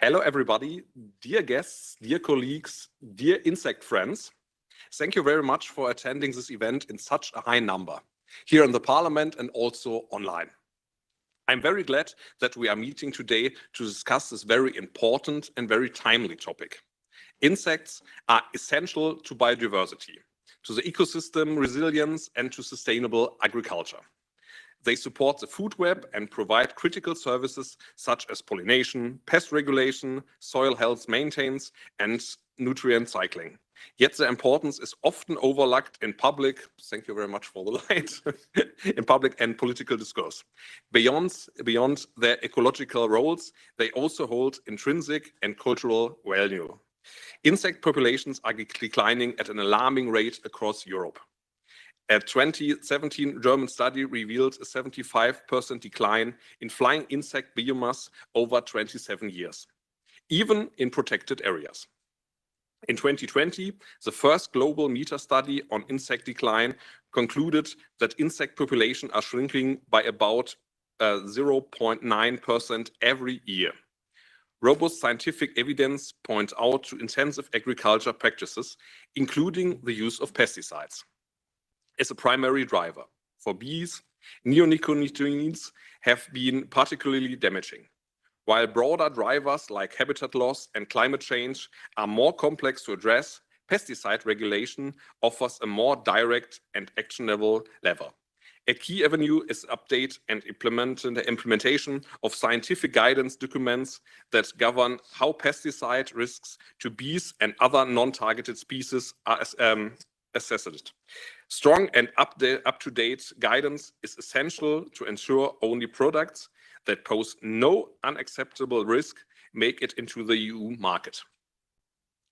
Hello, everybody, dear guests, dear colleagues, dear insect friends. Thank you very much for attending this event in such a high number, here in the Parliament and also online. I'm very glad that we are meeting today to discuss this very important and very timely topic. Insects are essential to biodiversity, to the ecosystem resilience and to sustainable agriculture. They support the food web and provide critical services such as pollination, pest regulation, soil health maintenance, and nutrient cycling. Yet their importance is often overlooked in public, thank you very much for the light, in public and political discourse. Beyond their ecological roles, they also hold intrinsic and cultural value. Insect populations are declining at an alarming rate across Europe. A 2017 German study revealed a 75% decline in flying insect biomass over 27 years, even in protected areas. In 2020, the first global meta study on insect decline concluded that insect populations are shrinking by about 0.9% every year. Robust scientific evidence points out to intensive agriculture practices, including the use of pesticides, as a primary driver. For bees, neonicotinoids have been particularly damaging. While broader drivers like habitat loss and climate change are more complex to address, pesticide regulation offers a more direct and actionable lever. A key avenue is update and implementation of scientific guidance documents that govern how pesticide risks to bees and other non-targeted species are assessed. Strong and up-to-date guidance is essential to ensure only products that pose no unacceptable risk make it into the EU market.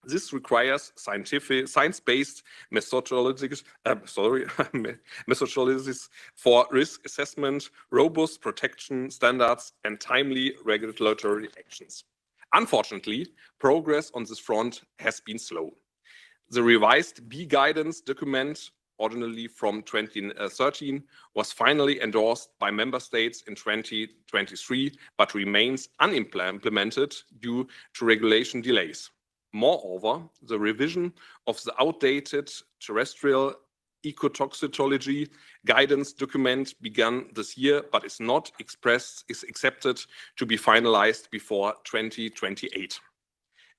This requires science-based methodologies for risk assessment, robust protection standards, and timely regulatory actions. Unfortunately, progress on this front has been slow. The revised bee guidance document, originally from 2013, was finally endorsed by member states in 2023, but remains unimplemented due to regulation delays. Moreover, the revision of the outdated terrestrial ecotoxicology guidance document began this year, but is accepted to be finalized before 2028.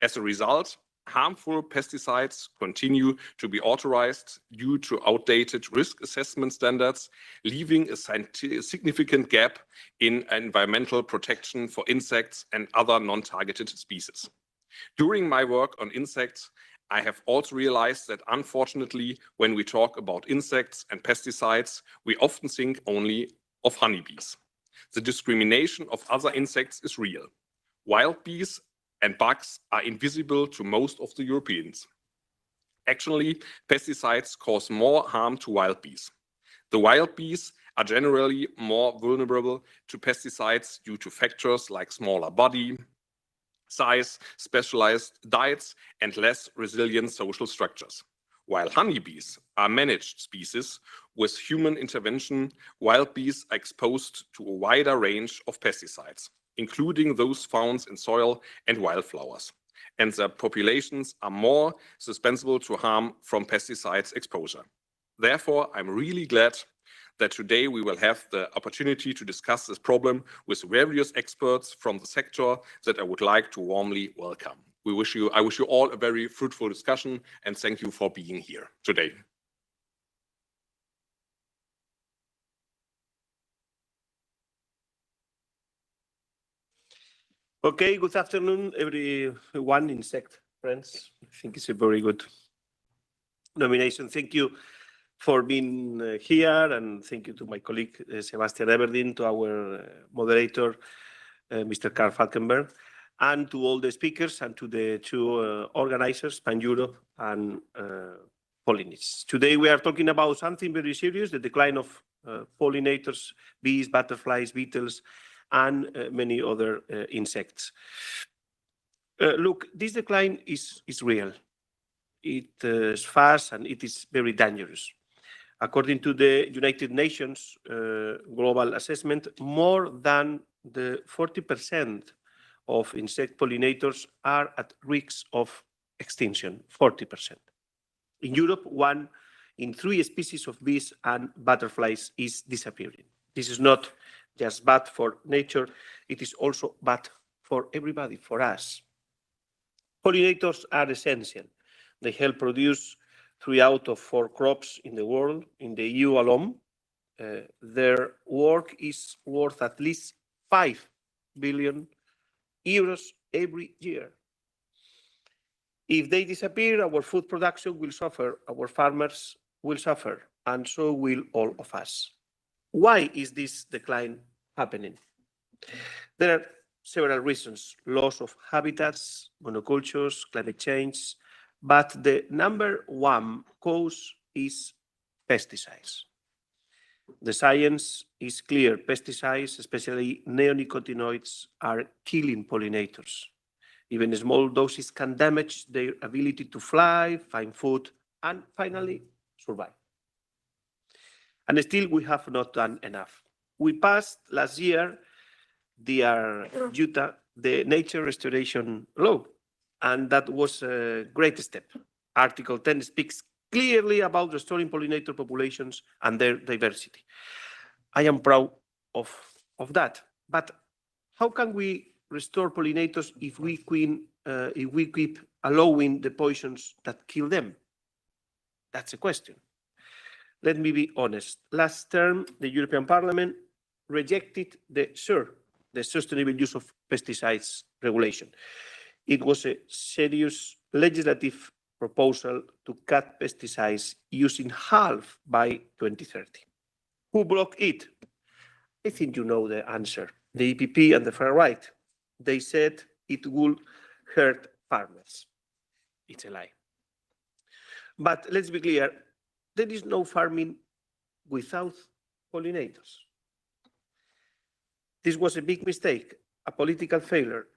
As a result, harmful pesticides continue to be authorized due to outdated risk assessment standards, leaving a significant gap in environmental protection for insects and other non-targeted species. During my work on insects, I have also realized that unfortunately, when we talk about insects and pesticides, we often think only of honeybees. The discrimination of other insects is real. Wild bees and bugs are invisible to most of the Europeans. Actually, pesticides cause more harm to wild bees. The wild bees are generally more vulnerable to pesticides due to factors like smaller body size, specialized diets, and less resilient social structures. While honeybees are managed species with human intervention, wild bees are exposed to a wider range of pesticides, including those found in soil and wildflowers, and their populations are more susceptible to harm from pesticides exposure. Therefore, I'm really glad that today we will have the opportunity to discuss this problem with various experts from the sector that I would like to warmly welcome. I wish you all a very fruitful discussion, and thank you for being here today. Okay, good afternoon, everyone, insect friends. I think it's a very good nomination. Thank you for being here, and thank you to my colleague, Sebastian Everding, to our moderator, Mr. Karl Falkenberg, and to all the speakers and to the two organizers, PAN Europe and Pollinis. Today we are talking about something very serious, the decline of pollinators, bees, butterflies, beetles, and many other insects. Look, this decline is real. It is fast and it is very dangerous. According to the United Nations global assessment, more than the 40% of insect pollinators are at risk of extinction, 40%. In Europe, 1 in 3 species of bees and butterflies is disappearing. This is not just bad for nature, it is also bad for everybody, for us. Pollinators are essential. They help produce 3 out of 4 crops in the world, in the EU alone. Their work is worth at least 5 billion euros every year. If they disappear, our food production will suffer, our farmers will suffer, and so will all of us. Why is this decline happening? There are several reasons: loss of habitats, monocultures, climate change, but the number 1 cause is pesticides. The science is clear. Pesticides, especially neonicotinoids, are killing pollinators. Even small doses can damage their ability to fly, find food, and finally survive. And still, we have not done enough. We passed last year, dear Jutta, the Nature Restoration Law, and that was a great step. Article 10 speaks clearly about restoring pollinator populations and their diversity. I am proud of that. But how can we restore pollinators if we keep allowing the poisons that kill them? That's a question. Let me be honest. Last term, the European Parliament rejected the Sustainable Use of Pesticides regulation. It was a serious legislative proposal to cut pesticides use in half by 2030. Who blocked it? I think you know the answer. The EPP and the far right. They said it would hurt farmers. It's a lie. But let's be clear, there is no farming without pollinators. This was a big mistake, a political failure.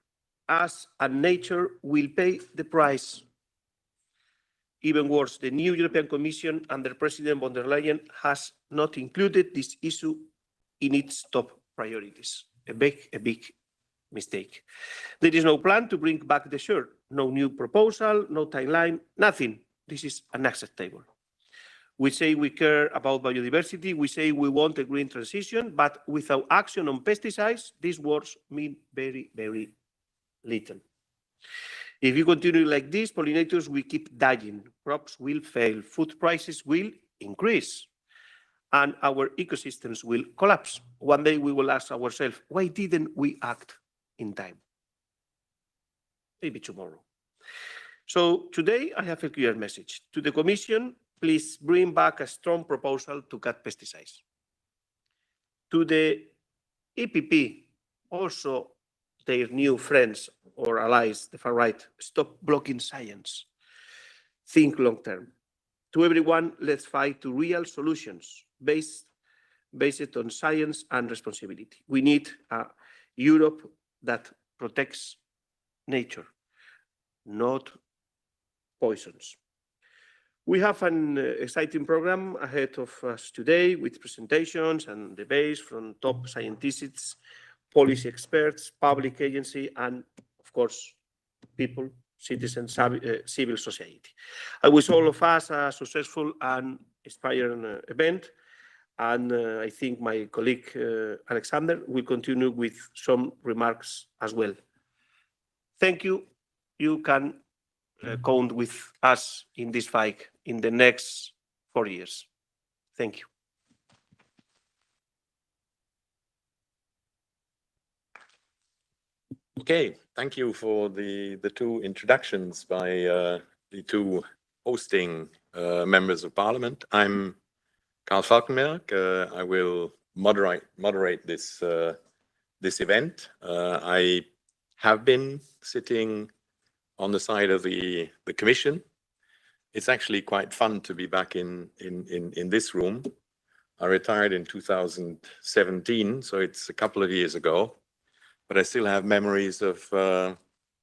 Us and nature will pay the price. Even worse, the new European Commission under President von der Leyen has not included this issue in its top priorities. A big mistake. There is no plan to bring back the share, no new proposal, no timeline, nothing. This is unacceptable. We say we care about biodiversity, we say we want a green transition, but without action on pesticides, these words mean very, very little. If you continue like this, pollinators will keep dying, crops will fail, food prices will increase, and our ecosystems will collapse. One day we will ask ourselves, why didn't we act in time? Maybe tomorrow. So today I have a clear message to the Commission. Please bring back a strong proposal to cut pesticides. To the EPP, also their new friends or allies, the far right, stop blocking science. Think long term. To everyone, let's fight to real solutions based on science and responsibility. We need a Europe that protects nature, not poisons. We have an exciting program ahead of us today with presentations and debates from top scientists, policy experts, public agency, and of course, people, citizens, civil society. I wish all of us a successful and inspiring event. And I think my colleague, Alexander, will continue with some remarks as well. Thank you. You can count with us in this fight in the next 4 years. Thank you. Okay, thank you for the two introductions by the two hosting members of Parliament. I'm Karl Falkenberg. I will moderate this this event. I have been sitting on the side of the Commission. It's actually quite fun to be back in this room. I retired in 2017, so it's a couple of years ago. But I still have memories of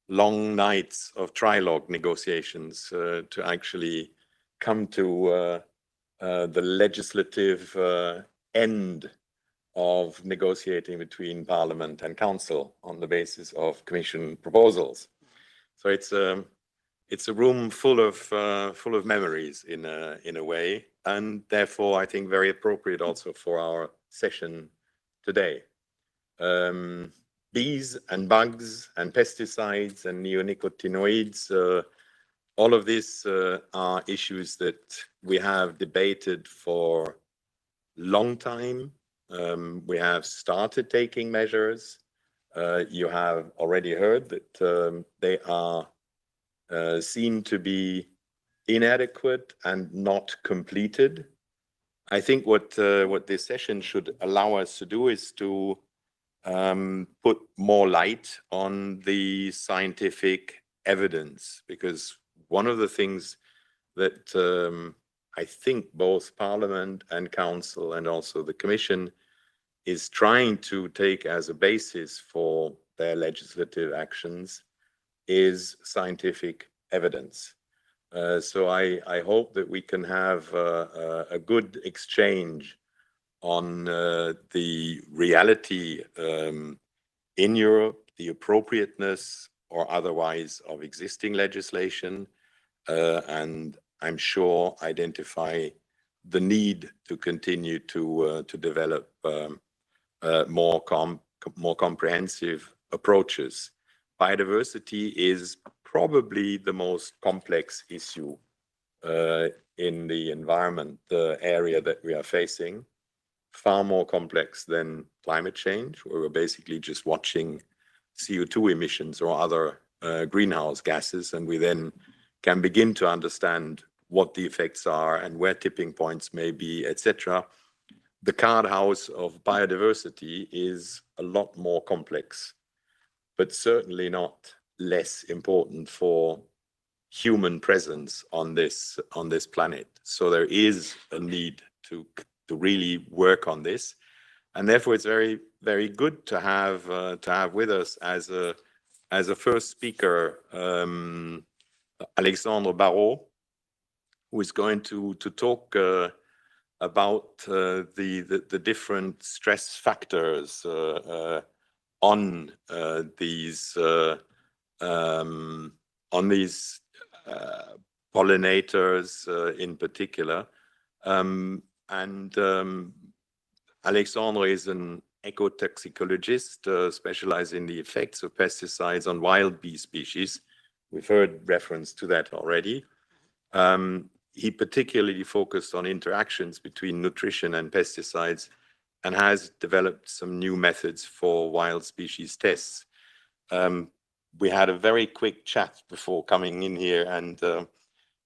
long nights of trilogue negotiations to actually come to the legislative end of negotiating between Parliament and Council on the basis of Commission proposals. So it's a room full of memories in a way, and therefore I think very appropriate also for our session today. Bees and bugs and pesticides and neonicotinoids, all of these are issues that we have debated for a long time. We have started taking measures. You have already heard that they are seen to be inadequate and not completed. I think what this session should allow us to do is to put more light on the scientific evidence, because one of the things that I think both Parliament and Council and also the Commission is trying to take as a basis for their legislative actions is scientific evidence. So I hope that we can have a good exchange on the reality in Europe, the appropriateness or otherwise of existing legislation, and I'm sure identify the need to continue to develop more comprehensive approaches. Biodiversity is probably the most complex issue in the environment area that we are facing, far more complex than climate change, where we're basically just watching CO2 emissions or other greenhouse gases, and we then can begin to understand what the effects are and where tipping points may be, etc. The card house of biodiversity is a lot more complex, but certainly not less important for human presence on this planet. So there is a need to really work on this, and therefore it's very, very good to have with us as a first speaker Alexandre Barraud, who is going to talk about the different stress factors on these pollinators in particular. Alexandre is an ecotoxicologist specialized in the effects of pesticides on wild bee species. We've heard reference to that already. He particularly focused on interactions between nutrition and pesticides and has developed some new methods for wild species tests. We had a very quick chat before coming in here, and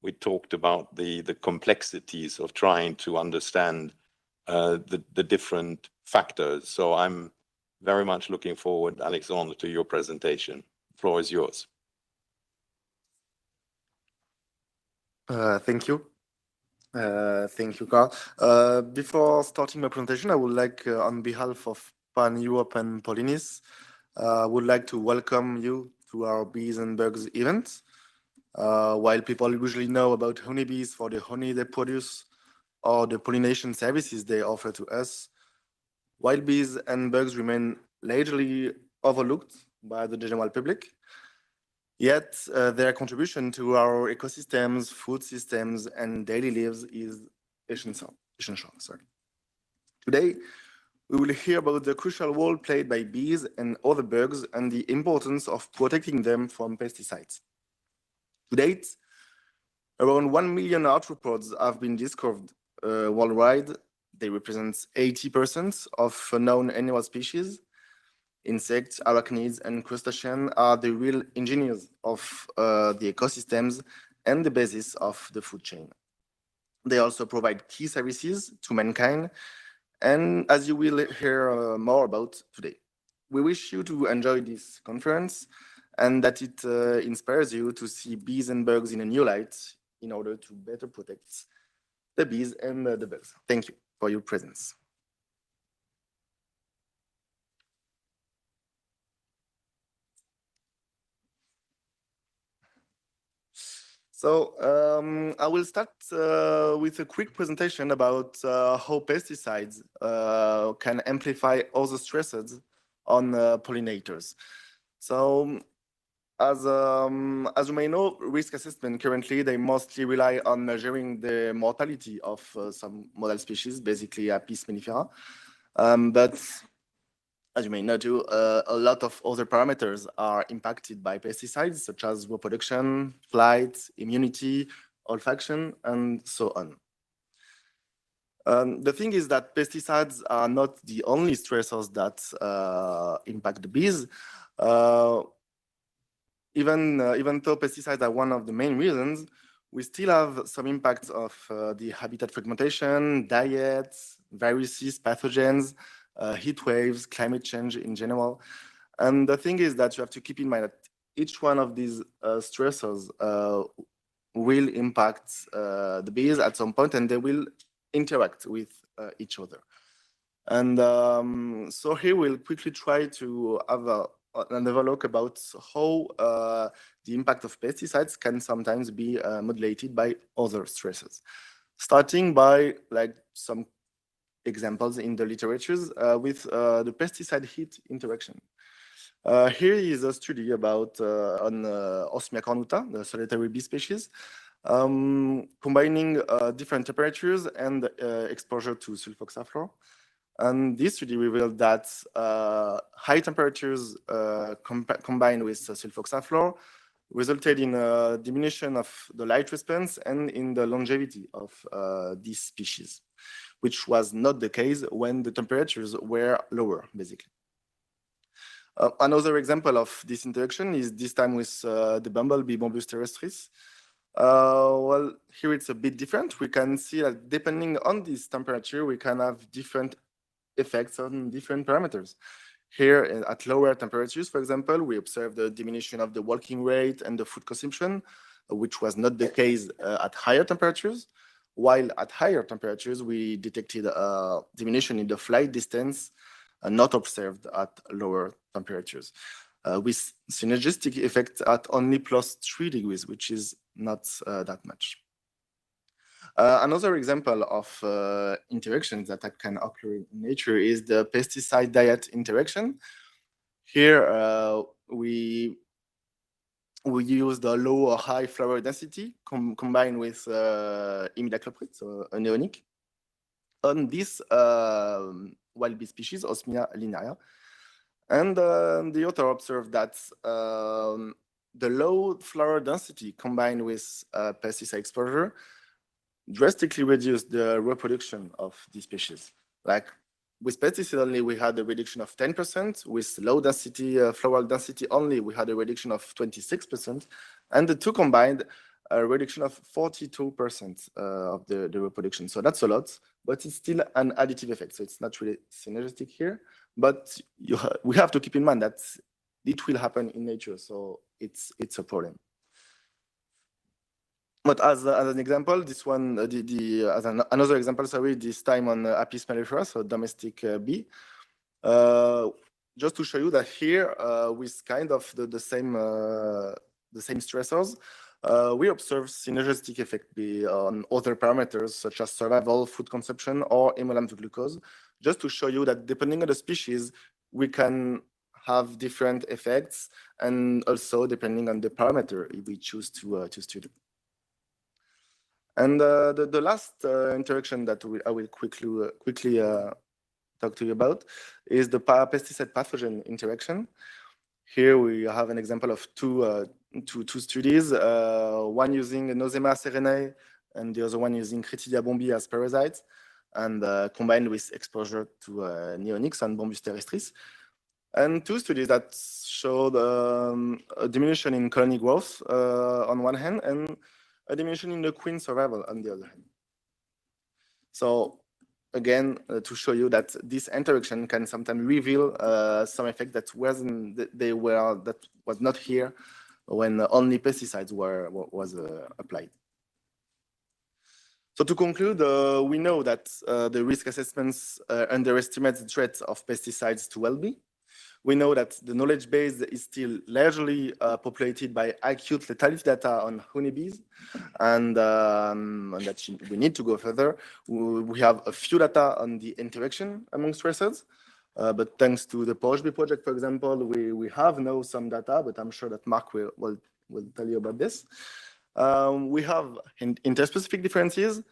we talked about the complexities of trying to understand the different factors. So I'm very much looking forward, Alexandre, to your presentation. The floor is yours. Thank you. Thank you, Carl. Before starting my presentation, I would like, on behalf of PAN Europe and Pollinis, would like to welcome you to our Bees and Bugs event. While people usually know about honeybees for the honey they produce or the pollination services they offer to us, wild bees and bugs remain largely overlooked by the general public. Yet their contribution to our ecosystems, food systems, and daily lives is essential. Today, we will hear about the crucial role played by bees and other bugs and the importance of protecting them from pesticides. To date, around 1 million arthropods have been discovered worldwide. They represent 80% of known animal species. Insects, arachnids, and crustaceans are the real engineers of the ecosystems and the basis of the food chain. They also provide key services to mankind, and as you will hear more about today. We wish you to enjoy this conference and that it inspires you to see bees and bugs in a new light in order to better protect the bees and the bugs. Thank you for your presence. So I will start with a quick presentation about how pesticides can amplify other stresses on pollinators. So as you may know, risk assessment currently, they mostly rely on measuring the mortality of some model species, basically Apis mellifera. But as you may know too, a lot of other parameters are impacted by pesticides, such as reproduction, flight, immunity, olfaction, and so on. The thing is that pesticides are not the only stressors that impact the bees. Even though pesticides are one of the main reasons, we still have some impacts of the habitat fragmentation, diet, viruses, pathogens, heat waves, climate change in general. And the thing is that you have to keep in mind that each one of these stressors will impact the bees at some point, and they will interact with each other. And so here we'll quickly try to have another look about how the impact of pesticides can sometimes be modulated by other stresses. Starting by like some examples in the literatures with the pesticide-heat interaction. Here is a study about on Osmia cornuta, the solitary bee species, combining different temperatures and exposure to sulfoxaflor. And this study revealed that high temperatures combined with sulfoxaflor resulted in a diminution of the light response and in the longevity of these species, which was not the case when the temperatures were lower, basically. Another example of this interaction is this time with the bumblebee Bombus terrestris. Well, here it's a bit different. We can see that depending on this temperature, we can have different effects on different parameters. Here at lower temperatures, for example, we observe the diminution of the walking rate and the food consumption, which was not the case at higher temperatures. While at higher temperatures, we detected a diminution in the flight distance not observed at lower temperatures, with synergistic effect at only +3 degrees, which is not that much. Another example of interactions that can occur in nature is the pesticide diet interaction. Here we use the low or high flower density combined with imidacloprid, so a neonic, on this wild bee species, Osmia linearia. And the author observed that the low flower density combined with pesticide exposure drastically reduced the reproduction of the species. Like with pesticide only, we had a reduction of 10%. With low density, floral density only, we had a reduction of 26%. And the two combined, a reduction of 42% of the reproduction. So that's a lot, but it's still an additive effect. So it's not really synergistic here, but we have to keep in mind that it will happen in nature. So it's a problem. But as an example, this one, another example, sorry, this time on Apis mellifera, so domestic bee. Just to show you that here, with kind of the same stressors, we observe synergistic effect on other parameters such as survival, food consumption, or hemolymph glucose. Just to show you that depending on the species, we can have different effects, and also depending on the parameter we choose to study. And the last interaction that I will quickly talk to you about is the pesticide pathogen interaction. Here we have an example of two studies, one using Nosema serenae and the other one using Cretidia bombi as parasites, and combined with exposure to neonics and Bombus terrestris. And two studies that showed a diminution in colony growth on one hand, and a diminution in the queen survival on the other hand. So again, to show you that this interaction can sometimes reveal some effect that was not here when only pesticides was applied. So to conclude, we know that the risk assessments underestimate the threat of pesticides to well-being. We know that the knowledge base is still largely populated by acute lethality data on honeybees, and that we need to go further. We have a few data on the interaction among stressors, but thanks to the POHB project, for example, we have now some data, but I'm sure that Mark will tell you about this. We have interspecific differences.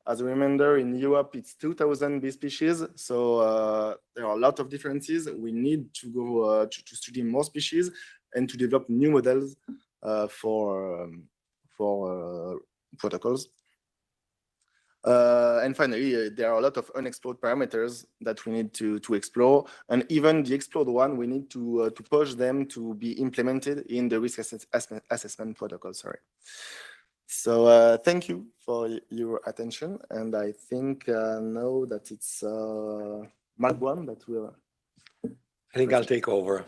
As a reminder, in Europe, it's 2,000 bee species, so there are a lot of differences. We need to go to study more species and to develop new models for protocols. And finally, there are a lot of unexplored parameters that we need to explore, and even the explored one, we need to push them to be implemented in the risk assessment protocol. Sorry. So thank you for your attention, and I think now that it's Mark Guam that will. I think I'll take over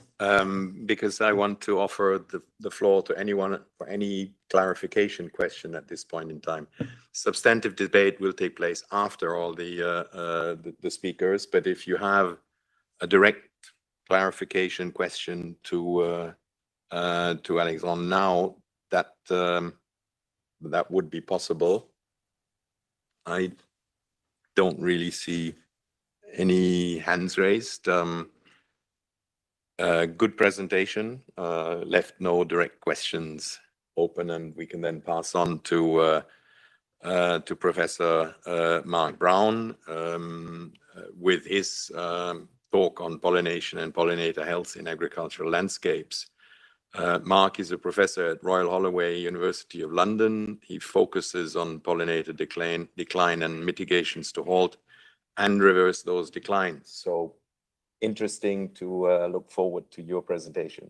because I want to offer the floor to anyone for any clarification question at this point in time. Substantive debate will take place after all the speakers, but if you have a direct clarification question to Alexandre now, that would be possible. I don't really see any hands raised. Good presentation, left no direct questions open, and we can then pass on to Professor Mark Brown with his talk on pollination and pollinator health in agricultural landscapes. Mark is a professor at Royal Holloway, University of London. He focuses on pollinator decline and mitigations to halt and reverse those declines. So interesting to look forward to your presentation.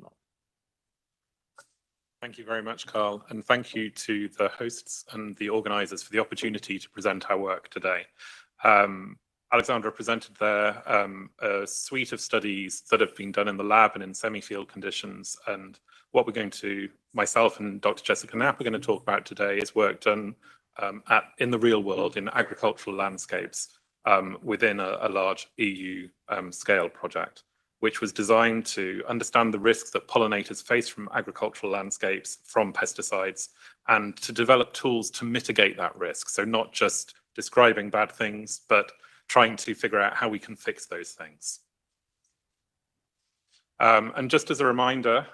Thank you very much, Carl, and thank you to the hosts and the organisers for the opportunity to present our work today. Alexandra presented there a suite of studies that have been done in the lab and in semi-field conditions, and what we're going to, myself and Dr. Jessica Knapp are going to talk about today is work done in the real world in agricultural landscapes within a large EU scale project, which was designed to understand the risks that pollinators face from agricultural landscapes from pesticides and to develop tools to mitigate that risk. So not just describing bad things, but trying to figure out how we can fix those things. And just as a reminder,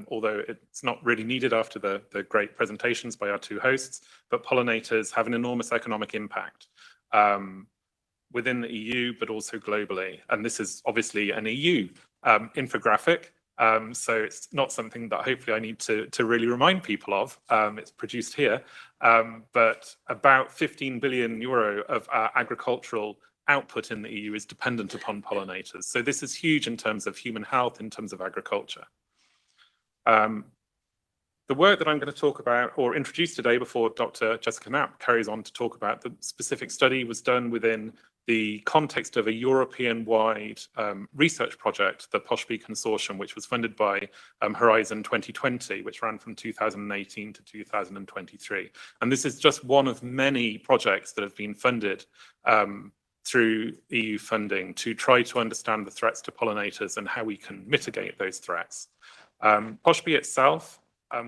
although it's not really needed after the great presentations by our two hosts, but pollinators have an enormous economic impact within the EU, but also globally. And this is obviously an EU infographic, so it's not something that hopefully I need to really remind people of. It's produced here, but about 15 billion euro of our agricultural output in the EU is dependent upon pollinators. So this is huge in terms of human health, in terms of agriculture. The work that I'm going to talk about or introduce today before Dr. Jessica Knapp carries on to talk about the specific study was done within the context of a European-wide research project, the POHB Consortium, which was funded by Horizon 2020, which ran from 2018 to 2023. And this is just one of many projects that have been funded through EU funding to try to understand the threats to pollinators and how we can mitigate those threats. POHB itself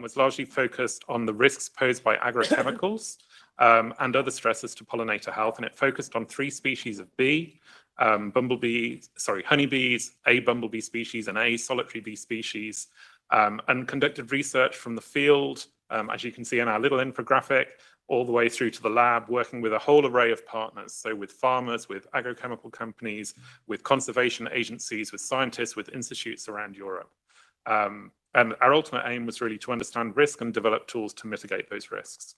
was largely focused on the risks posed by agrochemicals and other stresses to pollinator health, and it focused on 3 species of bee, honeybees, a bumblebee species and a solitary bee species, and conducted research from the field, as you can see in our little infographic, all the way through to the lab, working with a whole array of partners. So with farmers, with agrochemical companies, with conservation agencies, with scientists, with institutes around Europe. And our ultimate aim was really to understand risk and develop tools to mitigate those risks.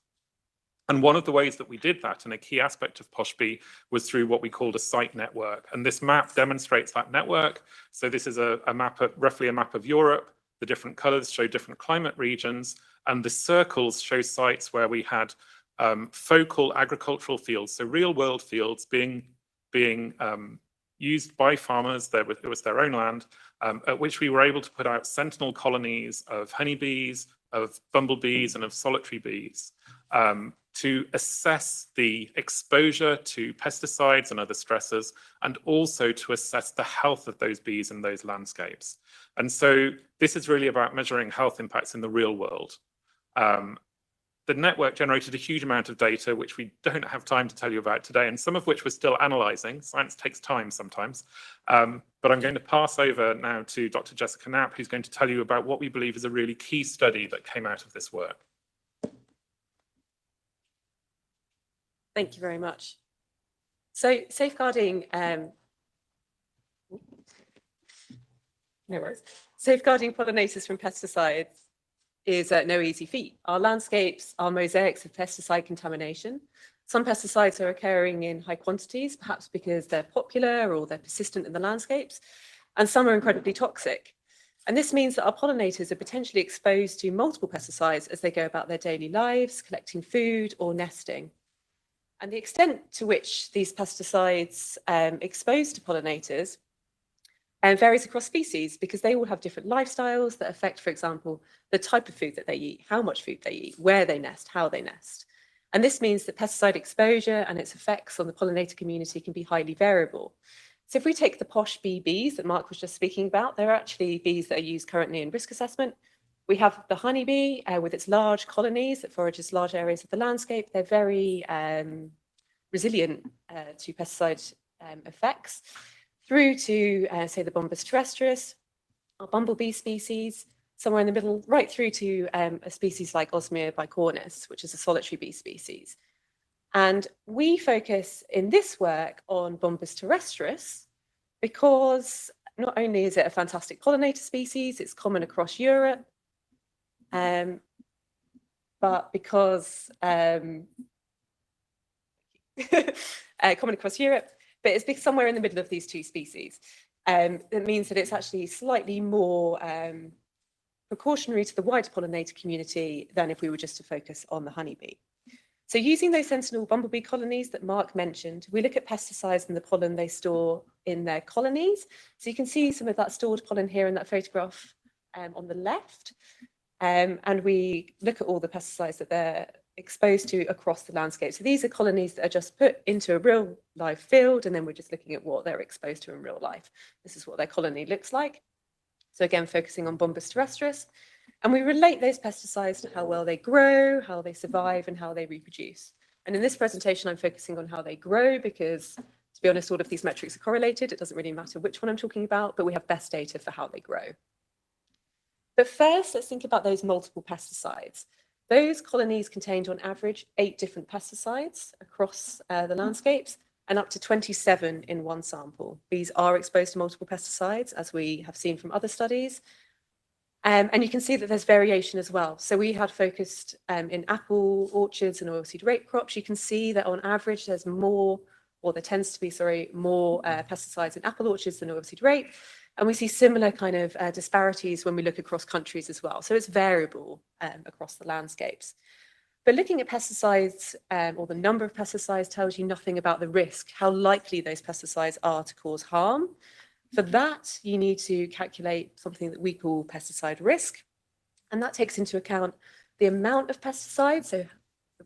And one of the ways that we did that, and a key aspect of POHB, was through what we called a site network. And this map demonstrates that network. So this is a map, roughly a map of Europe. The different colors show different climate regions, and the circles show sites where we had focal agricultural fields, so real-world fields being used by farmers. It was their own land, at which we were able to put out sentinel colonies of honeybees, of bumblebees, and of solitary bees to assess the exposure to pesticides and other stressors, and also to assess the health of those bees in those landscapes. And so this is really about measuring health impacts in the real world. The network generated a huge amount of data, which we don't have time to tell you about today, and some of which we're still analysing. Science takes time sometimes. But I'm going to pass over now to Dr. Jessica Knapp, who's going to tell you about what we believe is a really key study that came out of this work. Thank you very much. So safeguarding, safeguarding pollinators from pesticides is no easy feat. Our landscapes are mosaics of pesticide contamination. Some pesticides are occurring in high quantities, perhaps because they're popular or they're persistent in the landscapes, and some are incredibly toxic. And this means that our pollinators are potentially exposed to multiple pesticides as they go about their daily lives, collecting food or nesting. And the extent to which these pesticides expose to pollinators varies across species, because they all have different lifestyles that affect, for example, the type of food that they eat, how much food they eat, where they nest, how they nest. And this means that pesticide exposure and its effects on the pollinator community can be highly variable. So if we take the posh bee bees that Mark was just speaking about, they're actually bees that are used currently in risk assessment. We have the honeybee with its large colonies that forages large areas of the landscape. They're very resilient to pesticide effects, through to, say, the Bombus terrestris, our bumblebee species, somewhere in the middle, right through to a species like Osmia bicornis, which is a solitary bee species. And we focus in this work on Bombus terrestris because not only is it a fantastic pollinator species, it's common across Europe, but because common across Europe, but it's somewhere in the middle of these two species. It means that it's actually slightly more precautionary to the wider pollinator community than if we were just to focus on the honeybee. So using those sentinel bumblebee colonies that Mark mentioned, we look at pesticides and the pollen they store in their colonies. So you can see some of that stored pollen here in that photograph on the left. And we look at all the pesticides that they're exposed to across the landscape. So these are colonies that are just put into a real live field, and then we're just looking at what they're exposed to in real life. This is what their colony looks like. So again, focusing on Bombus terrestris. And we relate those pesticides to how well they grow, how they survive, and how they reproduce. And in this presentation, I'm focusing on how they grow because, to be honest, all of these metrics are correlated. It doesn't really matter which one I'm talking about, but we have best data for how they grow. But first, let's think about those multiple pesticides. Those colonies contained on average 8 different pesticides across the landscapes, and up to 27 in one sample. Bees are exposed to multiple pesticides, as we have seen from other studies. And you can see that there's variation as well. So we had focused in apple orchards and oilseed rape crops. You can see that on average there's more, or there tends to be, sorry, more pesticides in apple orchards than oilseed rape. And we see similar kind of disparities when we look across countries as well. So it's variable across the landscapes. But looking at pesticides or the number of pesticides tells you nothing about the risk, how likely those pesticides are to cause harm. For that, you need to calculate something that we call pesticide risk. And that takes into account the amount of pesticides, so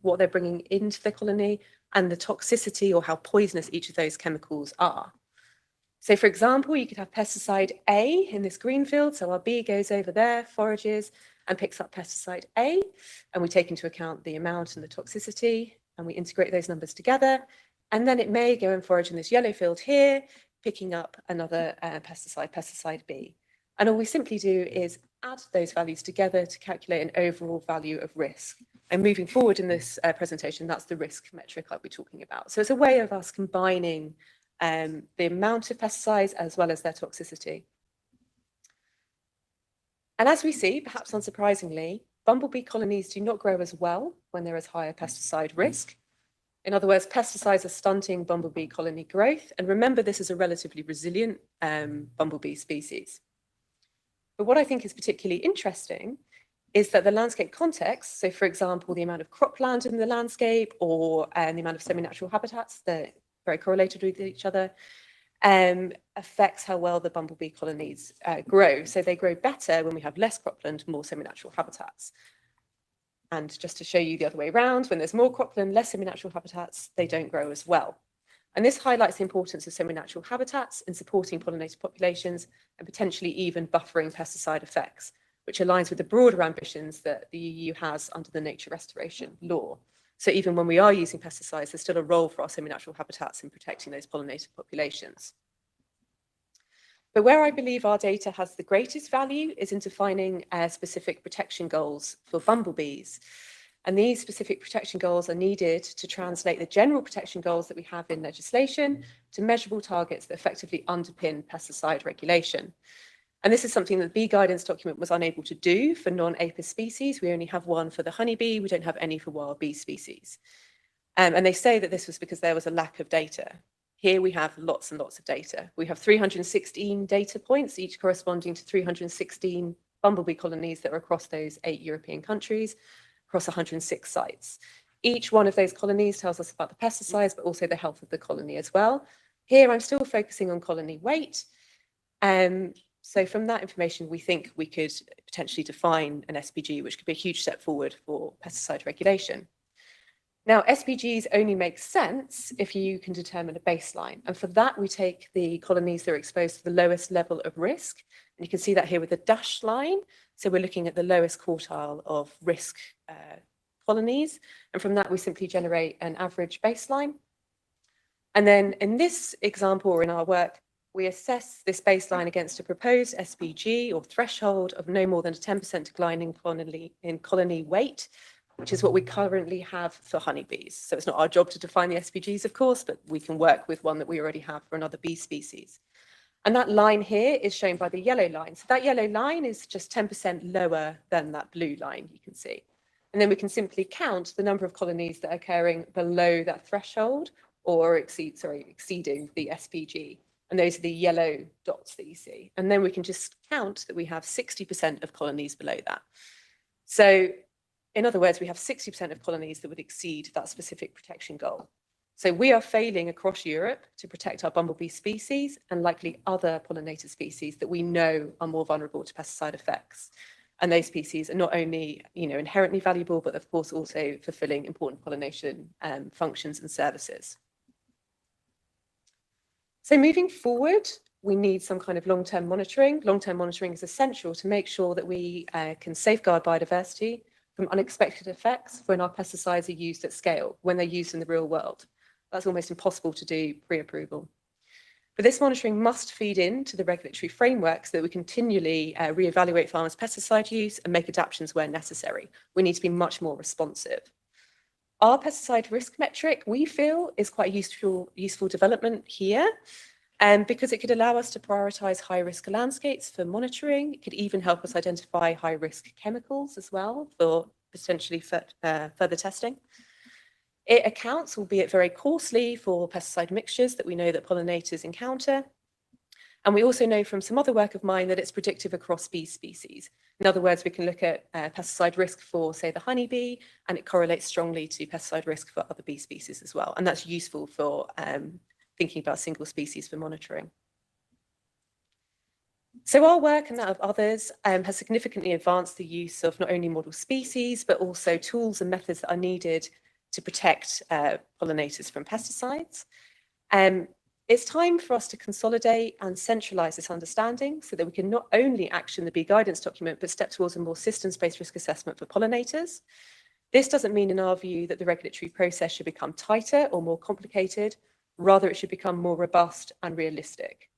what they're bringing into the colony, and the toxicity or how poisonous each of those chemicals are. So for example, you could have pesticide A in this green field. So our bee goes over there, forages, and picks up pesticide A. And we take into account the amount and the toxicity, and we integrate those numbers together. And then it may go and forage in this yellow field here, picking up another pesticide B. And all we simply do is add those values together to calculate an overall value of risk. And moving forward in this presentation, that's the risk metric I'll be talking about. So it's a way of us combining the amount of pesticides as well as their toxicity. And as we see, perhaps unsurprisingly, bumblebee colonies do not grow as well when there is higher pesticide risk. In other words, pesticides are stunting bumblebee colony growth. And remember, this is a relatively resilient bumblebee species. But what I think is particularly interesting is that the landscape context, so for example, the amount of cropland in the landscape or the amount of semi-natural habitats, they're very correlated with each other, affects how well the bumblebee colonies grow. So they grow better when we have less cropland, more semi-natural habitats. And just to show you the other way around, when there's more cropland, less semi-natural habitats, they don't grow as well. And this highlights the importance of semi-natural habitats in supporting pollinator populations and potentially even buffering pesticide effects, which aligns with the broader ambitions that the EU has under the nature restoration law. So even when we are using pesticides, there's still a role for our semi-natural habitats in protecting those pollinator populations. But where I believe our data has the greatest value is in defining specific protection goals for bumblebees. And these specific protection goals are needed to translate the general protection goals that we have in legislation to measurable targets that effectively underpin pesticide regulation. And this is something that the bee guidance document was unable to do for non-apis species. We only have one for the honeybee. We don't have any for wild bee species. And they say that this was because there was a lack of data. Here we have lots and lots of data. We have 316 data points, each corresponding to 316 bumblebee colonies that are across those 8 European countries, across 106 sites. Each one of those colonies tells us about the pesticides, but also the health of the colony as well. Here I'm still focusing on colony weight. So from that information, we think we could potentially define an SPG, which could be a huge step forward for pesticide regulation. Now, SPGs only make sense if you can determine a baseline. And for that, we take the colonies that are exposed to the lowest level of risk. And you can see that here with the dashed line. So we're looking at the lowest quartile of risk colonies. And from that, we simply generate an average baseline. And then in this example, or in our work, we assess this baseline against a proposed SPG or threshold of no more than a 10% decline in colony weight, which is what we currently have for honeybees. So it's not our job to define the SPGs, of course, but we can work with one that we already have for another bee species. And that line here is shown by the yellow line. So that yellow line is just 10% lower than that blue line, you can see. And then we can simply count the number of colonies that are occurring below that threshold or exceeding the SPG. And those are the yellow dots that you see. And then we can just count that we have 60% of colonies below that. So in other words, we have 60% of colonies that would exceed that specific protection goal. So we are failing across Europe to protect our bumblebee species and likely other pollinator species that we know are more vulnerable to pesticide effects. And those species are not only, inherently valuable, but of course also fulfilling important pollination functions and services. So moving forward, we need some kind of long-term monitoring. Long-term monitoring is essential to make sure that we can safeguard biodiversity from unexpected effects when our pesticides are used at scale, when they're used in the real world. That's almost impossible to do pre-approval. But this monitoring must feed into the regulatory framework so that we continually reevaluate farmers' pesticide use and make adaptations where necessary. We need to be much more responsive. Our pesticide risk metric, we feel, is quite a useful development here, because it could allow us to prioritise high-risk landscapes for monitoring. It could even help us identify high-risk chemicals as well for potentially further testing. It accounts, albeit very coarsely, for pesticide mixtures that we know that pollinators encounter. And we also know from some other work of mine that it's predictive across bee species. In other words, we can look at pesticide risk for, say, the honeybee, and it correlates strongly to pesticide risk for other bee species as well. And that's useful for thinking about single species for monitoring. So our work and that of others has significantly advanced the use of not only model species, but also tools and methods that are needed to protect pollinators from pesticides. It's time for us to consolidate and centralise this understanding so that we can not only action the bee guidance document, but step towards a more systems-based risk assessment for pollinators. This doesn't mean, in our view, that the regulatory process should become tighter or more complicated. Rather, it should become more robust and realistic.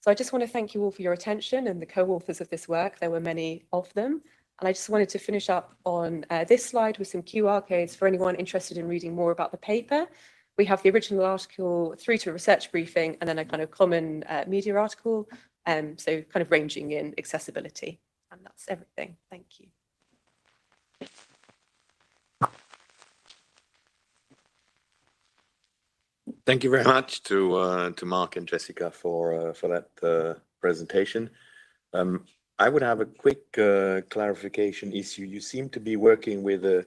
So I just want to thank you all for your attention and the co-authors of this work. There were many of them. And I just wanted to finish up on this slide with some QR codes for anyone interested in reading more about the paper. We have the original article through to a research briefing and then a kind of common media article, so kind of ranging in accessibility. And that's everything. Thank you. Thank you very much to Mark and Jessica for that presentation. I would have a quick clarification issue. You seem to be working with a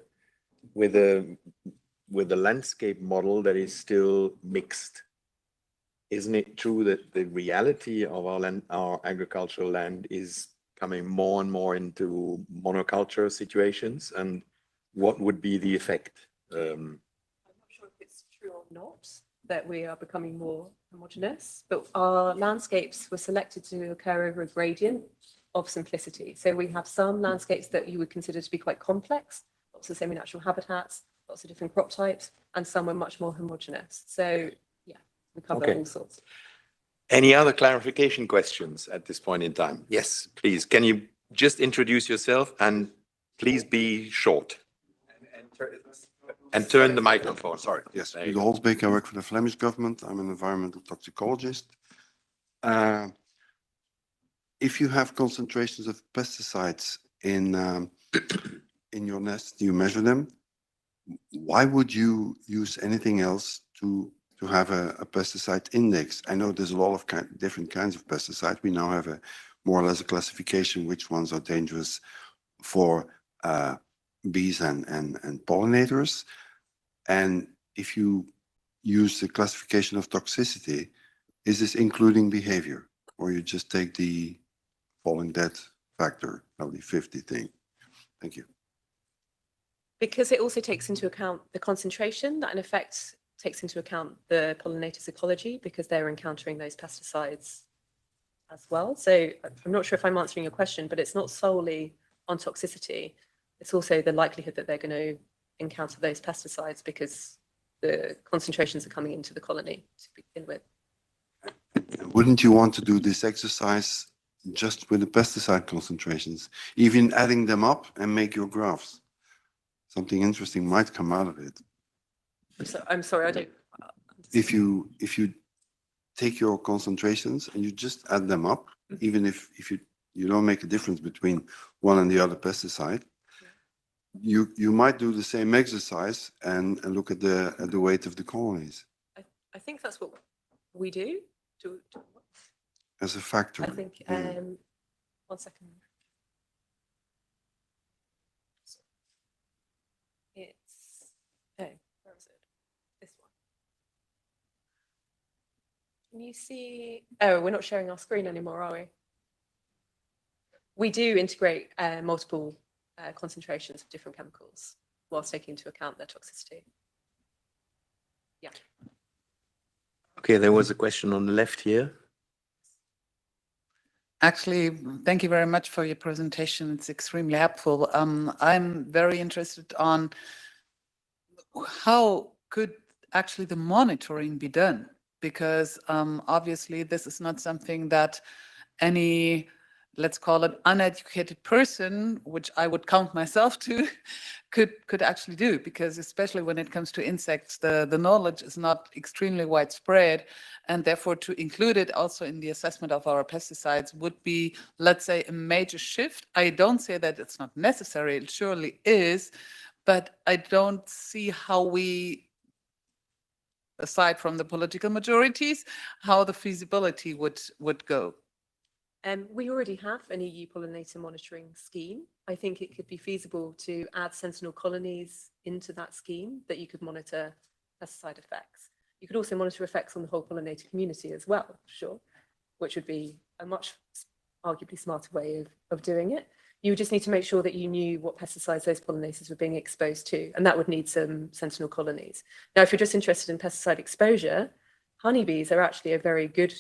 landscape model that is still mixed. Isn't it true that the reality of our agricultural land is coming more and more into monoculture situations, and what would be the effect? I'm not sure if it's true or not that we are becoming more homogeneous, but our landscapes were selected to occur over a gradient of simplicity. So we have some landscapes that you would consider to be quite complex, lots of semi-natural habitats, lots of different crop types, and some are much more homogeneous. So yeah, we cover Okay. all sorts. Any other clarification questions at this point in time? Yes, please. Can you just introduce yourself and please be short? And turn the microphone. Sorry, yes. There you Hugo Holsbeek, I work for the Flemish government. I'm an environmental toxicologist. If you have concentrations of pesticides in your nest, you measure them. Why would you use anything else to have a pesticide index? I know there's a lot of different kinds of pesticides. We now have a more or less a classification which ones are dangerous for bees and pollinators. And if you use the classification of toxicity, is this including behavior, or you just take the falling dead factor, the 50 thing? Thank you. Because it also takes into account the concentration, that in effect takes into account the pollinator's ecology, because they're encountering those pesticides as well. So I'm not sure if I'm answering your question, but it's not solely on toxicity. It's also the likelihood that they're going to encounter those pesticides because the concentrations are coming into the colony to begin with. Wouldn't you want to do this exercise just with the pesticide concentrations, even adding them up and make your graphs? Something interesting might come out of it. I'm sorry, I don't. If you take your concentrations and you just add them up, even if you don't make a difference between one and the other pesticide, you might do the same exercise and look at the weight of the colonies. I think that's what we do. As a factor. I think. 1 second. It's where is it? This one. Can you see? Oh, we're not sharing our screen anymore, are we? We do integrate multiple concentrations of different chemicals whilst taking into account their toxicity. Yeah. Okay, there was a question on the left here. Actually, thank you very much for your presentation. It's extremely helpful. I'm very interested on how could actually the monitoring be done? Because obviously this is not something that any, let's call it uneducated person, which I would count myself to, could actually do, because especially when it comes to insects, the knowledge is not extremely widespread, and therefore to include it also in the assessment of our pesticides would be, let's say, a major shift. I don't say that it's not necessary, it surely is, but I don't see how we, aside from the political majorities, how the feasibility would go. We already have an EU pollinator monitoring scheme. I think it could be feasible to add sentinel colonies into that scheme that you could monitor pesticide effects. You could also monitor effects on the whole pollinator community as well, sure, which would be a much arguably smarter way of doing it. You would just need to make sure that you knew what pesticides those pollinators were being exposed to, and that would need some sentinel colonies. Now, if you're just interested in pesticide exposure, honeybees are actually a very good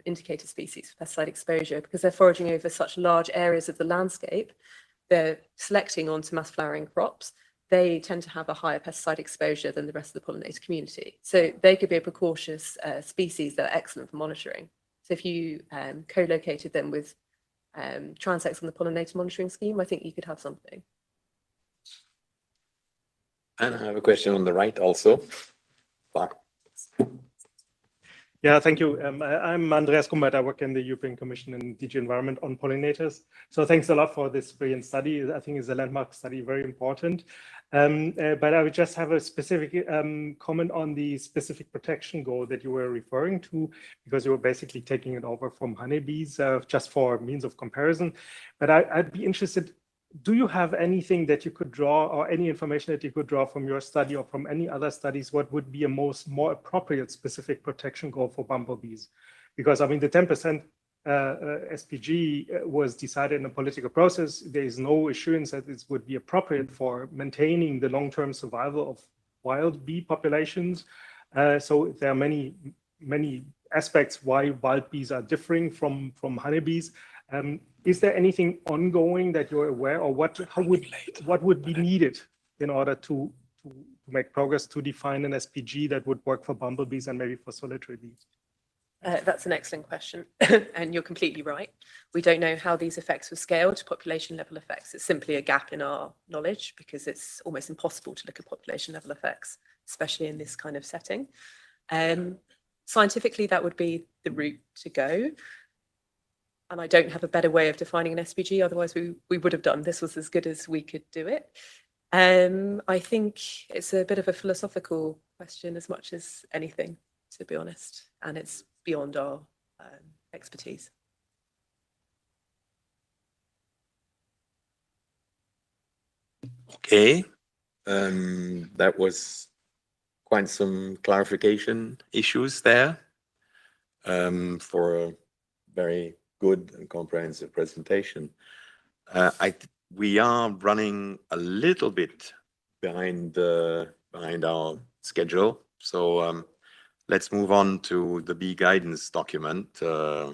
indicator species for pesticide exposure because they're foraging over such large areas of the landscape. They're selecting onto mass flowering crops. They tend to have a higher pesticide exposure than the rest of the pollinator community. So they could be a precautious species that are excellent for monitoring. So if you co-located them with transects on the pollinator monitoring scheme, I think you could have something. And I have a question on the right also. Yeah, thank you. I'm Andreas Kumbert. I work in the European Commission in DG Environment on pollinators. So thanks a lot for this brilliant study. I think it's a landmark study, very important. But I would just have a specific comment on the specific protection goal that you were referring to, because you were basically taking it over from honeybees just for means of comparison. But I'd be interested, do you have anything that you could draw, or any information that you could draw from your study or from any other studies, what would be a more appropriate specific protection goal for bumblebees? Because I mean, the 10% SPG was decided in a political process. There is no assurance that this would be appropriate for maintaining the long-term survival of wild bee populations. So there are many aspects why wild bees are differing from honeybees. Is there anything ongoing that you're aware, or what would be needed in order to make progress to define an SPG that would work for bumblebees and maybe for solitary bees? That's an excellent question, and you're completely right. We don't know how these effects were scaled to population level effects. It's simply a gap in our knowledge because it's almost impossible to look at population level effects, especially in this kind of setting. Scientifically, that would be the route to go. And I don't have a better way of defining an SPG, otherwise we would have done. This was as good as we could do it. I think it's a bit of a philosophical question as much as anything, to be honest, and it's beyond our expertise. Okay, that was quite some clarification issues there for a very good and comprehensive presentation. We are running a little bit behind our schedule, so let's move on to the bee guidance document. Noah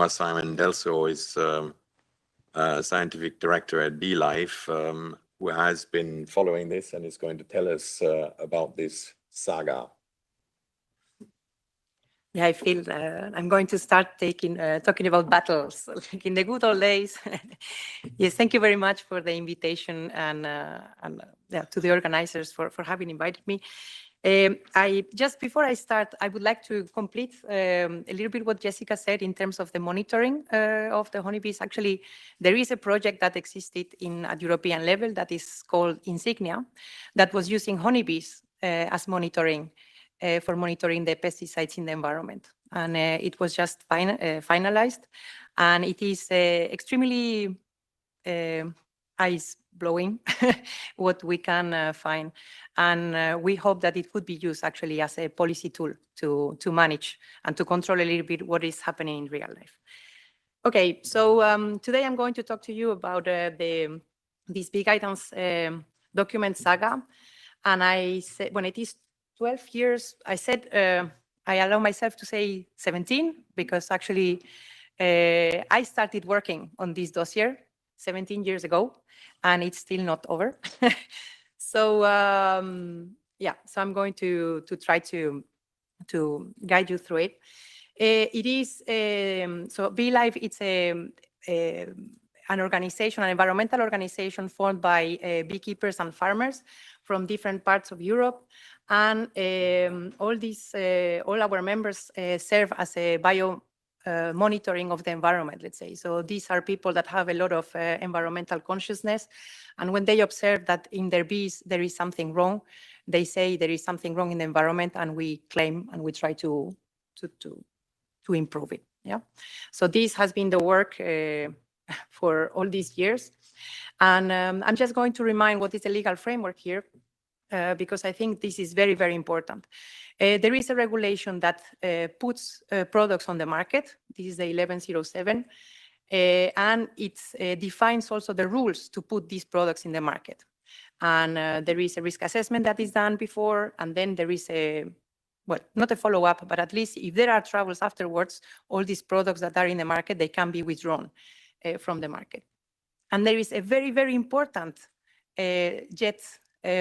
Simon Delso is scientific director at BeeLife, who has been following this and is going to tell us about this saga. Yeah, I feel I'm going to start talking about battles, like in the good old days. Yes, thank you very much for the invitation and yeah, to the organizers for having invited me. Just before I start, I would like to complete a little bit what Jessica said in terms of the monitoring of the honeybees. Actually, there is a project that existed at European level that is called Insignia, that was using honeybees as monitoring for monitoring the pesticides in the environment. And it was just finalized. And it is extremely eyes-blowing what we can find. And we hope that it could be used actually as a policy tool to manage and to control a little bit what is happening in real life. Okay, so today I'm going to talk to you about this big items document saga. And I said, when it is 12 years, I said, I allow myself to say 17, because actually I started working on this dossier 17 years ago, and it's still not over. So yeah, so I'm going to try to guide you through it. It is, so BeeLife, it's an organization, an environmental organization formed by beekeepers and farmers from different parts of Europe. And all our members serve as a monitoring of the environment, let's say. So these are people that have a lot of environmental consciousness. And when they observe that in their bees there is something wrong, they say there is something wrong in the environment, and we claim and we try to improve it. Yeah. So this has been the work for all these years. And I'm just going to remind what is the legal framework here, because I think this is very, very important. There is a regulation that puts products on the market. This is the 1107. And it defines also the rules to put these products in the market. And there is a risk assessment that is done before, and then there is a, well, not a follow-up, but at least if there are troubles afterwards, all these products that are in the market, they can be withdrawn from the market. And there is a very, very important, yet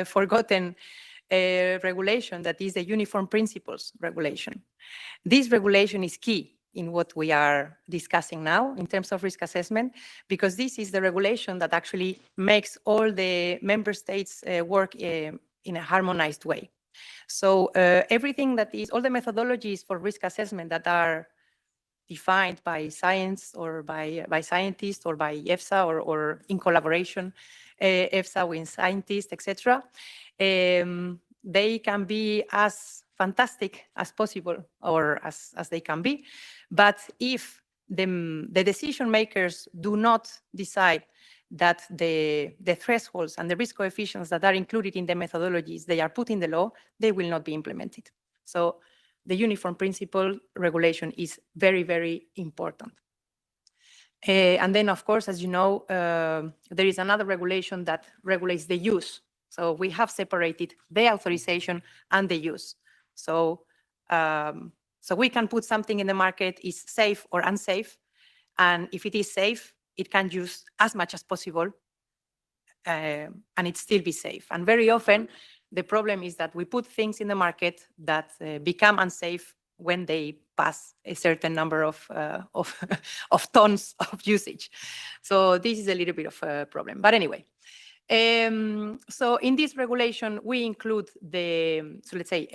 forgotten regulation, that is the Uniform Principles Regulation. This regulation is key in what we are discussing now in terms of risk assessment, because this is the regulation that actually makes all the member states work in a harmonized way. So everything that is, all the methodologies for risk assessment that are defined by science or by scientists or by EFSA or in collaboration, EFSA with scientists, etc., they can be as fantastic as possible, or as they can be. But if the decision makers do not decide that the thresholds and the risk coefficients that are included in the methodologies, they are put in the law, they will not be implemented. So the uniform principle regulation is very, very important. And then, of course, as you know, there is another regulation that regulates the use. So we have separated the authorization and the use. So, so we can put something in the market is safe or unsafe. And if it is safe, it can use as much as possible and it still be safe. And very often, the problem is that we put things in the market that become unsafe when they pass a certain number of tons of usage. So this is a little bit of a problem. But anyway, so in this regulation, we include so let's say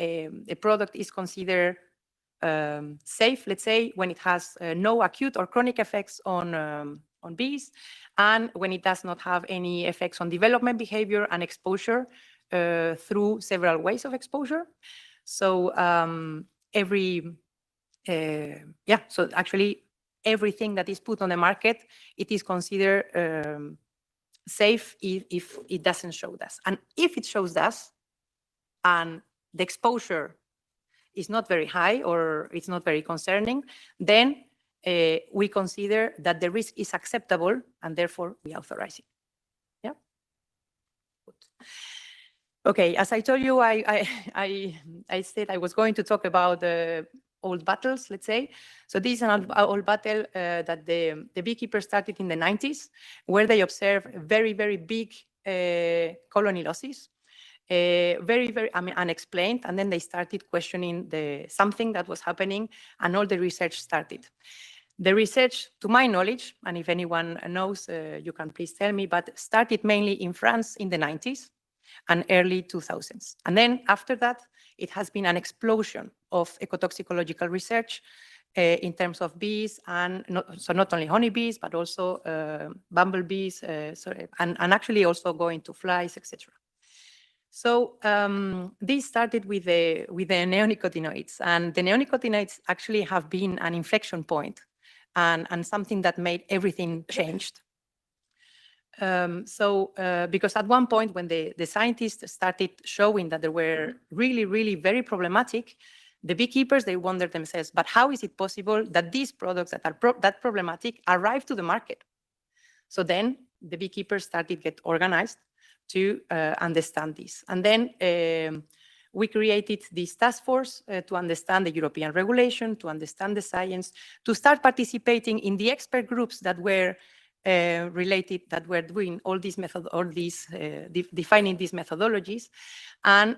a product is considered safe, let's say, when it has no acute or chronic effects on bees, and when it does not have any effects on development behavior and exposure through several ways of exposure. So so actually everything that is put on the market, it is considered safe if it doesn't show dust. And if it shows dust and the exposure is not very high or it's not very concerning, then we consider that the risk is acceptable and therefore we authorize it. Yeah. Good. Okay, as I told you, I said I was going to talk about the old battles, let's say. So this is an old battle that the beekeepers started in the 90s, where they observed very, very big colony losses, very, very unexplained. And then they started questioning something that was happening, and all the research started. The research, to my knowledge, and if anyone knows, you can please tell me, but started mainly in France in the 90s and early 2000s. And then after that, it has been an explosion of ecotoxicological research in terms of bees, and not only honeybees, but also bumblebees, and actually also going to flies, etc. So this started with the neonicotinoids, and the neonicotinoids actually have been an inflection point and something that made everything changed. Because at one point when the scientists started showing that they were really, really very problematic, the beekeepers, they wondered themselves, but how is it possible that these products that are that problematic arrive to the market? So then the beekeepers started to get organized to understand this. And then we created this task force to understand the European regulation, to understand the science, to start participating in the expert groups that were related, that were doing all these defining these methodologies. And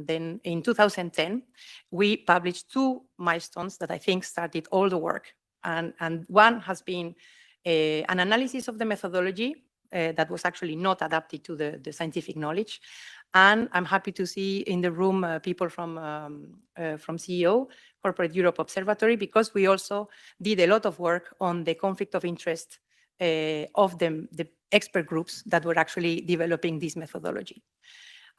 then in 2010, we published 2 milestones that I think started all the work. And one has been an analysis of the methodology that was actually not adapted to the scientific knowledge. And I'm happy to see in the room people from CEO, Corporate Europe Observatory, because we also did a lot of work on the conflict of interest of the expert groups that were actually developing this methodology.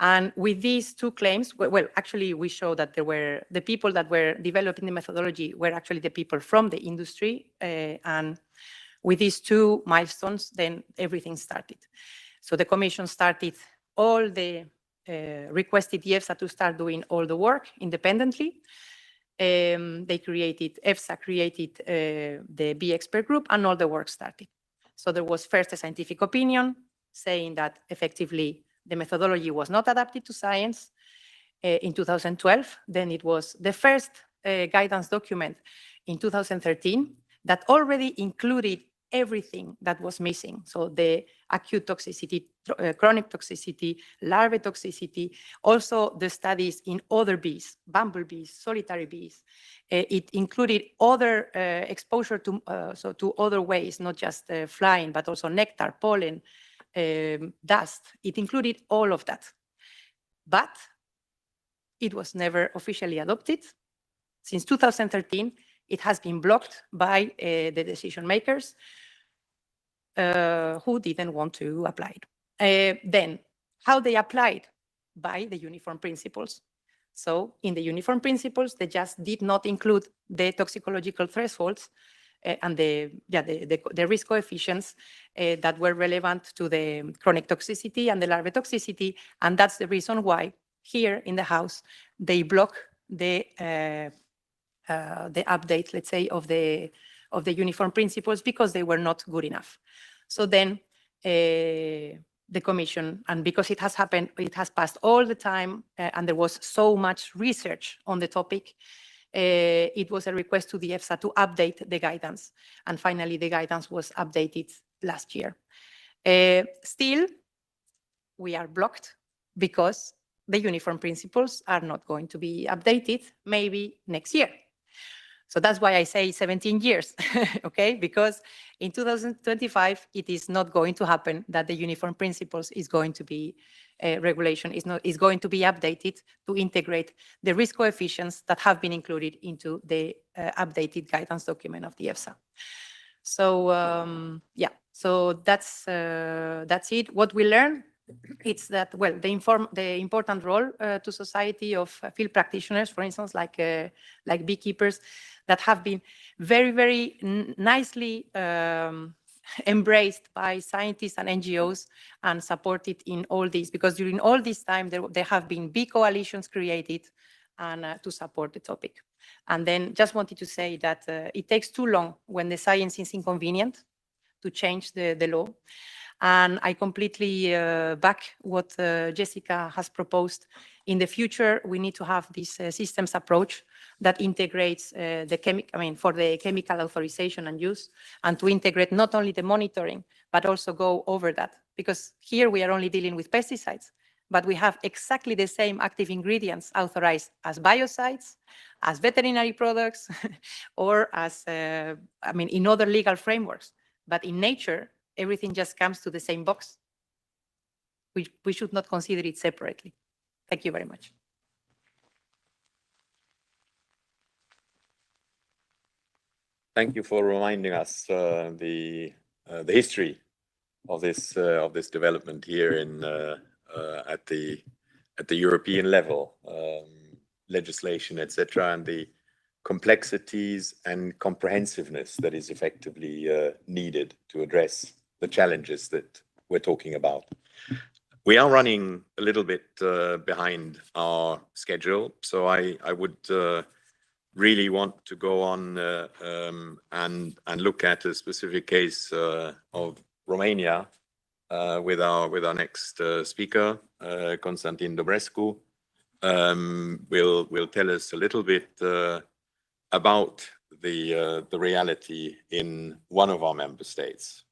And with these 2 claims, well, actually, we show that there were the people that were developing the methodology were actually the people from the industry. And with these 2 milestones, then everything started. So the Commission started all the requested EFSA to start doing all the work independently. EFSA created the bee expert group, and all the work started. So there was first a scientific opinion saying that effectively the methodology was not adapted to science in 2012. Then it was the first guidance document in 2013 that already included everything that was missing. So the acute toxicity, chronic toxicity, larvae toxicity, also the studies in other bees, bumblebees, solitary bees. It included other exposure to other ways, not just flying, but also nectar, pollen, dust. It included all of that. But it was never officially adopted. Since 2013, it has been blocked by the decision makers who didn't want to apply it. Then, how they applied? By the uniform principles. So in the uniform principles, they just did not include the toxicological thresholds and the risk coefficients that were relevant to the chronic toxicity and the larvae toxicity. And that's the reason why here in the House, they block the update, let's say, of the uniform principles because they were not good enough. So then the Commission, and because it has happened, it has passed all the time, and there was so much research on the topic, it was a request to the EFSA to update the guidance. And finally, the guidance was updated last year. Still, we are blocked because the uniform principles are not going to be updated, maybe next year. So that's why I say 17 years, okay? Because in 2025, it is not going to happen that the uniform principles is going to be, regulation is going to be updated to integrate the risk coefficients that have been included into the updated guidance document of the EFSA. So yeah, so that's it. What we learn, it's that, well, the important role to society of field practitioners, for instance, like beekeepers, that have been very, very nicely embraced by scientists and NGOs and supported in all this, because during all this time, there have been bee coalitions created and to support the topic. And then just wanted to say that it takes too long when the science is inconvenient to change the law. And I completely back what Jessica has proposed. In the future, we need to have this systems approach that integrates for the chemical authorization and use, and to integrate not only the monitoring, but also go over that. Because here we are only dealing with pesticides, but we have exactly the same active ingredients authorized as biocides, as veterinary products, or as, in other legal frameworks. But in nature, everything just comes to the same box. We should not consider it separately. Thank you very much. Thank you for reminding us the history of this development here in at the European level, legislation, etc., and the complexities and comprehensiveness that is effectively needed to address the challenges that we're talking about. We are running a little bit behind our schedule, so I would really want to go on and look at a specific case of Romania with our next speaker, Constantin Dobrescu. Will tell us a little bit about the reality in one of our member states.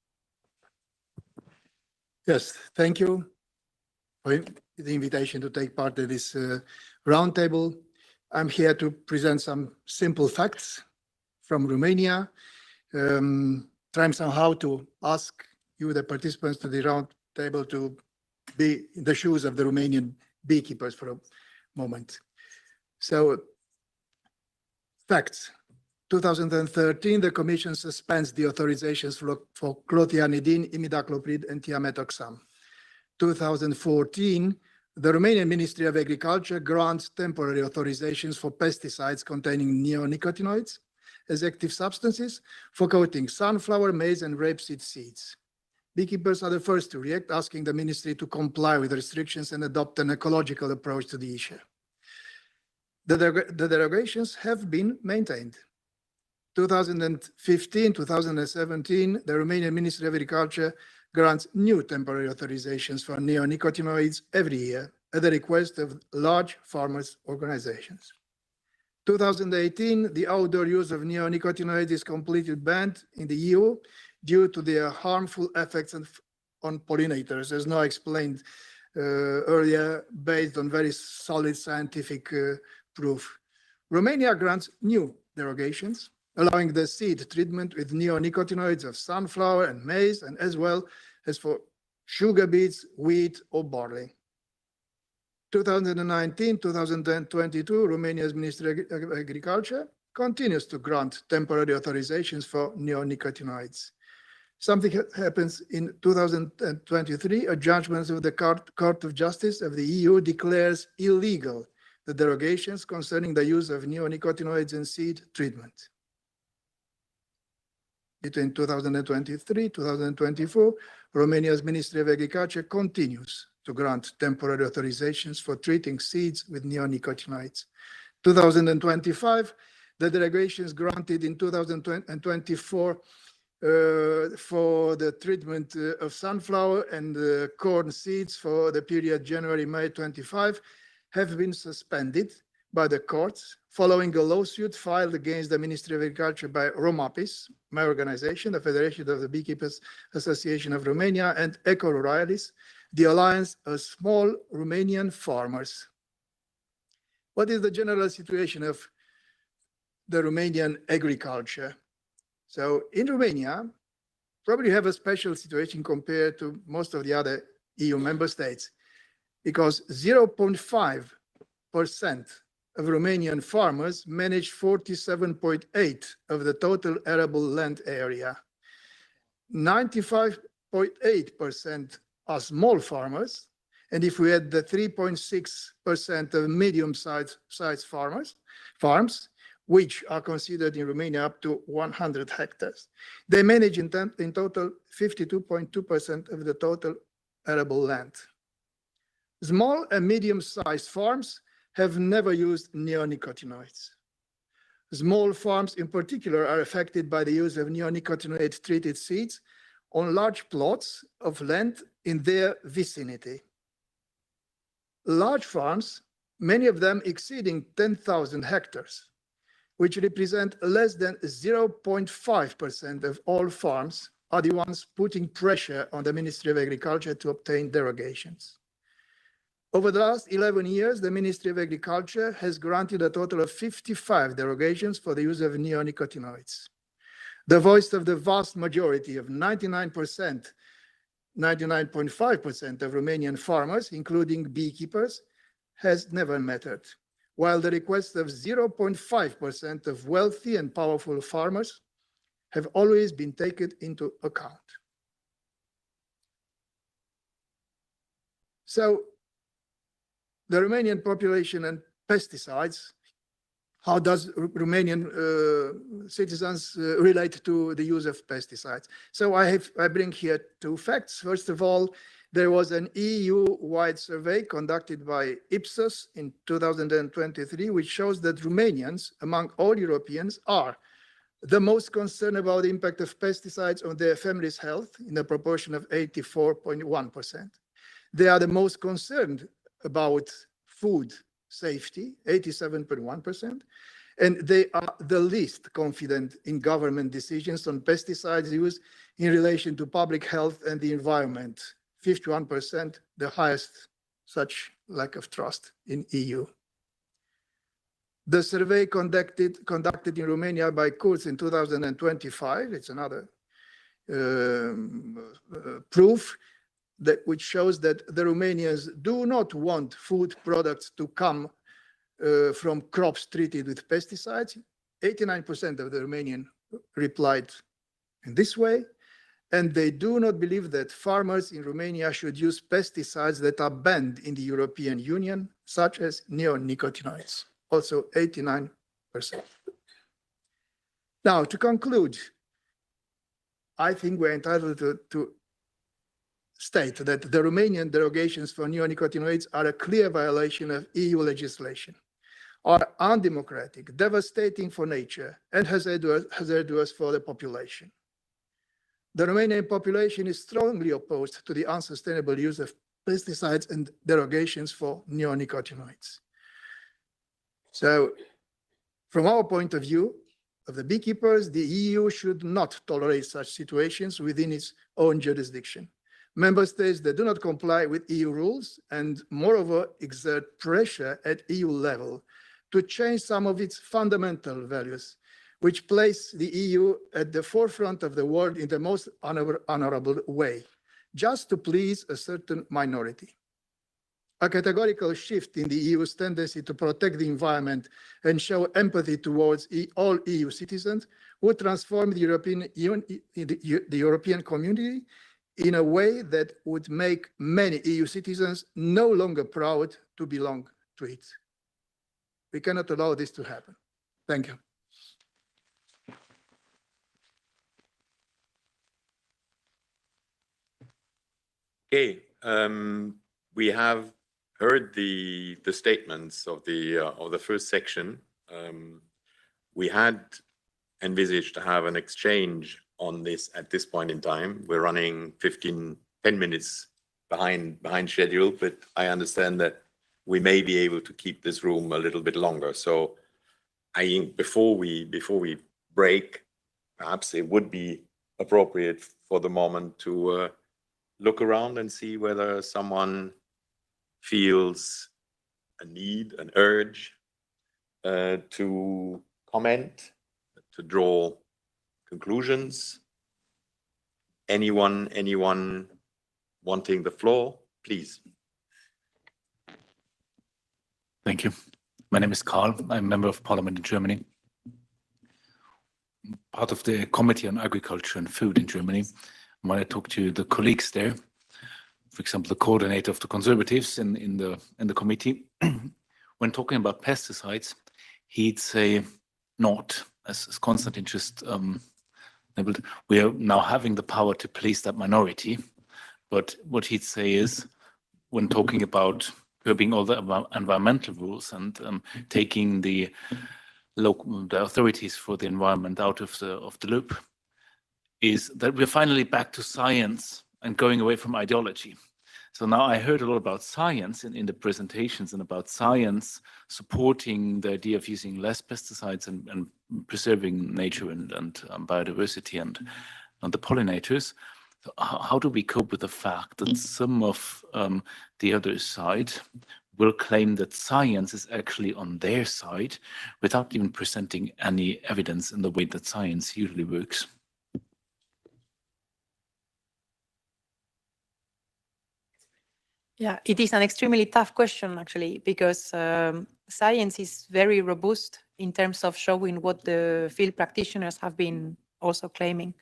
Yes, thank you for the invitation to take part in this roundtable. I'm here to present some simple facts from Romania, trying somehow to ask you, the participants to the roundtable, to be in the shoes of the Romanian beekeepers for a moment. So, facts. 2013, the Commission suspends the authorizations for clothianidin, imidacloprid, and thiamethoxam. 2014, the Romanian Ministry of Agriculture grants temporary authorizations for pesticides containing neonicotinoids as active substances for coating sunflower, maize, and rapeseed seeds. Beekeepers are the first to react, asking the ministry to comply with restrictions and adopt an ecological approach to the issue. The derogations have been maintained. 2015, 2017, the Romanian Ministry of Agriculture grants new temporary authorizations for neonicotinoids every year at the request of large farmers' organizations. 2018, the outdoor use of neonicotinoids is completely banned in the EU due to their harmful effects on pollinators, as Noah explained earlier, based on very solid scientific proof. Romania grants new derogations, allowing the seed treatment with neonicotinoids of sunflower and maize, and as well as for sugar beets, wheat, or barley. 2019-2022, Romania's Ministry of Agriculture continues to grant temporary authorizations for neonicotinoids. Something happens in 2023. A judgment of the Court of Justice of the EU declares illegal the derogations concerning the use of neonicotinoids in seed treatment. Between 2023 and 2024, Romania's Ministry of Agriculture continues to grant temporary authorizations for treating seeds with neonicotinoids. 2025, the derogations granted in 2024 for the treatment of sunflower and corn seeds for the period January-May 25 have been suspended by the courts following a lawsuit filed against the Ministry of Agriculture by MEPs, my organization, the Federation of the Beekeepers Association of Romania, and Eco Ruralis, the Alliance of Small Romanian Farmers. What is the general situation of the Romanian agriculture? So in Romania, probably have a special situation compared to most of the other EU member states, because 0.5% of Romanian farmers manage 47.8% of the total arable land area. 95.8% are small farmers, and if we add the 3.6% of medium-sized farms, which are considered in Romania up to 100 hectares, they manage in total 52.2% of the total arable land. Small and medium-sized farms have never used neonicotinoids. Small farms in particular are affected by the use of neonicotinoid-treated seeds on large plots of land in their vicinity. Large farms, many of them exceeding 10,000 hectares, which represent less than 0.5% of all farms, are the ones putting pressure on the Ministry of Agriculture to obtain derogations. Over the last 11 years, the Ministry of Agriculture has granted a total of 55 derogations for the use of neonicotinoids. The voice of the vast majority of 99.5% of Romanian farmers, including beekeepers, has never mattered, while the requests of 0.5% of wealthy and powerful farmers have always been taken into account. So, the Romanian population and pesticides, how does Romanian citizens relate to the use of pesticides? So I bring here two facts. First of all, there was an EU-wide survey conducted by Ipsos in 2023, which shows that Romanians, among all Europeans, are the most concerned about the impact of pesticides on their family's health in a proportion of 84.1%. They are the most concerned about food safety, 87.1%, and they are the least confident in government decisions on pesticides use in relation to public health and the environment, 51%, the highest such lack of trust in EU. The survey conducted in Romania by Kurz in 2025, it's another proof which shows that the Romanians do not want food products to come from crops treated with pesticides. 89% of the Romanian replied in this way, and they do not believe that farmers in Romania should use pesticides that are banned in the European Union, such as neonicotinoids, also 89%. Now, to conclude, I think we're entitled to state that the Romanian derogations for neonicotinoids are a clear violation of EU legislation, are undemocratic, devastating for nature, and hazardous for the population. The Romanian population is strongly opposed to the unsustainable use of pesticides and derogations for neonicotinoids. So, from our point of view, of the beekeepers, the EU should not tolerate such situations within its own jurisdiction. Member states that do not comply with EU rules and moreover exert pressure at EU level to change some of its fundamental values, which place the EU at the forefront of the world in the most honorable way, just to please a certain minority. A categorical shift in the EU's tendency to protect the environment and show empathy towards all EU citizens would transform the European community in a way that would make many EU citizens no longer proud to belong to it. We cannot allow this to happen. Thank you. Okay, we have heard the statements of the first section, we had envisaged to have an exchange on this at this point in time. We're running 10 minutes behind schedule, but I understand that we may be able to keep this room a little bit longer. So I think before we break, perhaps it would be appropriate for the moment to look around and see whether someone feels a need, an urge to comment, to draw conclusions. Anyone wanting the floor, please. Thank you. My name is Karl. I'm a member of parliament in Germany. Part of the Committee on Agriculture and Food in Germany. When I talk to the colleagues there, for example, the coordinator of the Conservatives in the committee, when talking about pesticides, he'd say not, as Konstantin just labeled, we are now having the power to police that minority. But what he'd say is, when talking about curbing all the environmental rules and taking the authorities for the environment out of the loop, is that we're finally back to science and going away from ideology. So now I heard a lot about science in the presentations and about science supporting the idea of using less pesticides and preserving nature and biodiversity and the pollinators. So how do we cope with the fact that some of the other side will claim that science is actually on their side without even presenting any evidence in the way that science usually works? Yeah, it is an extremely tough question, actually, because science is very robust in terms of showing what the field practitioners have been also claiming.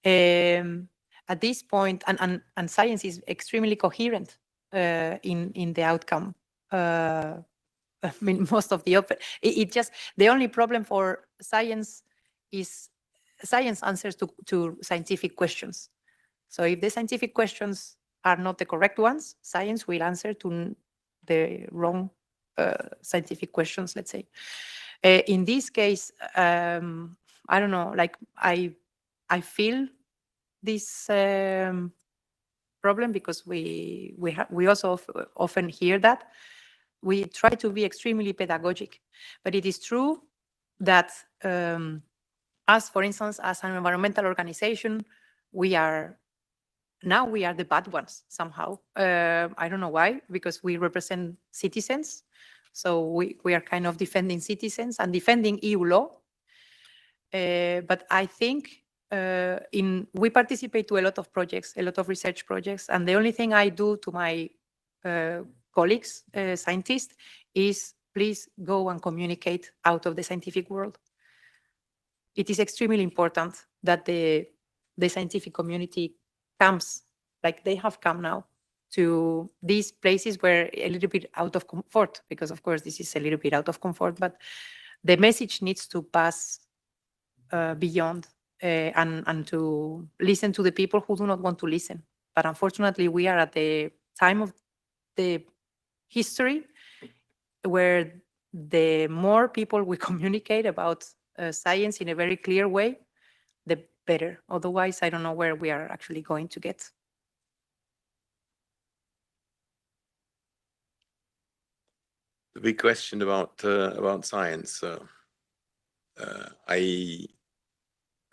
At this point, and science is extremely coherent in the outcome. I mean, most of the the only problem for science is science answers to scientific questions. So if the scientific questions are not the correct ones, science will answer to the wrong scientific questions, let's say. In this case, I don't know, like I feel this problem because we also often hear that. We try to be extremely pedagogic, but it is true that us, for instance, as an environmental organization, we are the bad ones somehow. I don't know why, because we represent citizens. So we are kind of defending citizens and defending EU law. But I think we participate to a lot of projects, a lot of research projects. And the only thing I do to my colleagues, scientists, is please go and communicate out of the scientific world. It is extremely important that the scientific community comes, like they have come now, to these places where a little bit out of comfort, because of course this is a little bit out of comfort, but the message needs to pass beyond and to listen to the people who do not want to listen. But unfortunately, we are at the time of the history where the more people we communicate about science in a very clear way, the better. Otherwise, I don't know where we are actually going to get. The big question about science. I,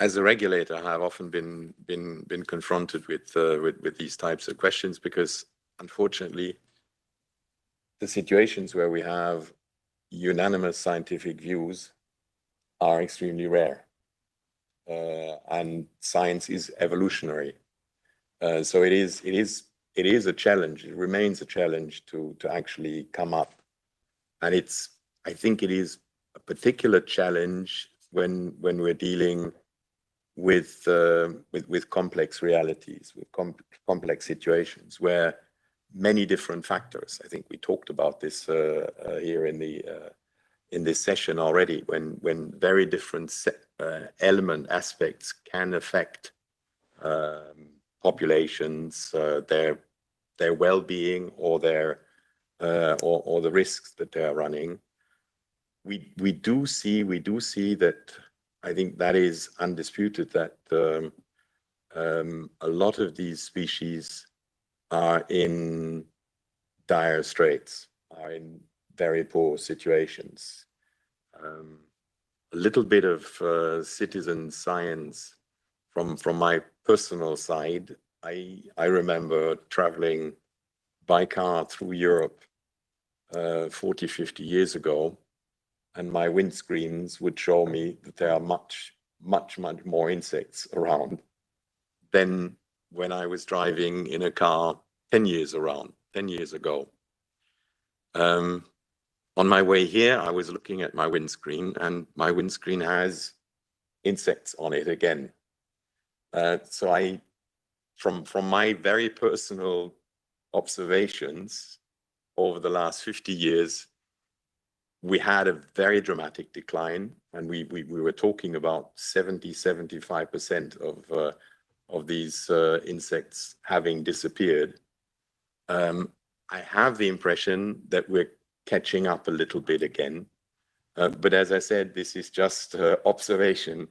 as a regulator, have often been confronted with these types of questions because, unfortunately, the situations where we have unanimous scientific views are extremely rare. And science is evolutionary. So it is a challenge. It remains a challenge to actually come up. And I think it is a particular challenge when we're dealing with complex realities, with complex situations where many different factors. I think we talked about this here in this session already. When very different aspects can affect populations, their well-being or their or the risks that they are running. We do see that, I think that is undisputed, that a lot of these species are in dire straits, are in very poor situations. A little bit of citizen science from my personal side. I remember traveling by car through Europe 40, 50 years ago, and my windscreens would show me that there are much more insects around than when I was driving in a car 10 years ago. On my way here, I was looking at my windscreen, and my windscreen has insects on it again. So from my very personal observations over the last 50 years, we had a very dramatic decline, and we were talking about 75% of these insects having disappeared. I have the impression that we're catching up a little bit again, but as I said, this is just observation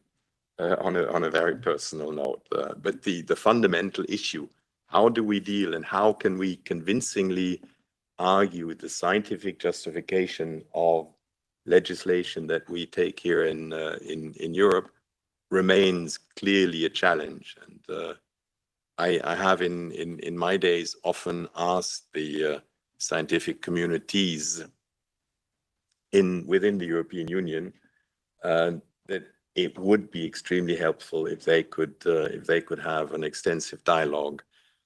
on a very personal note. But the fundamental issue, how do we deal and how can we convincingly argue the scientific justification of legislation that we take here in Europe, remains clearly a challenge. And I have in my days often asked the scientific communities within the European Union that it would be extremely helpful if they could have an extensive dialogue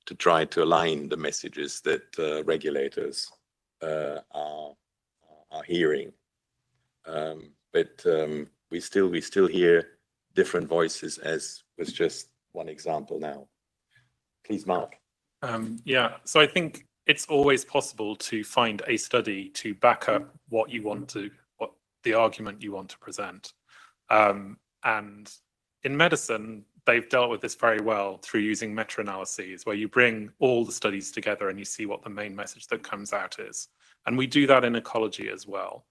to try to align the messages that regulators are hearing. But we still hear different voices, as was just one example now. Please, Mark. Yeah, so I think it's always possible to find a study to back up what the argument you want to present. And in medicine, they've dealt with this very well through using meta-analyses, where you bring all the studies together and you see what the main message that comes out is. And we do that in ecology as well.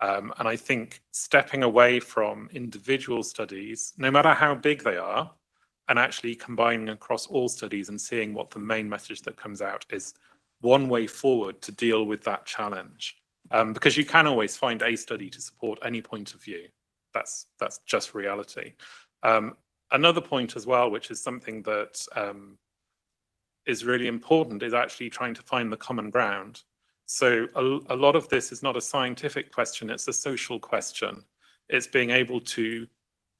And I think stepping away from individual studies, no matter how big they are, and actually combining across all studies and seeing what the main message that comes out is, one way forward to deal with that challenge. Because you can always find a study to support any point of view. That's just reality. Another point as well, which is something that is really important, is actually trying to find the common ground. So a lot of this is not a scientific question, it's a social question. It's being able to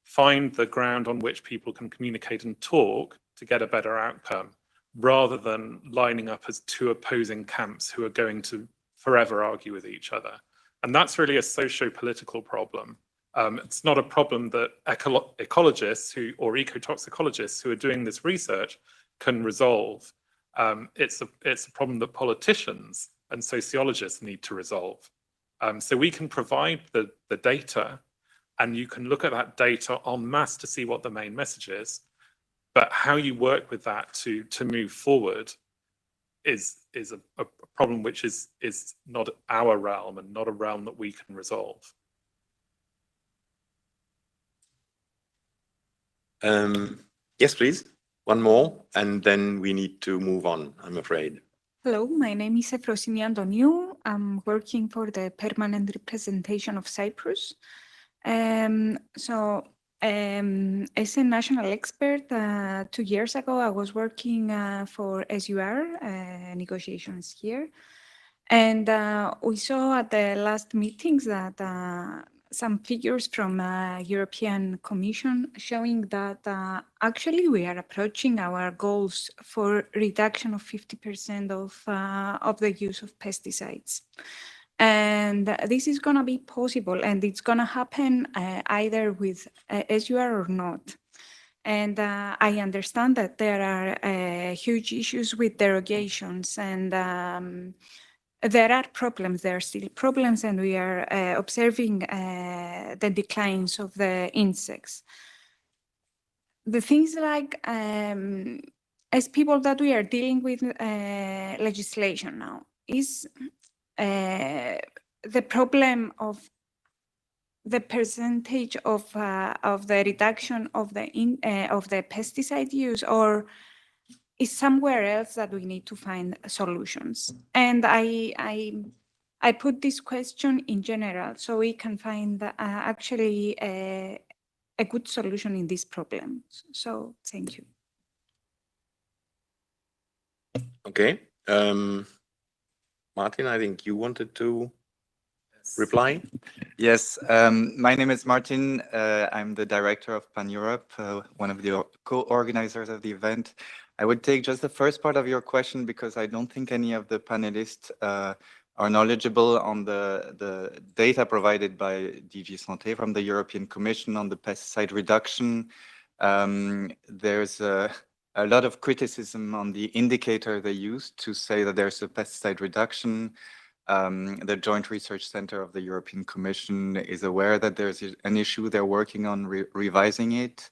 find the ground on which people can communicate and talk to get a better outcome, rather than lining up as two opposing camps who are going to forever argue with each other. And that's really a socio-political problem. It's not a problem that ecologists or ecotoxicologists who are doing this research can resolve. It's a problem that politicians and sociologists need to resolve. So we can provide the data, and you can look at that data en masse to see what the main message is. But how you work with that to move forward is a problem which is not our realm and not a realm that we can resolve. Yes, please. One more, and then we need to move on, I'm afraid. Hello, my name is Efrosini Antoniou. I'm working for the permanent representation of Cyprus. As a national expert, 2 years ago, I was working for SUR negotiations here. And we saw at the last meetings that some figures from European Commission showing that actually we are approaching our goals for reduction of 50% of the use of pesticides. And this is going to be possible, and it's going to happen either with SUR or not. And I understand that there are huge issues with derogations, and there are problems. There are still problems, and we are observing the declines of the insects. The things like, as people that we are dealing with legislation now, is the problem of the percentage of the reduction of the pesticide use, or is somewhere else that we need to find solutions? And I put this question in general so we can find actually a good solution in this problem. So thank you. Okay. Martin, I think you wanted to reply. Yes, my name is Martin. I'm the director of PAN Europe, one of the co-organizers of the event. I would take just the first part of your question because I don't think any of the panelists are knowledgeable on the data provided by DG Santé from the European Commission on the pesticide reduction. There's a lot of criticism on the indicator they used to say that there's a pesticide reduction. The Joint Research Center of the European Commission is aware that there's an issue. They're working on revising it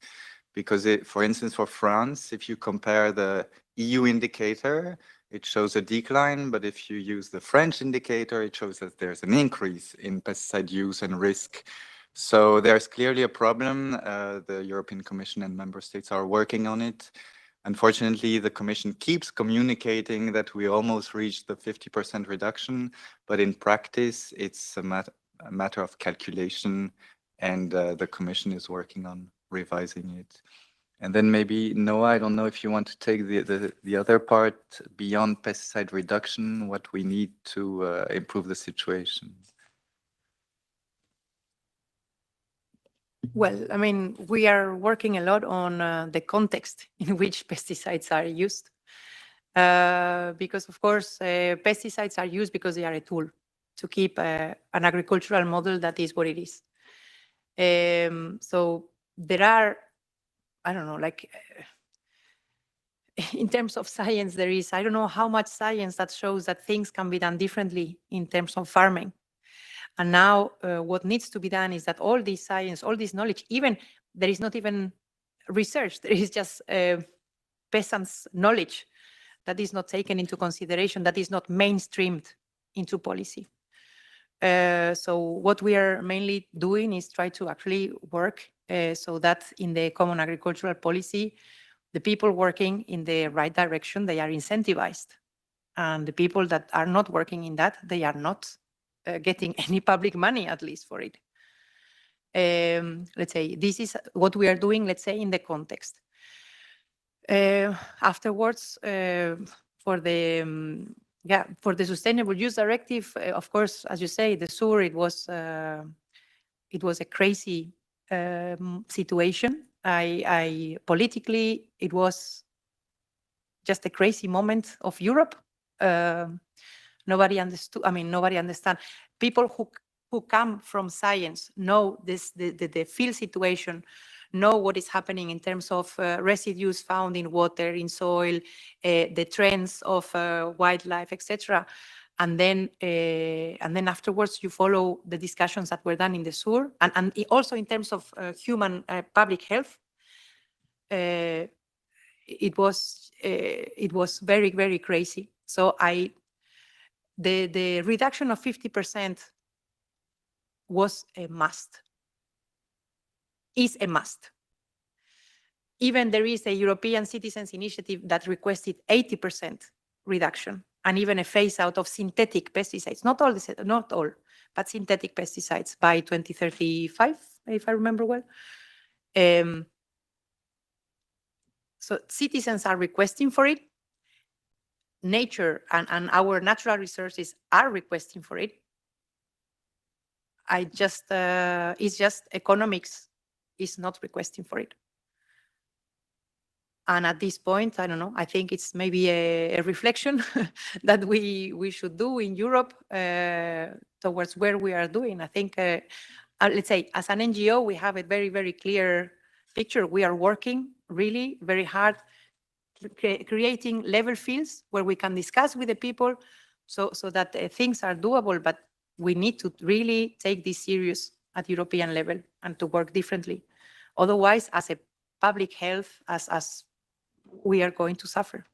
because, for instance, for France, if you compare the EU indicator, it shows a decline, but if you use the French indicator, it shows that there's an increase in pesticide use and risk. So there's clearly a problem. The European Commission and member states are working on it. Unfortunately, the Commission keeps communicating that we almost reached the 50% reduction, but in practice, it's a matter of calculation, and the Commission is working on revising it. And then maybe, Noah, I don't know if you want to take the other part beyond pesticide reduction, what we need to improve the situation. Well, I mean, we are working a lot on the context in which pesticides are used. Because, of course, pesticides are used because they are a tool to keep an agricultural model that is what it is. So there are, I don't know, like in terms of science, there is, I don't know how much science that shows that things can be done differently in terms of farming. And now what needs to be done is that all this science, all this knowledge, even there is not even research, there is just peasants' knowledge that is not taken into consideration, that is not mainstreamed into policy. So what we are mainly doing is try to actually work so that in the common agricultural policy, the people working in the right direction, they are incentivized. And the people that are not working in that, they are not getting any public money, at least for it. Let's say this is what we are doing, let's say, in the context. Afterwards, for the Sustainable Use Directive, of course, as you say, the SUR, it was a crazy situation. Politically, it was just a crazy moment of Europe. Nobody understood. I mean, nobody understand. People who come from science know the field situation, know what is happening in terms of residues found in water, in soil, the trends of wildlife, etc. And then afterwards, you follow the discussions that were done in the SUR, and also in terms of human public health. It was very, very crazy. So the reduction of 50% was a must, is a must. Even there is a European Citizens Initiative that requested 80% reduction and even a phase out of synthetic pesticides, not all, but synthetic pesticides by 2035, if I remember well. So citizens are requesting for it. Nature and our natural resources are requesting for it. It's just economics is not requesting for it. And at this point, I don't know, I think it's maybe a reflection that we should do in Europe towards where we are doing. I think, let's say, as an NGO, we have a very, very clear picture. We are working really very hard, creating level fields where we can discuss with the people so that things are doable, but we need to really take this serious at European level and to work differently. Otherwise, as a public health, as we are going to suffer.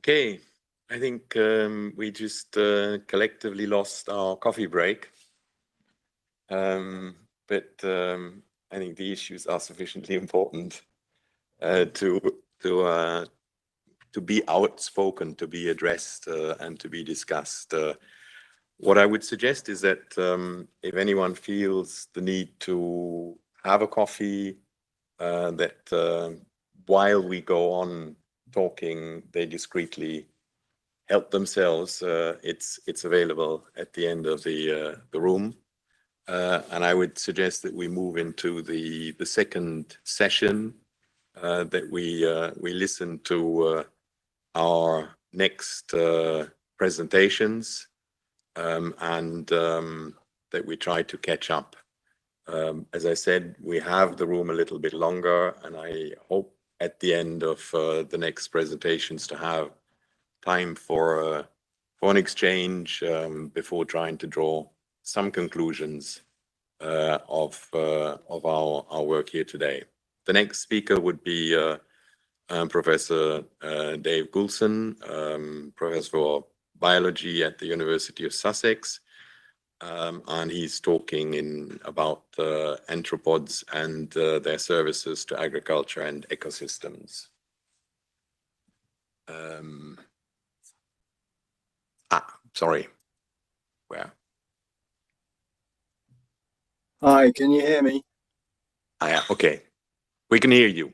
Okay, I think we just collectively lost our coffee break. But I think the issues are sufficiently important to be outspoken, to be addressed, and to be discussed. What I would suggest is that if anyone feels the need to have a coffee, that while we go on talking, they discreetly help themselves. It's available at the end of the room. And I would suggest that we move into the second session, that we listen to our next presentations, and that we try to catch up. As I said, we have the room a little bit longer, and I hope at the end of the next presentations to have time for an exchange before trying to draw some conclusions of our work here today. The next speaker would be Professor Dave Goulson, Professor of Biology at the University of Sussex, and he's talking about arthropods and their services to agriculture and ecosystems. Sorry, where? Hi, can you hear me? Yeah, okay. We can hear you.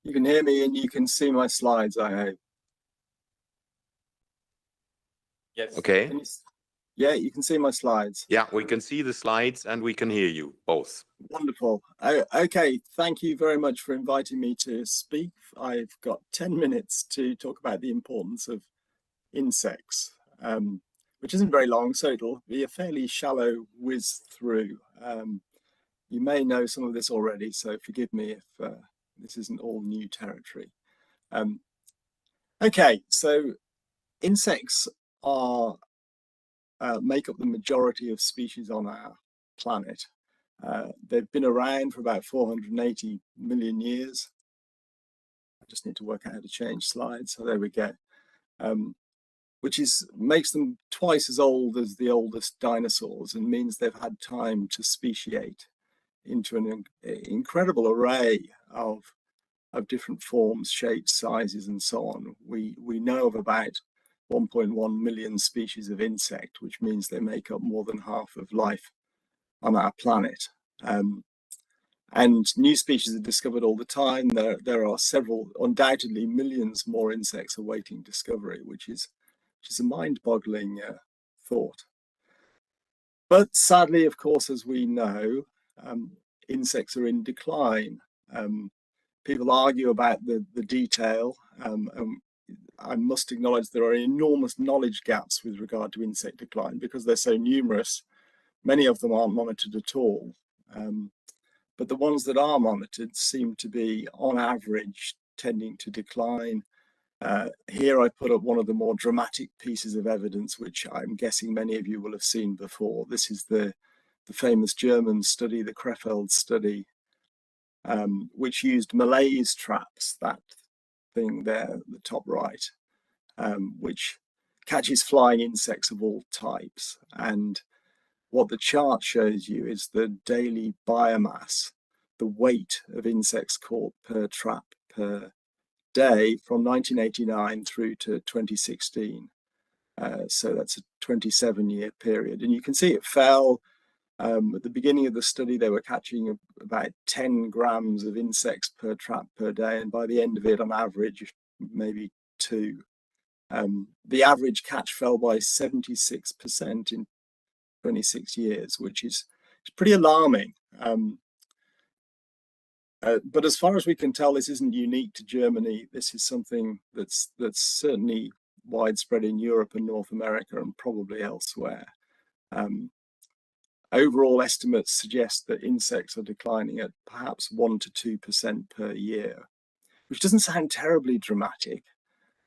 You can hear me and you can see my slides, I hope. Yes. Okay. Yeah, you can see my slides. Yeah, we can see the slides and we can hear you both. Wonderful. Okay, thank you very much for inviting me to speak. I've got 10 minutes to talk about the importance of insects, which isn't very long, so it'll be a fairly shallow whiz through. You may know some of this already, so forgive me if this isn't all new territory. Okay, so insects are make up the majority of species on our planet. They've been around for about 480 million years. I just need to work out how to change slides. So there we go. Which makes them twice as old as the oldest dinosaurs, and means they've had time to speciate into an incredible array of different forms, shapes, sizes, and so on. We know of about 1.1 million species of insect, which means they make up more than half of life on our planet. And new species are discovered all the time. There are several, undoubtedly millions more insects awaiting discovery, which is a mind-boggling thought. But sadly, of course, as we know, insects are in decline. People argue about the detail. I must acknowledge there are enormous knowledge gaps with regard to insect decline because they're so numerous. Many of them aren't monitored at all. But the ones that are monitored seem to be, on average, tending to decline. Here I put up one of the more dramatic pieces of evidence, which I'm guessing many of you will have seen before. This is the famous German study, the Krefeld study, which used malaise traps, that thing there, the top right, which catches flying insects of all types. And what the chart shows you is the daily biomass, the weight of insects caught per trap per day from 1989 through to 2016. So that's a 27-year period. And you can see it fell. At the beginning of the study, they were catching about 10 grams of insects per trap per day. And by the end of it, on average, maybe 2. The average catch fell by 76% in 26 years, which is pretty alarming. But as far as we can tell, this isn't unique to Germany. This is something that's certainly widespread in Europe and North America and probably elsewhere. Overall estimates suggest that insects are declining at perhaps 1 to 2% per year, which doesn't sound terribly dramatic.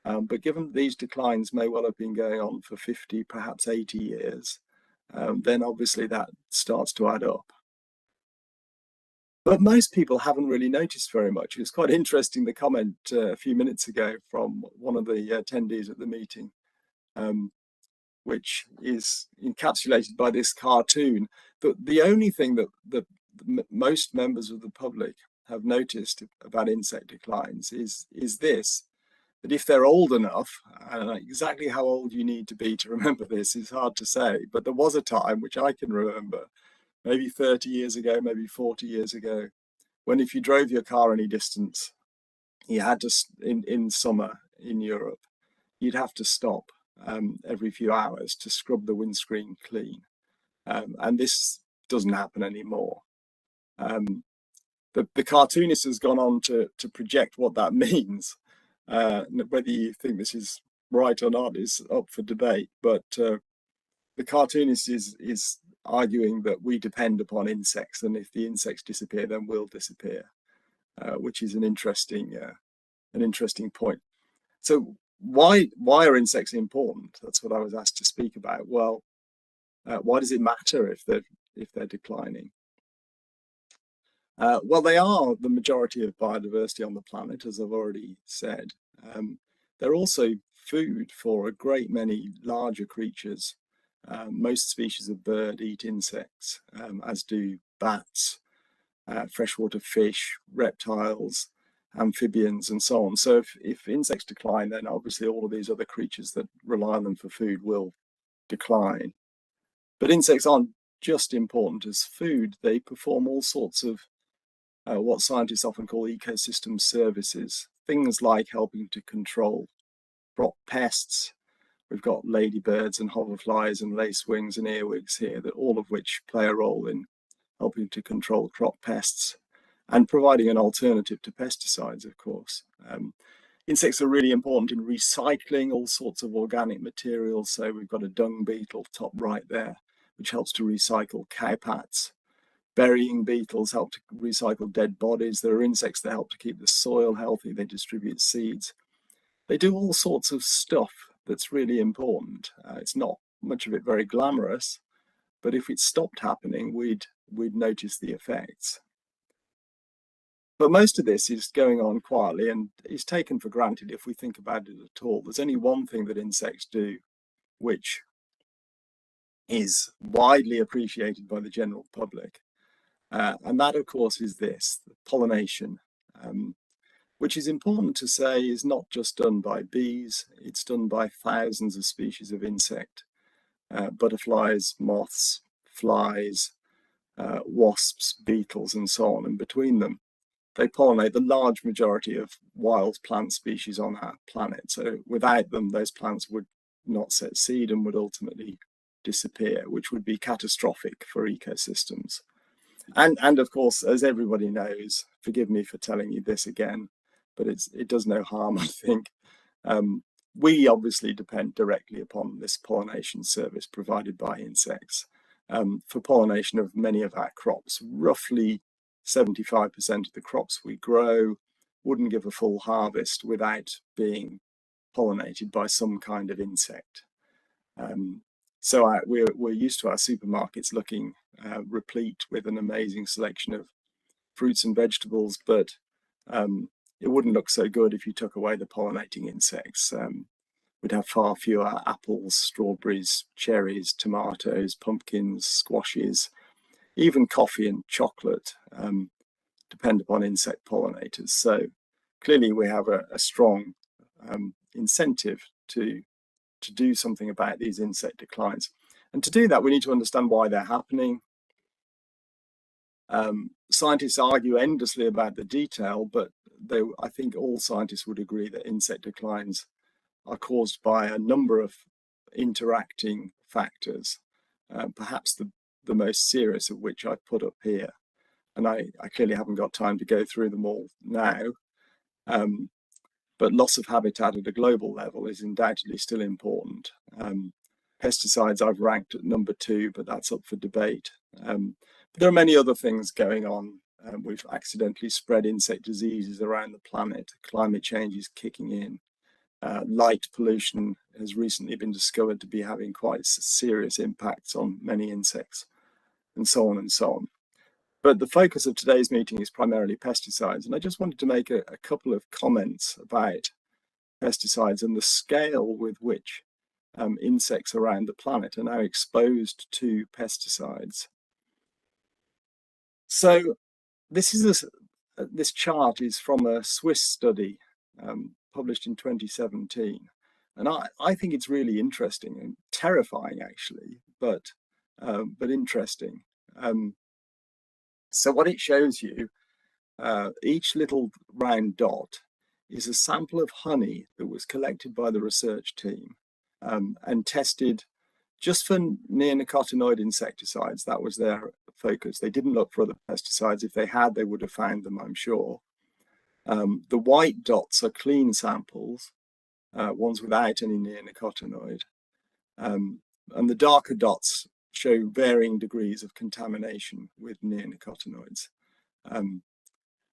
But given that these declines may well have been going on for 50, perhaps 80 years, then obviously that starts to add up. But most people haven't really noticed very much. It was quite interesting, the comment a few minutes ago from one of the attendees at the meeting, which is encapsulated by this cartoon. The only thing that most members of the public have noticed about insect declines is this, that if they're old enough, and exactly how old you need to be to remember this is hard to say, but there was a time, which I can remember, maybe 30 years ago, maybe 40 years ago, when if you drove your car any distance, you had to, in summer in Europe, you'd have to stop every few hours to scrub the windscreen clean. And this doesn't happen anymore. The cartoonist has gone on to project what that means. Whether you think this is right or not is up for debate, but the cartoonist is arguing that we depend upon insects, and if the insects disappear, then we'll disappear, which is an interesting point. So why are insects important? That's what I was asked to speak about. Well, why does it matter if they're declining? Well, they are the majority of biodiversity on the planet, as I've already said. They're also food for a great many larger creatures. Most species of bird eat insects, as do bats, freshwater fish, reptiles, amphibians, and so on. So if insects decline, then obviously all of these other creatures that rely on them for food will decline. But insects aren't just important as food. They perform all sorts of what scientists often call ecosystem services, things like helping to control crop pests. We've got ladybirds and hoverflies and lacewings and earwigs here, that all of which play a role in helping to control crop pests and providing an alternative to pesticides, of course. Insects are really important in recycling all sorts of organic materials. So we've got a dung beetle top right there, which helps to recycle cowpats. Burying beetles help to recycle dead bodies. There are insects that help to keep the soil healthy. They distribute seeds. They do all sorts of stuff that's really important. It's not much of it very glamorous, but if it stopped happening, we'd notice the effects. But most of this is going on quietly and is taken for granted if we think about it at all. There's only one thing that insects do, which is widely appreciated by the general public. And that, of course, is this, pollination, which is important to say is not just done by bees, it's done by thousands of species of insect, butterflies, moths, flies, wasps, beetles, and so on. And between them, they pollinate the large majority of wild plant species on our planet. So without them, those plants would not set seed and would ultimately disappear, which would be catastrophic for ecosystems. And of course, as everybody knows, forgive me for telling you this again, but it does no harm, I think. We obviously depend directly upon this pollination service provided by insects for pollination of many of our crops. Roughly 75% of the crops we grow wouldn't give a full harvest without being pollinated by some kind of insect. So we're used to our supermarkets looking replete with an amazing selection of fruits and vegetables, but it wouldn't look so good if you took away the pollinating insects. We'd have far fewer apples, strawberries, cherries, tomatoes, pumpkins, squashes, even coffee and chocolate depend upon insect pollinators. So clearly we have a strong incentive to do something about these insect declines. And to do that, we need to understand why they're happening. Scientists argue endlessly about the detail, but I think all scientists would agree that insect declines are caused by a number of interacting factors, perhaps the most serious of which I've put up here. And I clearly haven't got time to go through them all now. But loss of habitat at a global level is undoubtedly still important. Pesticides I've ranked at number 2, but that's up for debate. But there are many other things going on. We've accidentally spread insect diseases around the planet. Climate change is kicking in. Light pollution has recently been discovered to be having quite serious impacts on many insects, and so on and so on. But the focus of today's meeting is primarily pesticides. And I just wanted to make a couple of comments about pesticides and the scale with which insects around the planet are now exposed to pesticides. So this chart is from a Swiss study published in 2017. And I think it's really interesting and terrifying, actually, but interesting. So what it shows you, each little round dot is a sample of honey that was collected by the research team and tested just for neonicotinoid insecticides. That was their focus. They didn't look for other pesticides. If they had, they would have found them, I'm sure. The white dots are clean samples, ones without any neonicotinoid. And the darker dots show varying degrees of contamination with neonicotinoids.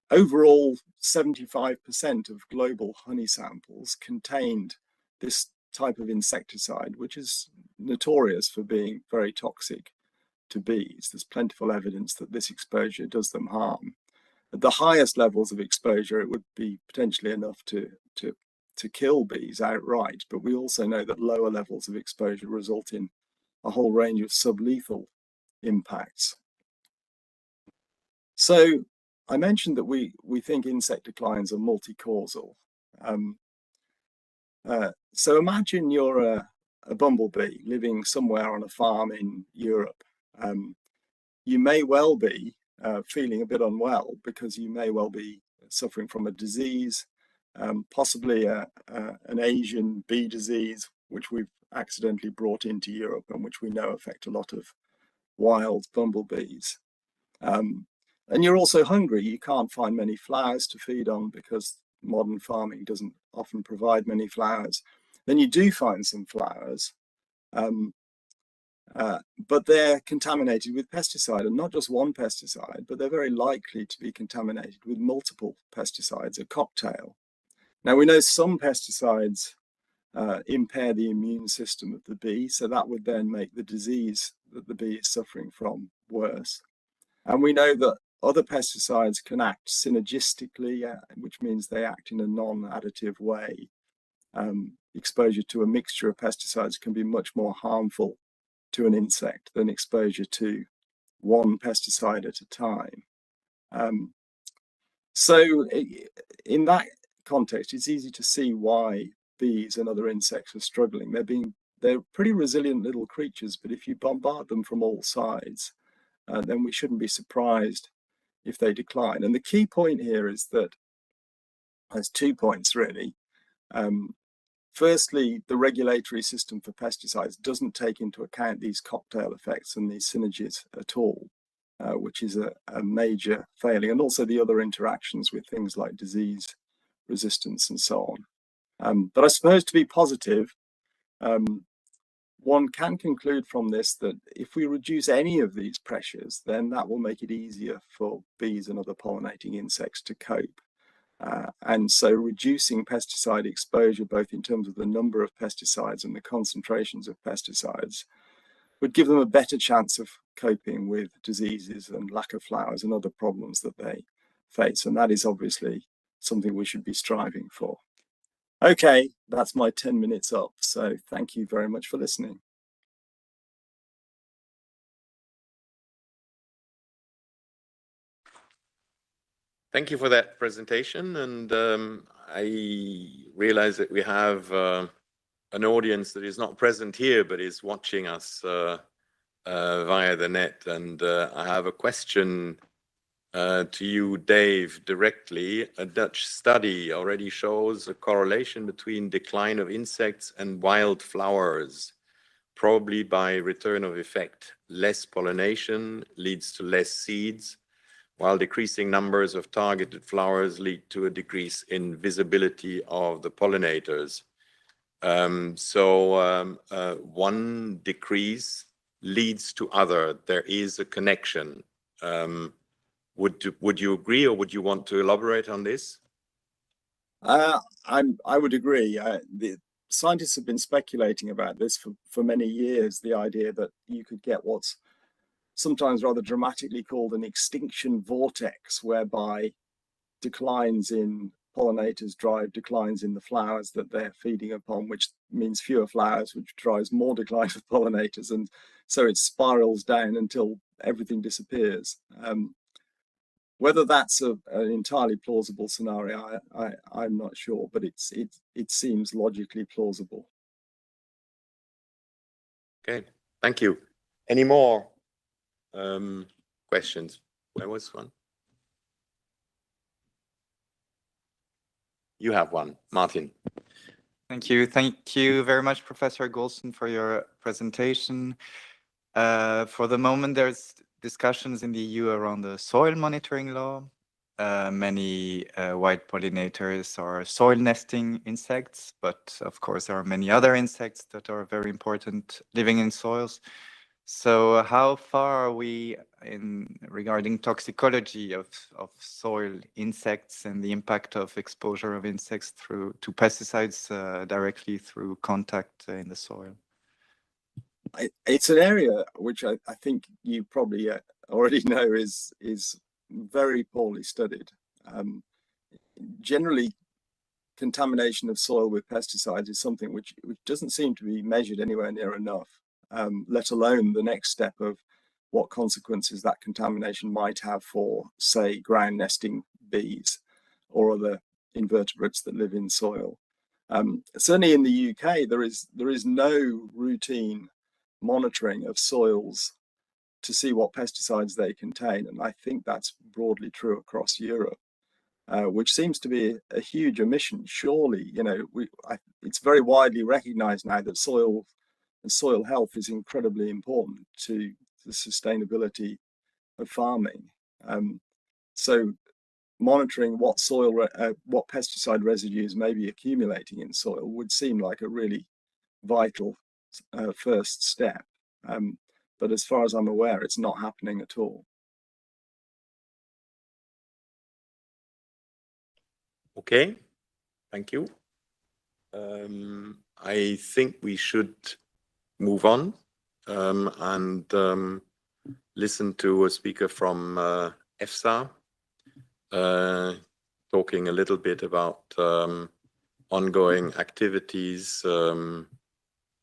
Overall, 75% of global honey samples contained this type of insecticide, which is notorious for being very toxic to bees. There's plentiful evidence that this exposure does them harm. At the highest levels of exposure, it would be potentially enough to kill bees outright, but we also know that lower levels of exposure result in a whole range of sublethal impacts. So I mentioned that we think insect declines are multi-causal. So imagine you're a bumblebee living somewhere on a farm in Europe. You may well be feeling a bit unwell because you may well be suffering from a disease, possibly an Asian bee disease, which we've accidentally brought into Europe and which we know affect a lot of wild bumblebees. And you're also hungry. You can't find many flowers to feed on because modern farming doesn't often provide many flowers. Then you do find some flowers, but they're contaminated with pesticide, and not just one pesticide, but they're very likely to be contaminated with multiple pesticides, a cocktail. Now, we know some pesticides impair the immune system of the bee, so that would then make the disease that the bee is suffering from worse. And we know that other pesticides can act synergistically, which means they act in a non-additive way. Exposure to a mixture of pesticides can be much more harmful to an insect than exposure to one pesticide at a time. So in that context, it's easy to see why bees and other insects are struggling. They're pretty resilient little creatures, but if you bombard them from all sides, then we shouldn't be surprised if they decline. And the key point here is that there's 2 points really. Firstly, the regulatory system for pesticides doesn't take into account these cocktail effects and these synergies at all, which is a major failing, and also the other interactions with things like disease resistance and so on. But I suppose to be positive, one can conclude from this that if we reduce any of these pressures, then that will make it easier for bees and other pollinating insects to cope. And so reducing pesticide exposure, both in terms of the number of pesticides and the concentrations of pesticides, would give them a better chance of coping with diseases and lack of flowers and other problems that they face. And that is obviously something we should be striving for. Okay, that's my 10 minutes up. So thank you very much for listening. Thank you for that presentation. And I realize that we have an audience that is not present here, but is watching us via the net. And I have a question to you, Dave, directly. A Dutch study already shows a correlation between decline of insects and wild flowers, probably by return of effect. Less pollination leads to less seeds, while decreasing numbers of targeted flowers lead to a decrease in visibility of the pollinators. One decrease leads to other. There is a connection. Would you agree, or would you want to elaborate on this? I would agree. The scientists have been speculating about this for many years, the idea that you could get what's sometimes rather dramatically called an extinction vortex, whereby declines in pollinators drive declines in the flowers that they're feeding upon, which means fewer flowers, which drives more decline of pollinators. And so it spirals down until everything disappears. Whether that's an entirely plausible scenario, I'm not sure, but it seems logically plausible. Okay, thank you. Any more questions? Where was one? You have one, Martin. Thank you. Thank you very much, Professor Goldstein, for your presentation. For the moment, there's discussions in the EU around the soil monitoring law. Many white pollinators are soil nesting insects, but of course there are many other insects that are very important living in soils. So how far are we in regarding toxicology of soil insects and the impact of exposure of insects to pesticides directly through contact in the soil? It's an area which I think you probably already know is very poorly studied. Generally, contamination of soil with pesticides is something which doesn't seem to be measured anywhere near enough, let alone the next step of what consequences that contamination might have for, say, ground nesting bees or other invertebrates that live in soil. Certainly in the UK, there is no routine monitoring of soils to see what pesticides they contain, and I think that's broadly true across Europe, which seems to be a huge omission. Surely, you know, it's very widely recognised now that soil and soil health is incredibly important to the sustainability of farming. So, monitoring what what pesticide residues may be accumulating in soil would seem like a really vital first step. But as far as I'm aware, it's not happening at all. Okay, thank you. I think we should move on and listen to a speaker from EFSA, talking a little bit about ongoing activities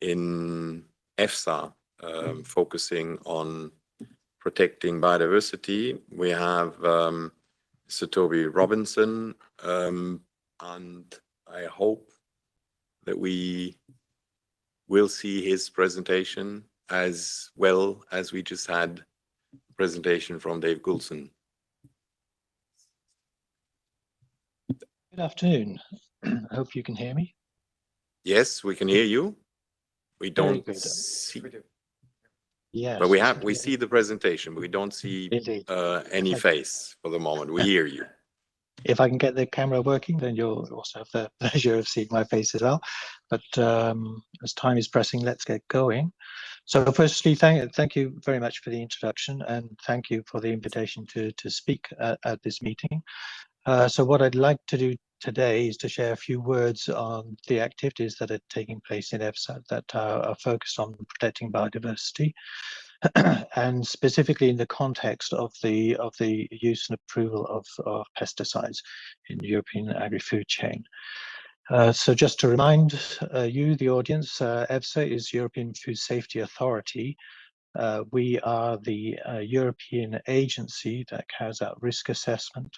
in EFSA, focusing on protecting biodiversity. We have Sir Toby Robinson, and I hope that we will see his presentation as well as we just had a presentation from Dave Goulson. Good afternoon. I hope you can hear me. Yes, we can hear you. We don't good. see. Yes. But we see the presentation, but we don't see any face for the moment. We hear you. If I can get the camera working, then you'll also have the pleasure of seeing my face as well. But as time is pressing, let's get going. So firstly, thank you very much for the introduction, and thank you for the invitation to speak at this meeting. So what I'd like to do today is to share a few words on the activities that are taking place in EFSA that are focused on protecting biodiversity, and specifically in the context of the use and approval of pesticides in the European agri-food chain. So just to remind you, the audience, EFSA is European Food Safety Authority. We are the European agency that carries out risk assessment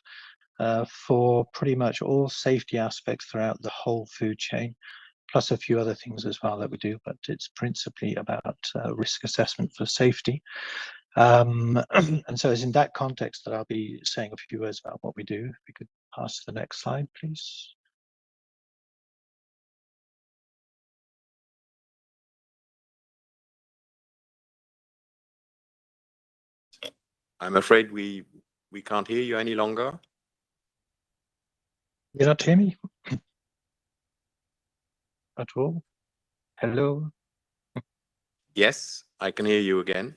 for pretty much all safety aspects throughout the whole food chain, plus a few other things as well that we do, but it's principally about risk assessment for safety. And so it's in that context that I'll be saying a few words about what we do. If we could pass to the next slide, please. I'm afraid we can't hear you any longer. You not hear me at all? Hello? Yes, I can hear you again.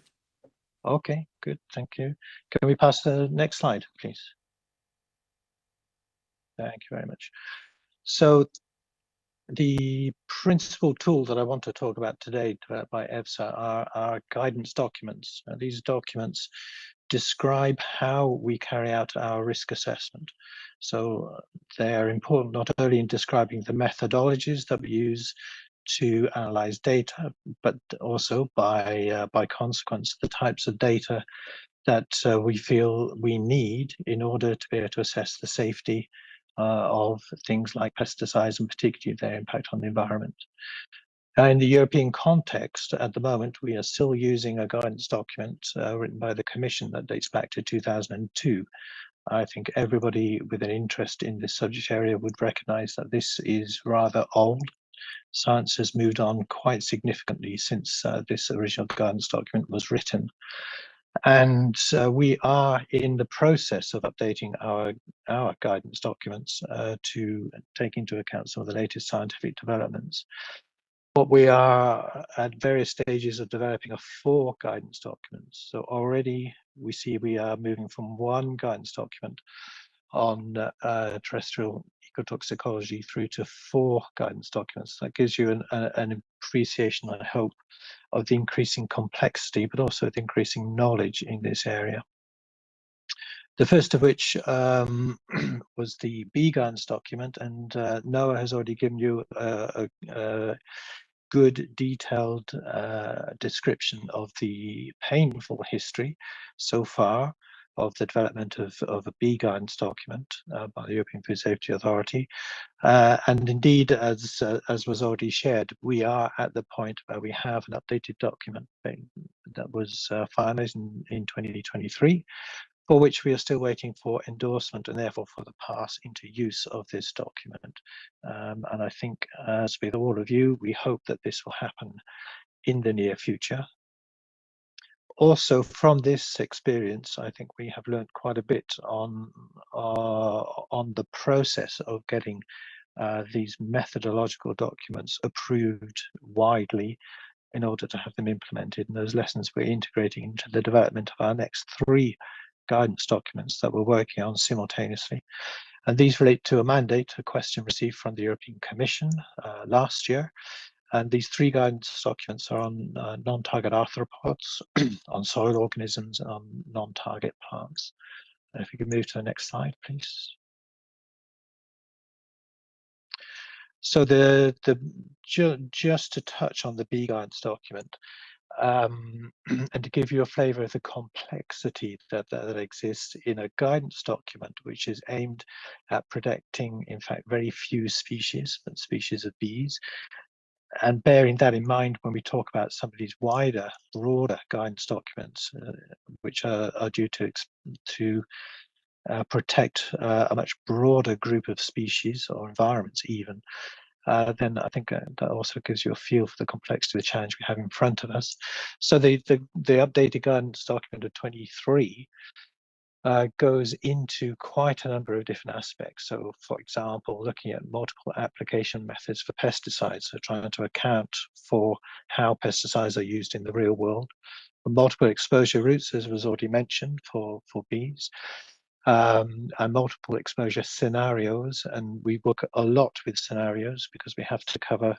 Okay, good, thank you. Can we pass the next slide, please? Thank you very much. So The principal tool that I want to talk about today, developed by EFSA, are guidance documents. These documents describe how we carry out our risk assessment. So they are important not only in describing the methodologies that we use to analyze data, but also by consequence, the types of data that we feel we need in order to be able to assess the safety of things like pesticides, and particularly their impact on the environment. In the European context, at the moment, we are still using a guidance document written by the Commission that dates back to 2002. I think everybody with an interest in this subject area would recognize that this is rather old. Science has moved on quite significantly since this original guidance document was written. And we are in the process of updating our guidance documents to take into account some of the latest scientific developments. But we are at various stages of developing 4 guidance documents. So already we see we are moving from 1 guidance document on terrestrial ecotoxicology through to 4 guidance documents. That gives you an appreciation, I hope, of the increasing complexity, but also the increasing knowledge in this area. The first of which was the bee guidance document, and Noah has already given you a good detailed description of the painful history so far of the development of a bee guidance document by the European Food Safety Authority. And indeed, as was already shared, we are at the point where we have an updated document that was finalized in 2023, for which we are still waiting for endorsement and therefore for the pass into use of this document. And I think, as with all of you, we hope that this will happen in the near future. Also, from this experience, I think we have learned quite a bit on the process of getting these methodological documents approved widely in order to have them implemented. And those lessons we're integrating into the development of our next 3 guidance documents that we're working on simultaneously. And these relate to a mandate, a question received from the European Commission last year. And these 3 guidance documents are on non-target arthropods, on soil organisms, and on non-target plants. And if we could move to the next slide, please. So just to touch on the bee guidance document, and to give you a flavor of the complexity that exists in a guidance document, which is aimed at protecting, in fact, very few species, but species of bees. And bearing that in mind when we talk about some of these wider, broader guidance documents, which are due to protect a much broader group of species or environments even, then I think that also gives you a feel for the complexity of the challenge we have in front of us. So the updated guidance document of 23 goes into quite a number of different aspects. So, for example, looking at multiple application methods for pesticides, so trying to account for how pesticides are used in the real world. Multiple exposure routes, as was already mentioned, for bees. And multiple exposure scenarios, and we work a lot with scenarios because we have to cover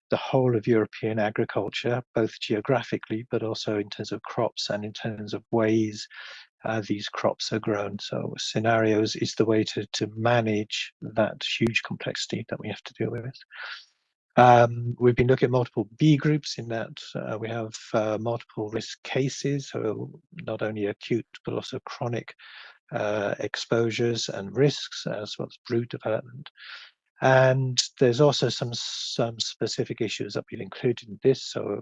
the whole of European agriculture, both geographically, but also in terms of crops and in terms of ways these crops are grown. So scenarios is the way to manage that huge complexity that we have to deal with. We've been looking at multiple bee groups in that we have multiple risk cases, so not only acute, but also chronic exposures and risks, as well as brood development. And there's also some specific issues that we've included in this. So,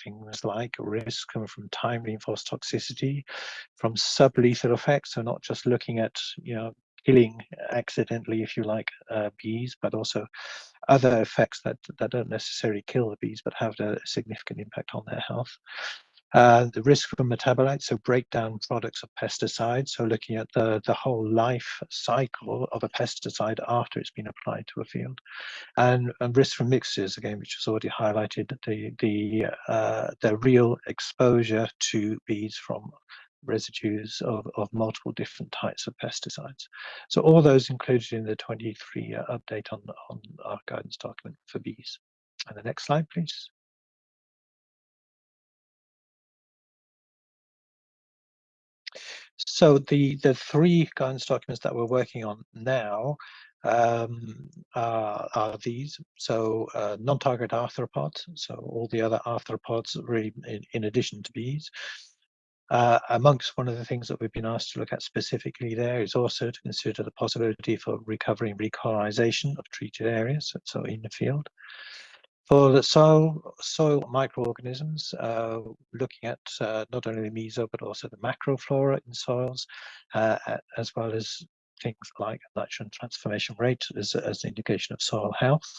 things like risk coming from time reinforced toxicity, from sublethal effects. So not just looking at, killing accidentally, if you like, bees, but also other effects that don't necessarily kill the bees, but have a significant impact on their health. The risk from metabolites, so breakdown products of pesticides, so looking at the whole life cycle of a pesticide after it's been applied to a field, and risk from mixtures, again, which was already highlighted, the real exposure to bees from residues of multiple different types of pesticides. So all those included in the 23 update on our guidance document for bees. And the next slide, please. So the three guidance documents that we're working on now are these. So non-target arthropods, so all the other arthropods really in addition to bees. Amongst one of the things that we've been asked to look at specifically there is also to consider the possibility for recovery and recolonization of treated areas, so in the field. For the soil microorganisms, looking at not only the meso but also the macroflora in soils, as well as things like nitrogen transformation rate as an indication of soil health.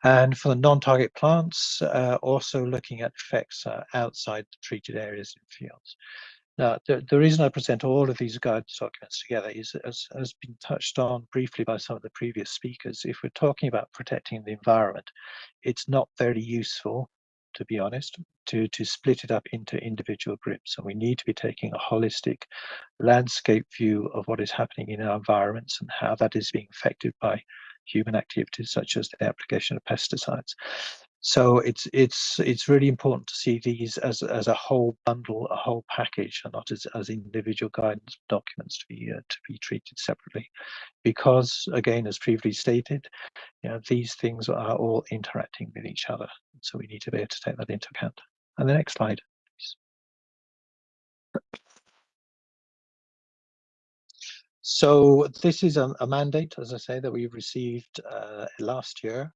And for the non-target plants, also looking at effects outside the treated areas in fields. Now, the reason I present all of these guidance documents together is, as has been touched on briefly by some of the previous speakers, if we're talking about protecting the environment, it's not very useful, to be honest, to split it up into individual groups. And we need to be taking a holistic landscape view of what is happening in our environments and how that is being affected by human activities such as the application of pesticides. So it's really important to see these as a whole bundle, a whole package, and not as individual guidance documents to be treated separately, because again, as previously stated, these things are all interacting with each other. So we need to be able to take that into account. And the next slide, please. So this is a mandate, as I say, that we received last year.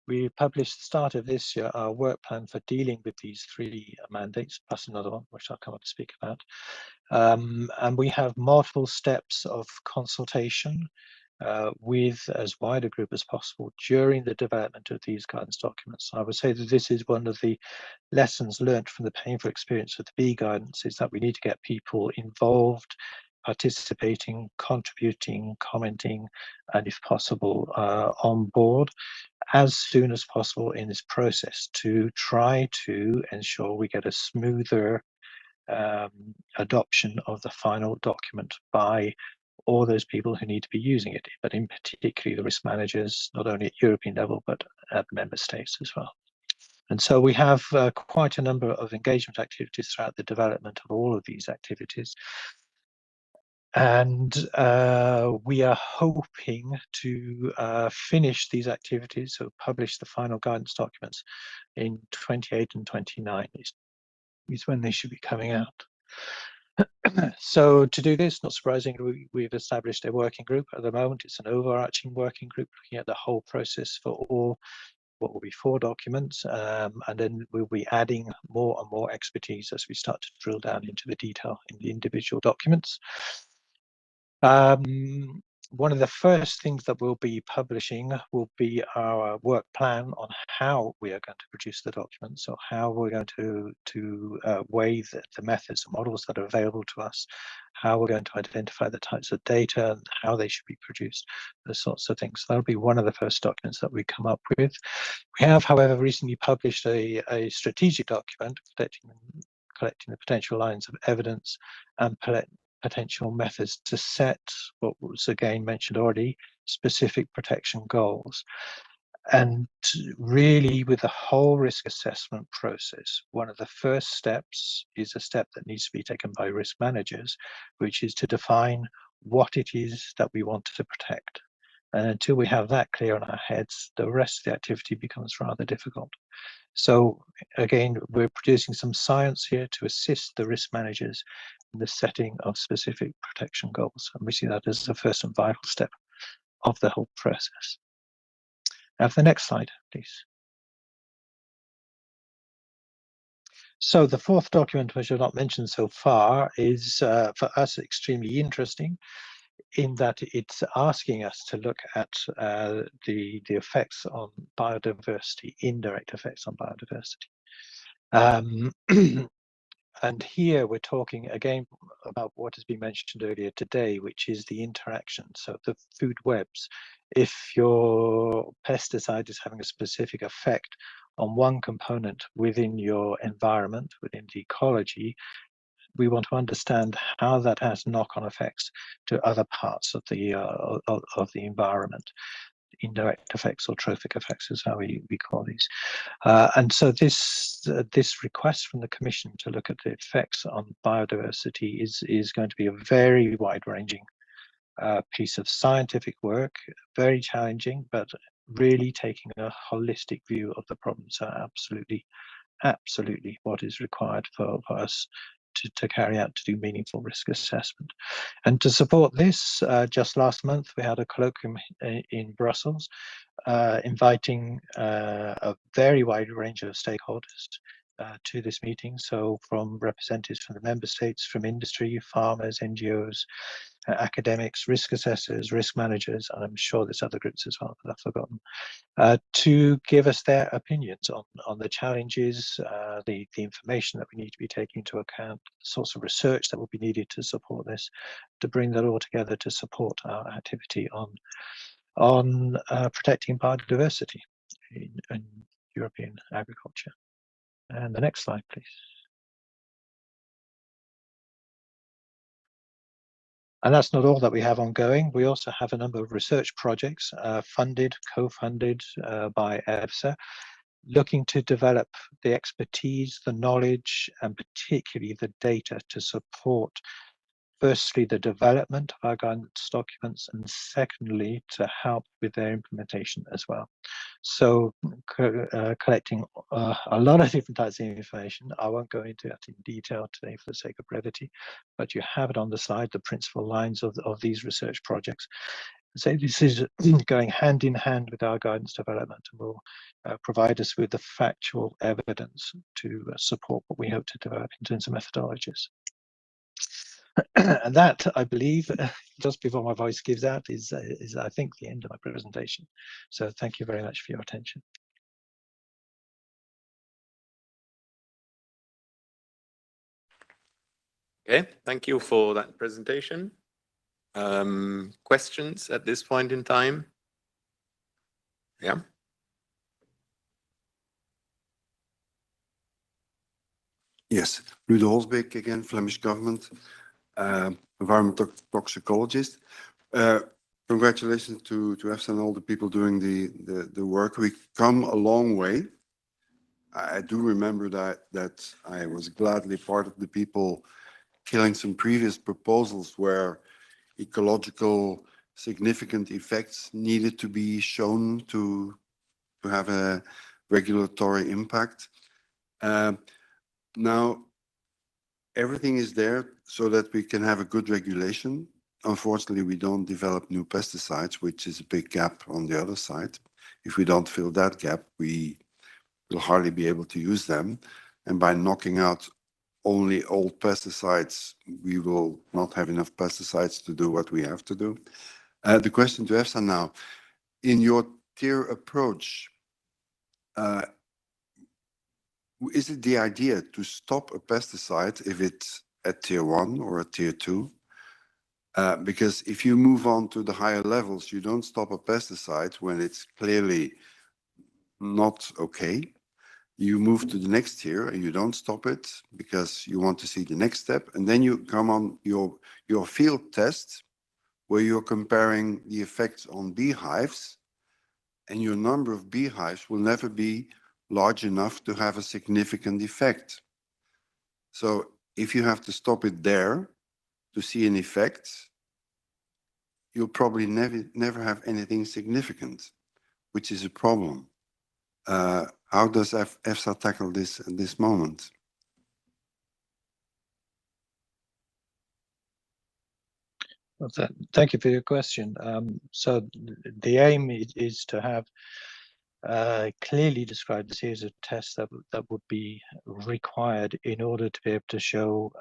We published at the start of this year our work plan for dealing with these three mandates, plus another one, which I'll come up to speak about. And we have multiple steps of consultation with as wide a group as possible during the development of these guidance documents. I would say that this is one of the lessons learned from the painful experience of the bee guidance, is that we need to get people involved, participating, contributing, commenting, and if possible, on board as soon as possible in this process to try to ensure we get a smoother adoption of the final document by all those people who need to be using it, but in particular the risk managers, not only at European level, but at member states as well. And so we have quite a number of engagement activities throughout the development of all of these activities. And we are hoping to finish these activities, so publish the final guidance documents in 28 and 29 is when they should be coming out. So to do this, not surprisingly, we've established a working group. At the moment, it's an overarching working group looking at the whole process for all what will be 4 documents, and then we'll be adding more and more expertise as we start to drill down into the detail in the individual documents. One of the first things that we'll be publishing will be our work plan on how we are going to produce the document. So how we're going to weigh the methods and models that are available to us, how we're going to identify the types of data and how they should be produced, those sorts of things. So that'll be one of the first documents that we come up with. We have, however, recently published a strategic document collecting the potential lines of evidence and potential methods to set what was again mentioned already, specific protection goals. And really with the whole risk assessment process, one of the first steps is a step that needs to be taken by risk managers, which is to define what it is that we want to protect. And until we have that clear in our heads, the rest of the activity becomes rather difficult. So again, we're producing some science here to assist the risk managers in the setting of specific protection goals. And we see that as the first and vital step of the whole process. Now for the next slide, please. So the 4th document, which I've not mentioned so far, is for us extremely interesting in that it's asking us to look at the effects on biodiversity, indirect effects on biodiversity. And here we're talking again about what has been mentioned earlier today, which is the interaction, so the food webs. If your pesticide is having a specific effect on one component within your environment, within the ecology, we want to understand how that has knock-on effects to other parts of the environment. Indirect effects or trophic effects is how we call these. And so this request from the Commission to look at the effects on biodiversity is going to be a very wide-ranging piece of scientific work, very challenging, but really taking a holistic view of the problem. So absolutely what is required for us to carry out, to do meaningful risk assessment. And to support this, just last month, we had a colloquium in Brussels, inviting a very wide range of stakeholders to this meeting. So from representatives from the member states, from industry, farmers, NGOs, academics, risk assessors, risk managers, and I'm sure there's other groups as well that I've forgotten, to give us their opinions on the challenges, the information that we need to be taking into account, the sorts of research that will be needed to support this, to bring that all together to support our activity on protecting biodiversity in European agriculture. And the next slide, please. And that's not all that we have ongoing. We also have a number of research projects co-funded by EFSA, looking to develop the expertise, the knowledge, and particularly the data to support, firstly, the development of our guidance documents, and secondly, to help with their implementation as well. So collecting a lot of different types of information. I won't go into that in detail today for the sake of brevity, but you have it on the slide, the principal lines of these research projects. So this is going hand in hand with our guidance development, and will provide us with the factual evidence to support what we hope to develop in terms of methodologies. And that, I believe, just before my voice gives out, is I think the end of my presentation. So thank you very much for your attention. Okay, thank you for that presentation. Questions at this point in time? Yeah. Yes, Ludo Holsbeek again, Flemish government, environmental toxicologist. Congratulations to EFSA and all the people doing the work. We come a long way. I do remember that I was gladly part of the people killing some previous proposals where ecological significant effects needed to be shown to have a regulatory impact. Now, everything is there so that we can have a good regulation. Unfortunately, we don't develop new pesticides, which is a big gap on the other side. If we don't fill that gap, we will hardly be able to use them. And by knocking out only old pesticides, we will not have enough pesticides to do what we have to do. The question to EFSA now, in your tier approach, is it the idea to stop a pesticide if it's at tier 1 or at tier 2? Because if you move on to the higher levels, you don't stop a pesticide when it's clearly not okay. You move to the next tier and you don't stop it because you want to see the next step. And then you come on your field test where you're comparing the effects on beehives, and your number of beehives will never be large enough to have a significant effect. So if you have to stop it there to see an effect, you'll probably never have anything significant, which is a problem. How does EFSA tackle this at this moment? Well, thank you for your question. So the aim is to have clearly described the series of tests that would be required in order to be able to show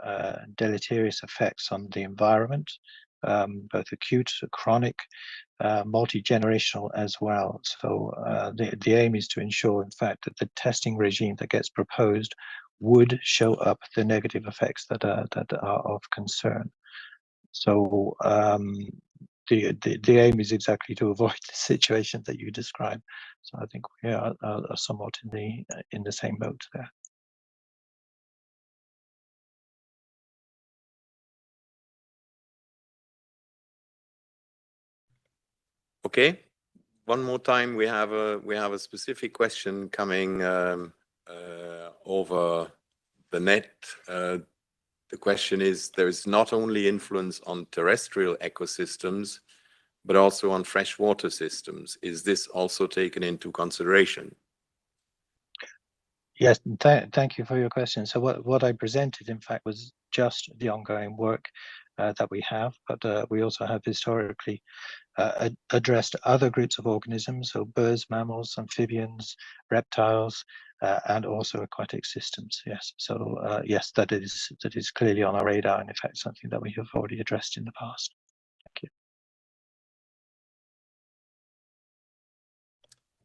deleterious effects on the environment, both acute, chronic, multi-generational as well. So the aim is to ensure, in fact, that the testing regime that gets proposed would show up the negative effects that are of concern. So the aim is exactly to avoid the situation that you described. So I think we are somewhat in the same boat there. Okay, one more time. We have a specific question coming over the net. The question is, there is not only influence on terrestrial ecosystems, but also on freshwater systems. Is this also taken into consideration? Yes, thank you for your question. So what I presented, in fact, was just the ongoing work that we have, but we also have historically addressed other groups of organisms, so birds, mammals, amphibians, reptiles, and also aquatic systems. Yes, so yes, that is clearly on our radar, and in fact something that we have already addressed in the past. Thank you.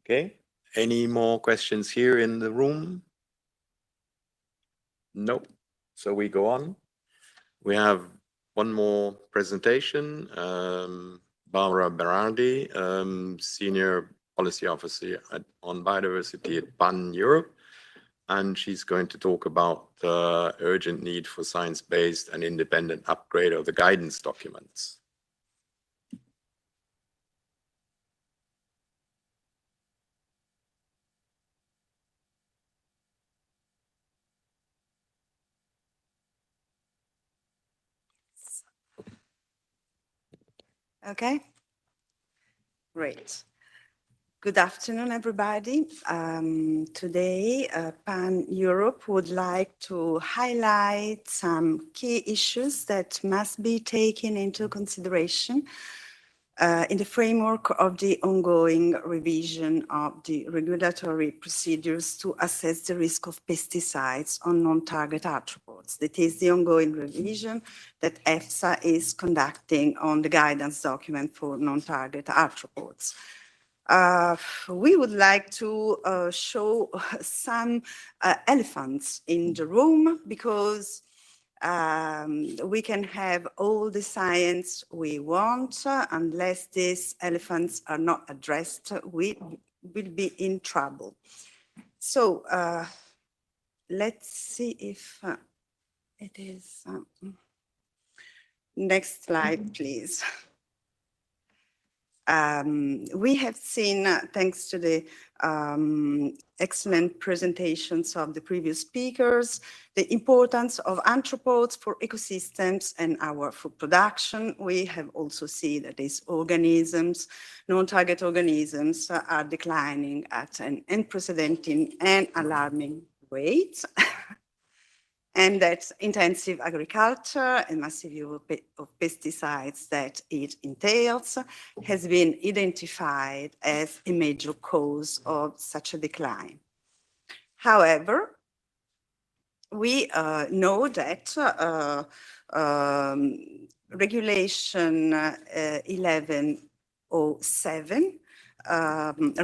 Okay, any more questions here in the room? No, so we go on. We have one more presentation. Barbara Berardi, Senior Policy Officer on Biodiversity at PAN Europe, and she's going to talk about the urgent need for science-based and independent upgrade of the guidance documents. Okay, great. Good afternoon, everybody. Today, PAN Europe would like to highlight some key issues that must be taken into consideration in the framework of the ongoing revision of the regulatory procedures to assess the risk of pesticides on non-target arthropods. That is the ongoing revision that EFSA is conducting on the guidance document for non-target arthropods. We would like to show some elephants in the room, because we can have all the science we want, unless these elephants are not addressed, we will be in trouble. So let's see if it is. Next slide, please. We have seen, thanks to the excellent presentations of the previous speakers, the importance of arthropods for ecosystems and our food production. We have also seen that these organisms, non-target organisms, are declining at an unprecedented and alarming rate. And that intensive agriculture and massive use of pesticides that it entails has been identified as a major cause of such a decline. However, we know that Regulation 1107,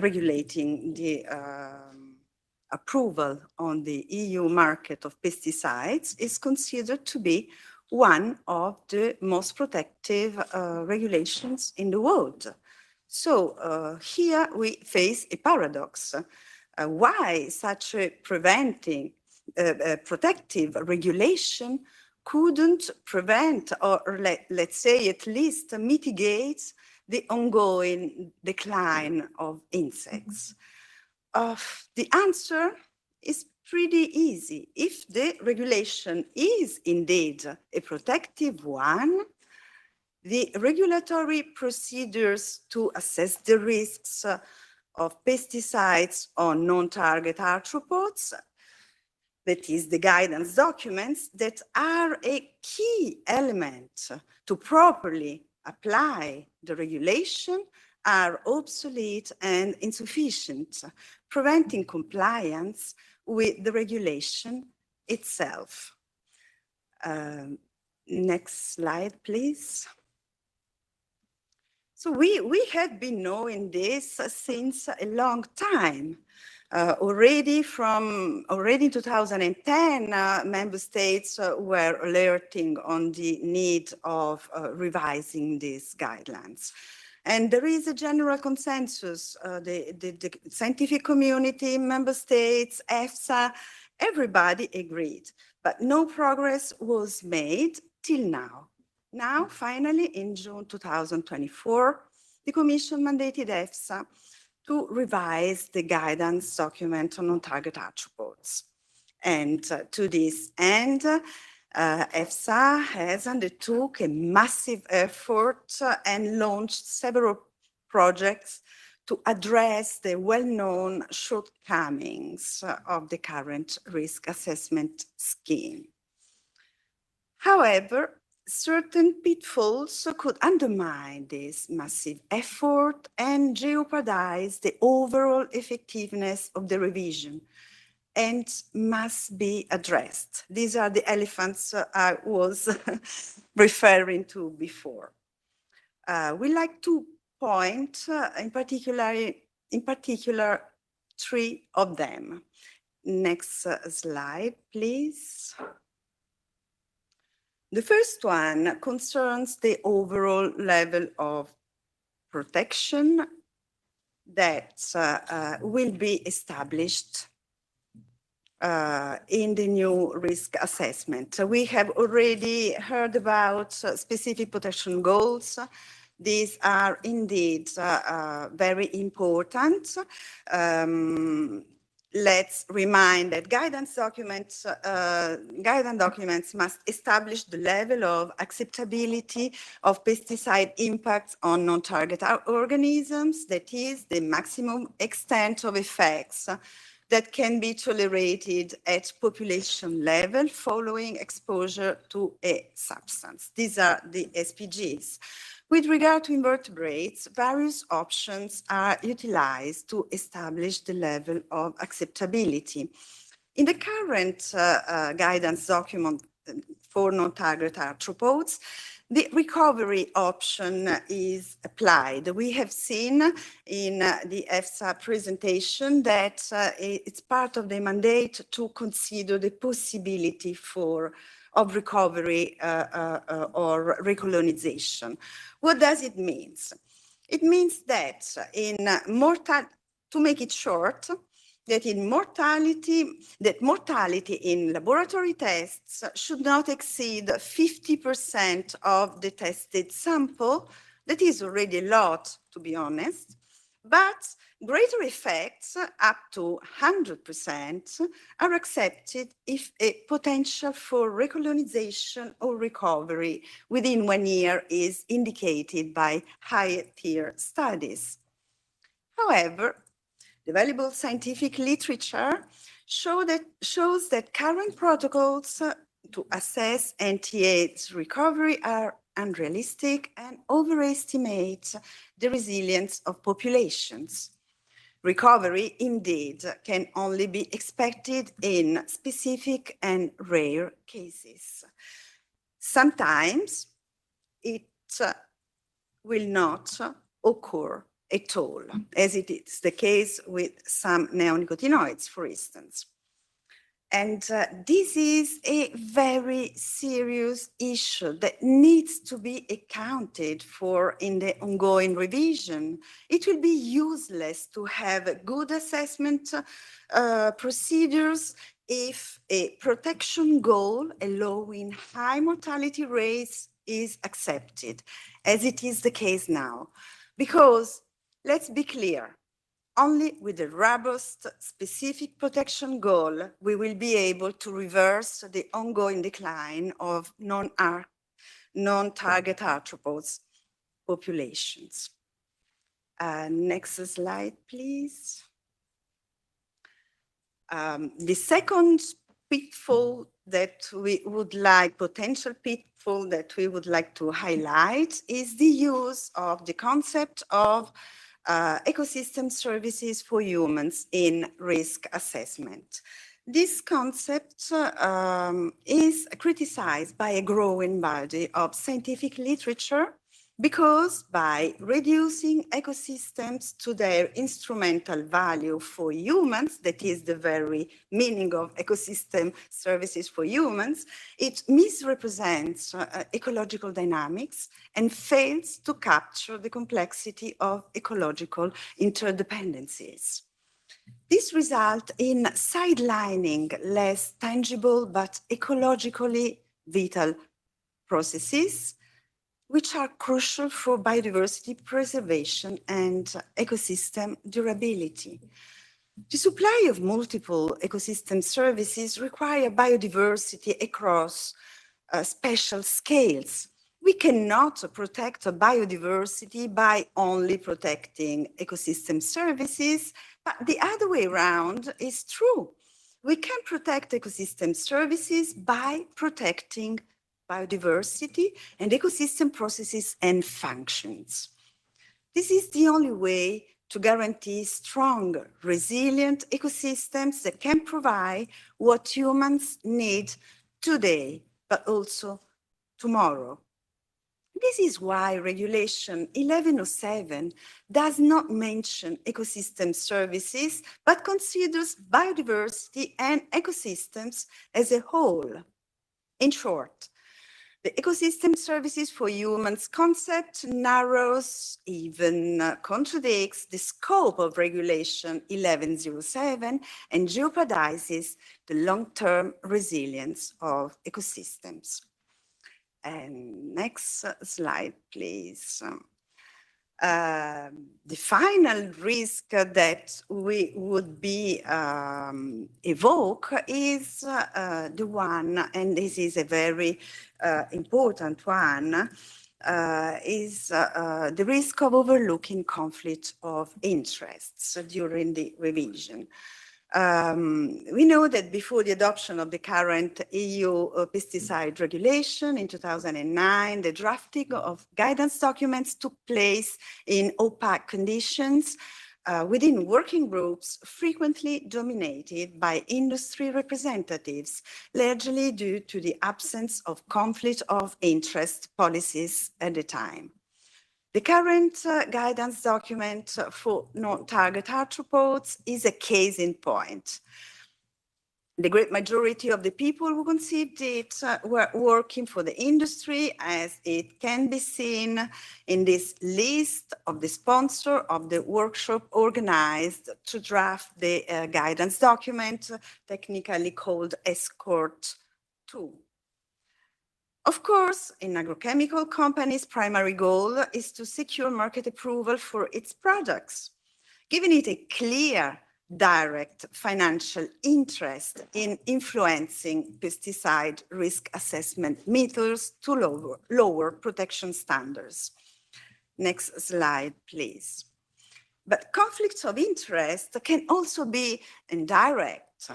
regulating the approval on the EU market of pesticides, is considered to be one of the most protective regulations in the world. So here we face a paradox. Why such a protective regulation couldn't prevent, or let's say at least mitigate, the ongoing decline of insects? The answer is pretty easy. If the regulation is indeed a protective one, the regulatory procedures to assess the risks of pesticides on non-target arthropods, that is the guidance documents that are a key element to properly apply the regulation, are obsolete and insufficient, preventing compliance with the regulation itself. Next slide, please. So we have been knowing this since a long time. Already in 2010, member states were alerting on the need of revising these guidelines. And there is a general consensus, the scientific community, member states, EFSA, everybody agreed, but no progress was made till now. Now, finally, in June 2024, the Commission mandated EFSA to revise the guidance document on non-target arthropods. And to this end, EFSA has undertook a massive effort and launched several projects to address the well-known shortcomings of the current risk assessment scheme. However, certain pitfalls could undermine this massive effort and jeopardize the overall effectiveness of the revision and must be addressed. These are the elephants I was referring to before. We like to point in particular 3 of them. Next slide, please. The first one concerns the overall level of protection that will be established in the new risk assessment. We have already heard about specific protection goals. These are indeed very important. Let's remind that guidance documents must establish the level of acceptability of pesticide impacts on non-target organisms, that is, the maximum extent of effects that can be tolerated at population level following exposure to a substance. These are the SPGs. With regard to invertebrates, various options are utilized to establish the level of acceptability. In the current guidance document for non-target arthropods, the recovery option is applied. We have seen in the EFSA presentation that it's part of the mandate to consider the possibility of recovery or recolonization. What does it mean? It means that to make it short, that mortality in laboratory tests should not exceed 50% of the tested sample. That is already a lot, to be honest, but greater effects up to 100% are accepted if a potential for recolonization or recovery within 1 year is indicated by higher tier studies. However, the valuable scientific literature shows that current protocols to assess NTA's recovery are unrealistic and overestimate the resilience of populations. Recovery, indeed, can only be expected in specific and rare cases. Sometimes it will not occur at all, as it is the case with some neonicotinoids, for instance. And this is a very serious issue that needs to be accounted for in the ongoing revision. It will be useless to have good assessment procedures if a protection goal allowing high mortality rates is accepted, as it is the case now. Because let's be clear, only with a robust specific protection goal, we will be able to reverse the ongoing decline of non-target arthropods populations. Next slide, please. The second pitfall that we would like, potential pitfall that we would like to highlight is the use of the concept of ecosystem services for humans in risk assessment. This concept is criticized by a growing body of scientific literature because by reducing ecosystems to their instrumental value for humans, that is the very meaning of ecosystem services for humans, it misrepresents ecological dynamics and fails to capture the complexity of ecological interdependencies. This results in sidelining less tangible but ecologically vital processes, which are crucial for biodiversity preservation and ecosystem durability. The supply of multiple ecosystem services require biodiversity across spatial scales. We cannot protect biodiversity by only protecting ecosystem services, but the other way around is true. We can protect ecosystem services by protecting biodiversity and ecosystem processes and functions. This is the only way to guarantee strong, resilient ecosystems that can provide what humans need today, but also tomorrow. This is why Regulation 1107 does not mention ecosystem services, but considers biodiversity and ecosystems as a whole. In short, the ecosystem services for humans concept narrows, even contradicts the scope of Regulation 1107 and jeopardizes the long-term resilience of ecosystems. And next slide, please. The final risk that we would be evoke is the one, and this is a very important one, is the risk of overlooking conflict of interests during the revision. We know that before the adoption of the current EU pesticide regulation in 2009, the drafting of guidance documents took place in opaque conditions within working groups frequently dominated by industry representatives, largely due to the absence of conflict of interest policies at the time. The current guidance document for non-target arthropods is a case in point. The great majority of the people who conceived it were working for the industry, as it can be seen in this list of the sponsor of the workshop organized to draft the guidance document, technically called Escort 2. Of course, an agrochemical company's primary goal is to secure market approval for its products, giving it a clear, direct financial interest in influencing pesticide risk assessment methods to lower protection standards. Next slide, please. But conflicts of interest can also be indirect,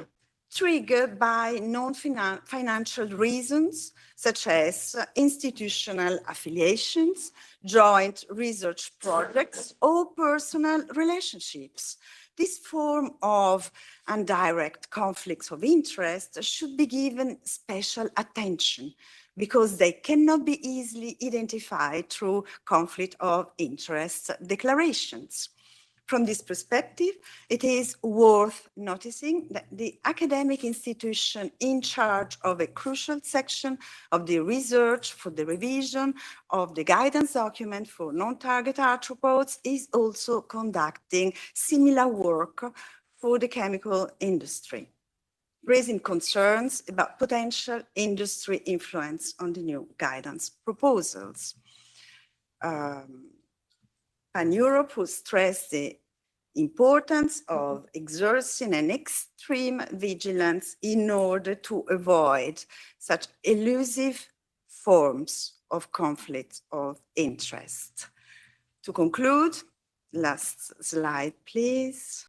triggered by non-financial reasons, such as institutional affiliations, joint research projects, or personal relationships. This form of indirect conflicts of interest should be given special attention because they cannot be easily identified through conflict of interest declarations. From this perspective, it is worth noticing that the academic institution in charge of a crucial section of the research for the revision of the guidance document for non-target arthropods is also conducting similar work for the chemical industry, raising concerns about potential industry influence on the new guidance proposals. PAN Europe who stressed the importance of exerting an extreme vigilance in order to avoid such elusive forms of conflict of interest. To conclude, last slide, please.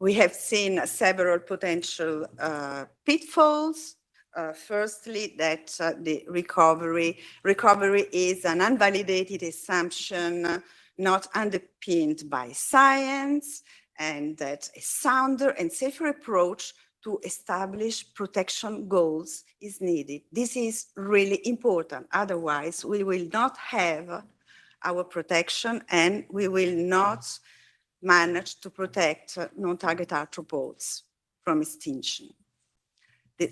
We have seen several potential pitfalls. Firstly, that the recovery is an unvalidated assumption not underpinned by science, and that a sounder and safer approach to establish protection goals is needed. This is really important. Otherwise, we will not have our protection and we will not manage to protect non-target arthropods from extinction.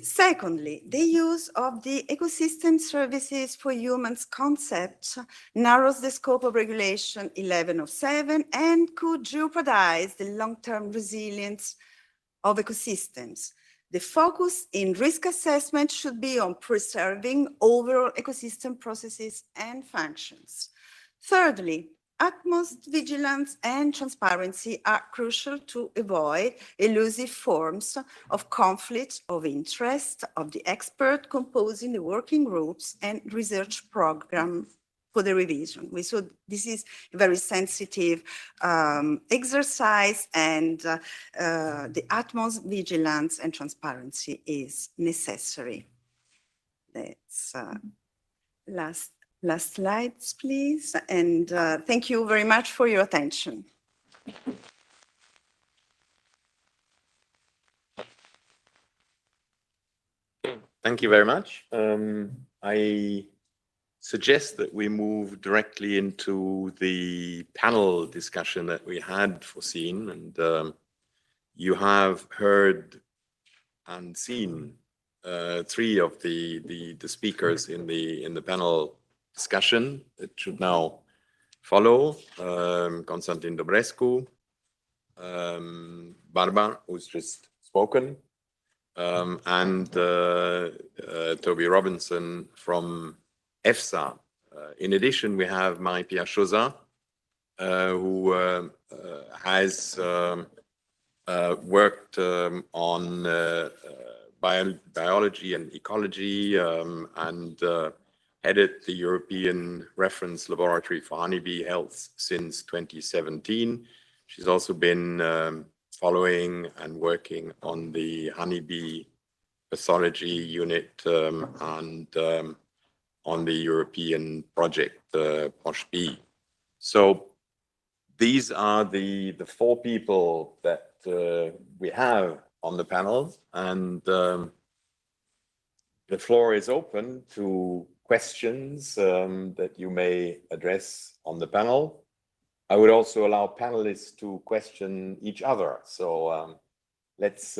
Secondly, the use of the ecosystem services for humans concept narrows the scope of Regulation 1107 and could jeopardize the long-term resilience of ecosystems. The focus in risk assessment should be on preserving overall ecosystem processes and functions. Thirdly, utmost vigilance and transparency are crucial to avoid elusive forms of conflict of interest of the expert composing the working groups and research program for the revision. So this is a very sensitive exercise, and the utmost vigilance and transparency is necessary. Let's last slides, please. And thank you very much for your attention. Thank you very much. I suggest that we move directly into the panel discussion that we had foreseen, and you have heard and seen three of the speakers in the panel discussion that should now follow. Constantin Dobrescu, Barbara, who's just spoken, and Toby Robinson from EFSA. In addition, we have Marie-Pierre Chauzat, who has worked on biology and ecology, and headed the European Reference Laboratory for Honeybee Health since 2017. She's also been following and working on the honeybee pathology unit and on the European project, POSH-B. So these are the four people that we have on the panel, and the floor is open to questions that you may address on the panel. I would also allow panelists to question each other. So let's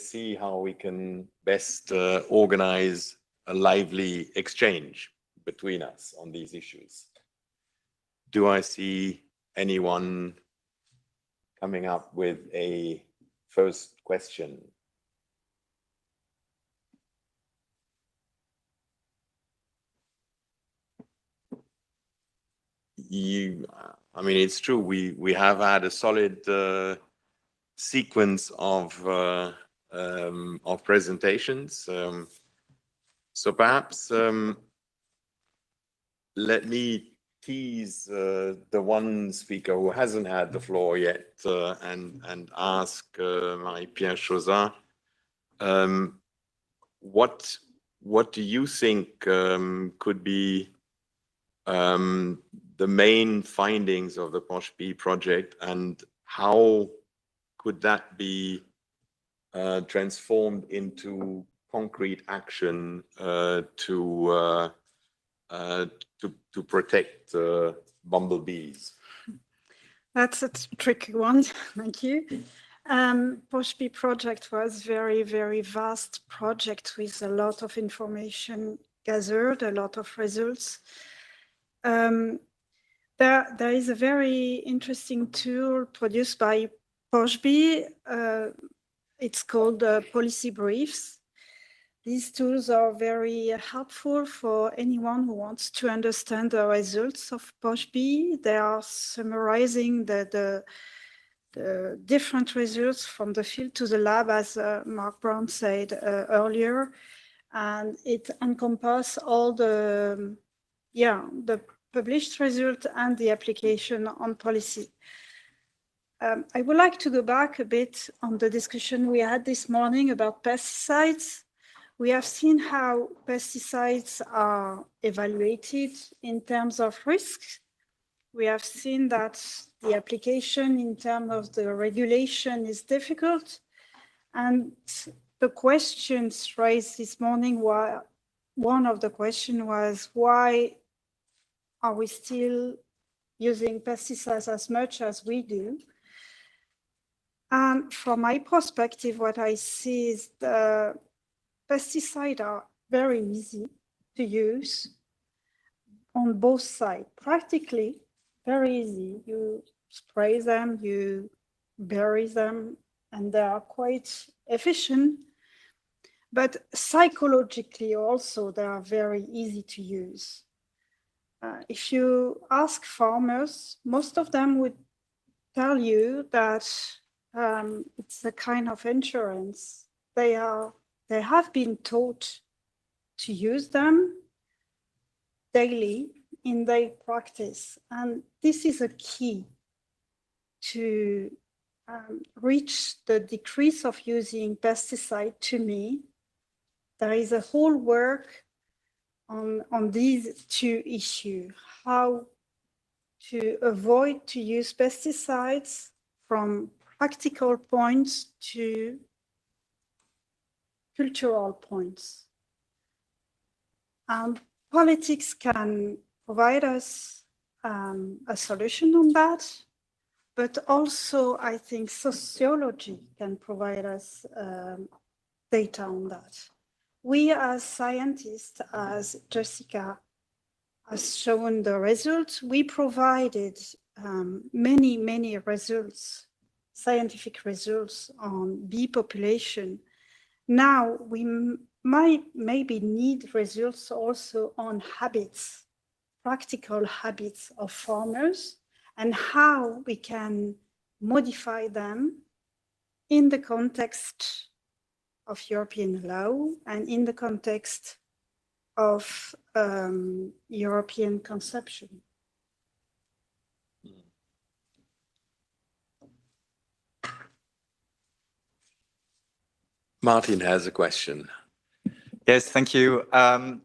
see how we can best organize a lively exchange between us on these issues. Do I see anyone coming up with a first question? I mean, it's true, we have had a solid sequence of presentations. So perhaps let me tease the one speaker who hasn't had the floor yet and ask Marie-Pierre Chauzat, what do you think could be the main findings of the POSH-B project, and how could that be transformed into concrete action to protect bumblebees? That's a tricky one. Thank you. POSH-B project was very, very vast project with a lot of information gathered, a lot of results. There is a very interesting tool produced by POSH-B. It's called Policy Briefs. These tools are very helpful for anyone who wants to understand the results of POSH-B. They are summarizing the different results from the field to the lab, as Mark Brown said earlier, and it encompasses all the published result and the application on policy. I would like to go back a bit on the discussion we had this morning about pesticides. We have seen how pesticides are evaluated in terms of risk. We have seen that the application in terms of the regulation is difficult. And the questions raised this morning were, one of the questions was, why are we still using pesticides as much as we do? And from my perspective, what I see is the pesticides are very easy to use on both sides, practically very easy. You spray them, you bury them, and they are quite efficient. but psychologically also they are very easy to use. If you ask farmers, most of them would tell you that it's a kind of insurance. They have been taught to use them daily in their practice, and this is a key to reach the decrease of using pesticide. To me, there is a whole work on these two issues: how to avoid to use pesticides from practical points to cultural points. Politics can provide us a solution on that, but also I think sociology can provide us data on that. We as scientists, as Jessica has shown the results, we provided many results, scientific results on bee population. Now we might maybe need results also on habits, practical habits of farmers, and how we can modify them in the context of European law and in the context of European conception. Martin has a question. Yes, thank you.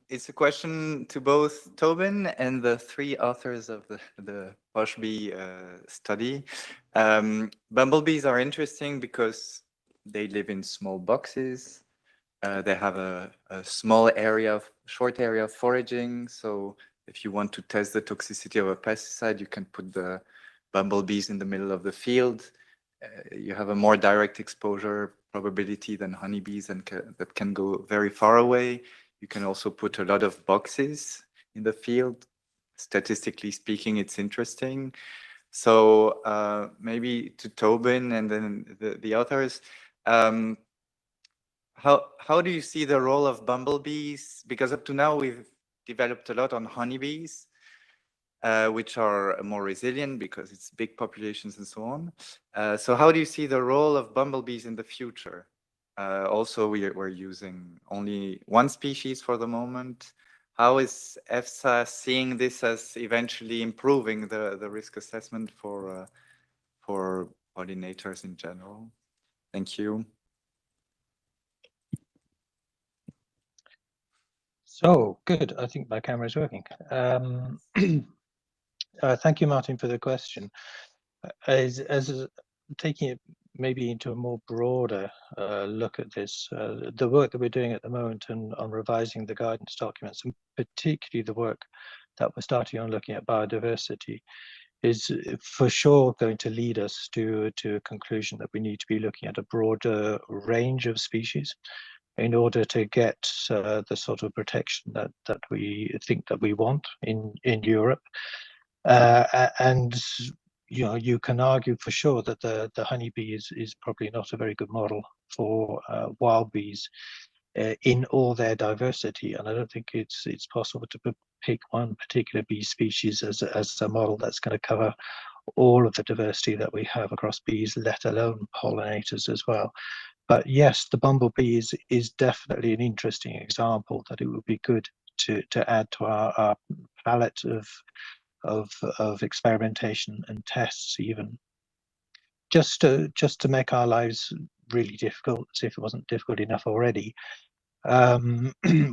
It's a question to both Tobin and the three authors of the Poshbee study. Bumblebees are interesting because they live in small boxes. They have a small area, short area of foraging. So if you want to test the toxicity of a pesticide, you can put the bumblebees in the middle of the field. You have a more direct exposure probability than honeybees and that can go very far away. You can also put a lot of boxes in the field. Statistically speaking, it's interesting. So maybe to Tobin and then the others, how do you see the role of bumblebees? Because up to now we've developed a lot on honeybees, which are more resilient because it's big populations and so on. So how do you see the role of bumblebees in the future? Also, we're using only one species for the moment. How is EFSA seeing this as eventually improving the risk assessment for pollinators in general? Thank you. So good. I think my camera is working. Thank you, Martin, for the question. As taking it maybe into a more broader look at this, the work that we're doing at the moment on revising the guidance documents, and particularly the work that we're starting on looking at biodiversity, is for sure going to lead us to a conclusion that we need to be looking at a broader range of species in order to get the sort of protection that we think that we want in Europe. And you can argue for sure that the honeybee is probably not a very good model for wild bees in all their diversity, and I don't think it's possible to pick one particular bee species as a model that's going to cover all of the diversity that we have across bees, let alone pollinators as well. But yes, the bumblebee is definitely an interesting example that it would be good to add to our palette of experimentation and tests, even just to make our lives really difficult, as if it wasn't difficult enough already.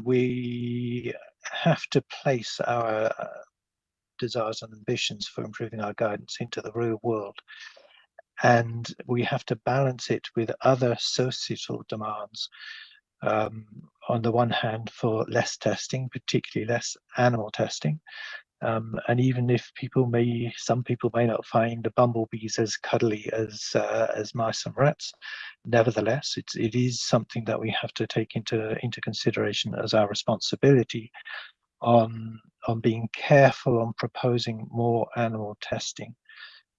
We have to place our desires and ambitions for improving our guidance into the real world, and we have to balance it with other societal demands. On the one hand, for less testing, particularly less animal testing. And even if some people may not find the bumblebees as cuddly as mice and rats, nevertheless, it is something that we have to take into consideration as our responsibility on being careful on proposing more animal testing,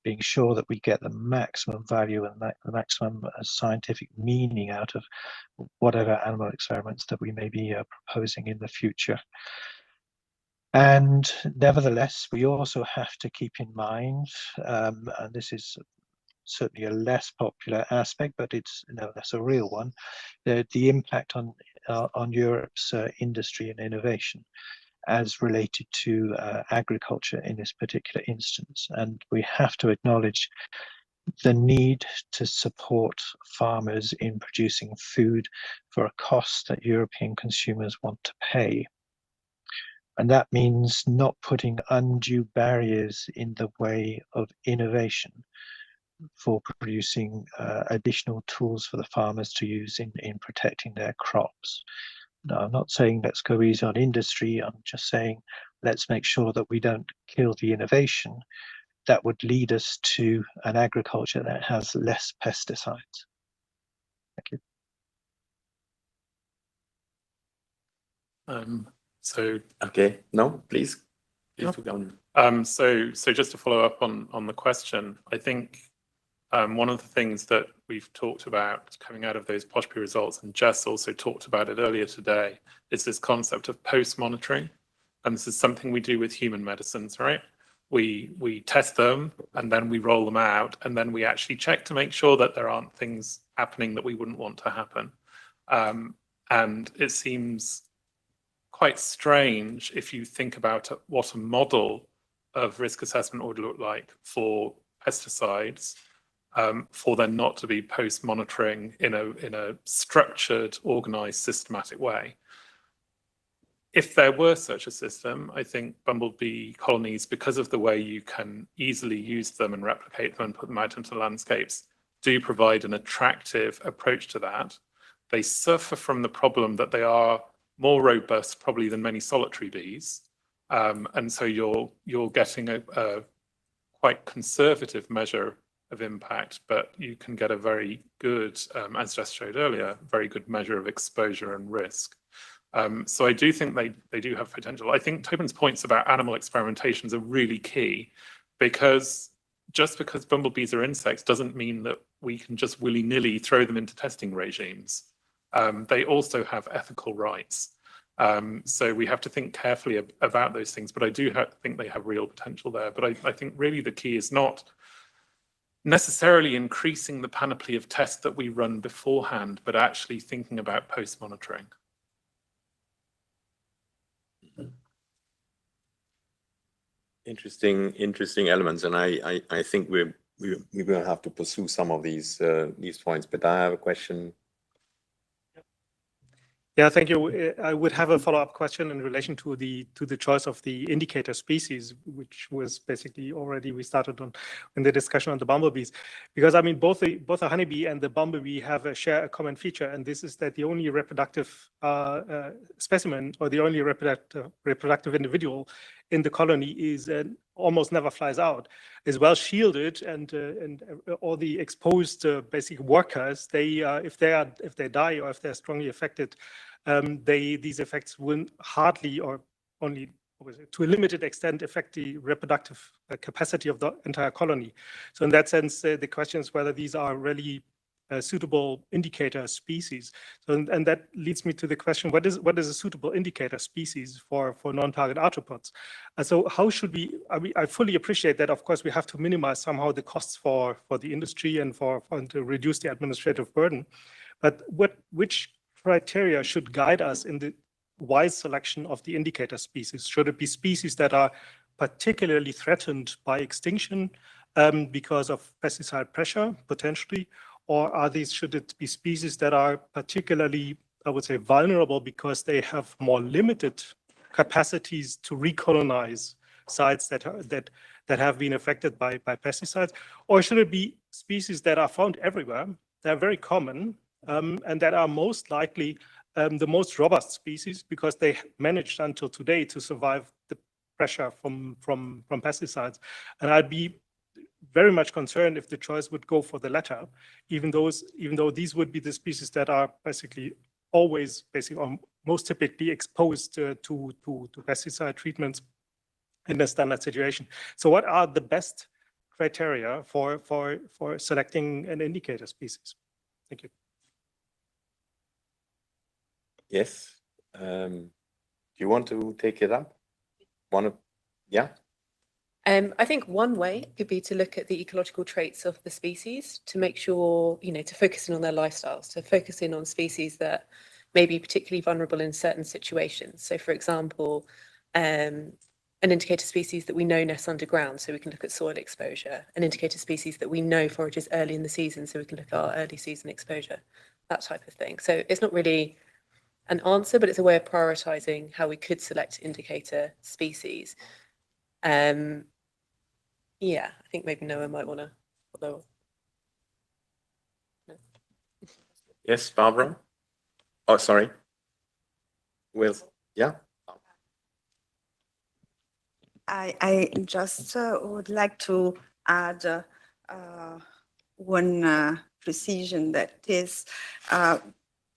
being sure that we get the maximum value and the maximum scientific meaning out of whatever animal experiments that we may be proposing in the future. And nevertheless, we also have to keep in mind, and this is certainly a less popular aspect, but it's nevertheless a real one, the impact on Europe's industry and innovation as related to agriculture in this particular instance. And we have to acknowledge the need to support farmers in producing food for a cost that European consumers want to pay. And that means not putting undue barriers in the way of innovation for producing additional tools for the farmers to use in protecting their crops. Now, I'm not saying let's go easy on industry, I'm just saying let's make sure that we don't kill the innovation that would lead us to an agriculture that has less pesticides. Thank you. Okay, no, please No. keep going. So just to follow up on the question, I think one of the things that we've talked about coming out of those POSHPI results, and Jess also talked about it earlier today, is this concept of post-monitoring. And this is something we do with human medicines, right? We test them and then we roll them out, and then we actually check to make sure that there aren't things happening that we wouldn't want to happen. And it seems quite strange if you think about what a model of risk assessment would look like for pesticides, for there not to be post-monitoring in a structured, organized, systematic way. If there were such a system, I think bumblebee colonies, because of the way you can easily use them and replicate them and put them out into landscapes, do provide an attractive approach to that. They suffer from the problem that they are more robust probably than many solitary bees. And so you're getting a quite conservative measure of impact, but you can get a very good, as Jess showed earlier, very good measure of exposure and risk. So I do think they do have potential. I think Tobin's points about animal experimentations are really key, because just because bumblebees are insects doesn't mean that we can just willy-nilly throw them into testing regimes. They also have ethical rights. So we have to think carefully about those things, but I do think they have real potential there. But I think really the key is not necessarily increasing the panoply of tests that we run beforehand, but actually thinking about post-monitoring. Interesting elements, and I think we're going to have to pursue some of these points. But I have a question. Yeah, thank you. I would have a follow-up question in relation to the choice of the indicator species, which was basically already we started on in the discussion on the bumblebees, because I mean both the honeybee and the bumblebee share a common feature, and this is that the only reproductive specimen, or the only reproductive individual in the colony is almost never flies out, is well shielded, and all the exposed basic workers, they if they die or if they're strongly affected, these effects will hardly or only to a limited extent affect the reproductive capacity of the entire colony. So in that sense, the question is whether these are really suitable indicator species. So, and that leads me to the question: what is a suitable indicator species for non-target arthropods? So how should we? I fully appreciate that. Of course, we have to minimize somehow the costs for the industry and to reduce the administrative burden. But which criteria should guide us in the wise selection of the indicator species? Should it be species that are particularly threatened by extinction because of pesticide pressure, potentially? Or should it be species that are particularly, I would say, vulnerable because they have more limited capacities to recolonize sites that have been affected by pesticides? Or should it be species that are found everywhere, they're very common, and that are most likely the most robust species because they managed until today to survive the pressure from pesticides? And I'd be very much concerned if the choice would go for the latter, even though these would be the species that are basically always or most typically exposed to pesticide treatments in a standard situation. So what are the best criteria for selecting an indicator species? Thank you. Yes. Do you want to take it up? Yeah. I think one way could be to look at the ecological traits of the species to make sure, to focus in on their lifestyles, to focus in on species that may be particularly vulnerable in certain situations. So, for example, an indicator species that we know nests underground, so we can look at soil exposure. An indicator species that we know forages early in the season, so we can look at our early season exposure, that type of thing. So it's not really an answer, but it's a way of prioritizing how we could select indicator species. Yeah, I think maybe Noah might want to follow. No. Yes, Barbara? Oh, sorry. Will, yeah? I just would like to add one precision, that is,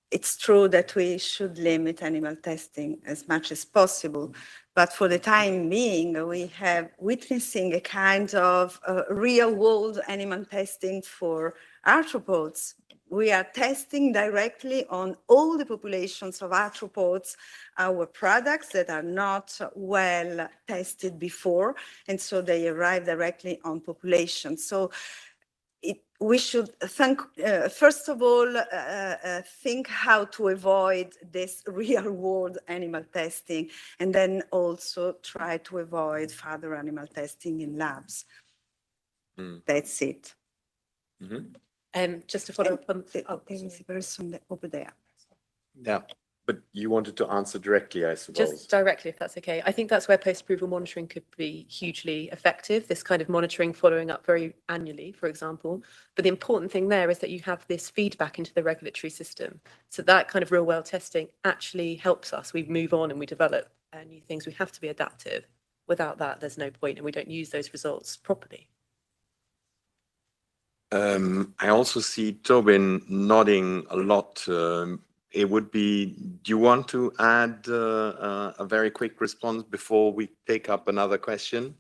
it's true that we should limit animal testing as much as possible, but for the time being, we have witnessing a kind of real-world animal testing for arthropods. We are testing directly on all the populations of arthropods, our products that are not well tested before, and so they arrive directly on populations. So we should think, first of all, think how to avoid this real-world animal testing, and then also try to avoid further animal testing in labs. That's it. Just to follow up on... There is a person over there. Yeah, but you wanted to answer directly, I suppose. Just directly, if that's okay. I think that's where post-approval monitoring could be hugely effective, this kind of monitoring following up very annually, for example. But the important thing there is that you have this feedback into the regulatory system. So that kind of real-world testing actually helps us. We move on and we develop new things. We have to be adaptive. Without that, there's no point, and we don't use those results properly. I also see Tobin nodding a lot. It would be, do you want to add a very quick response before we take up another question?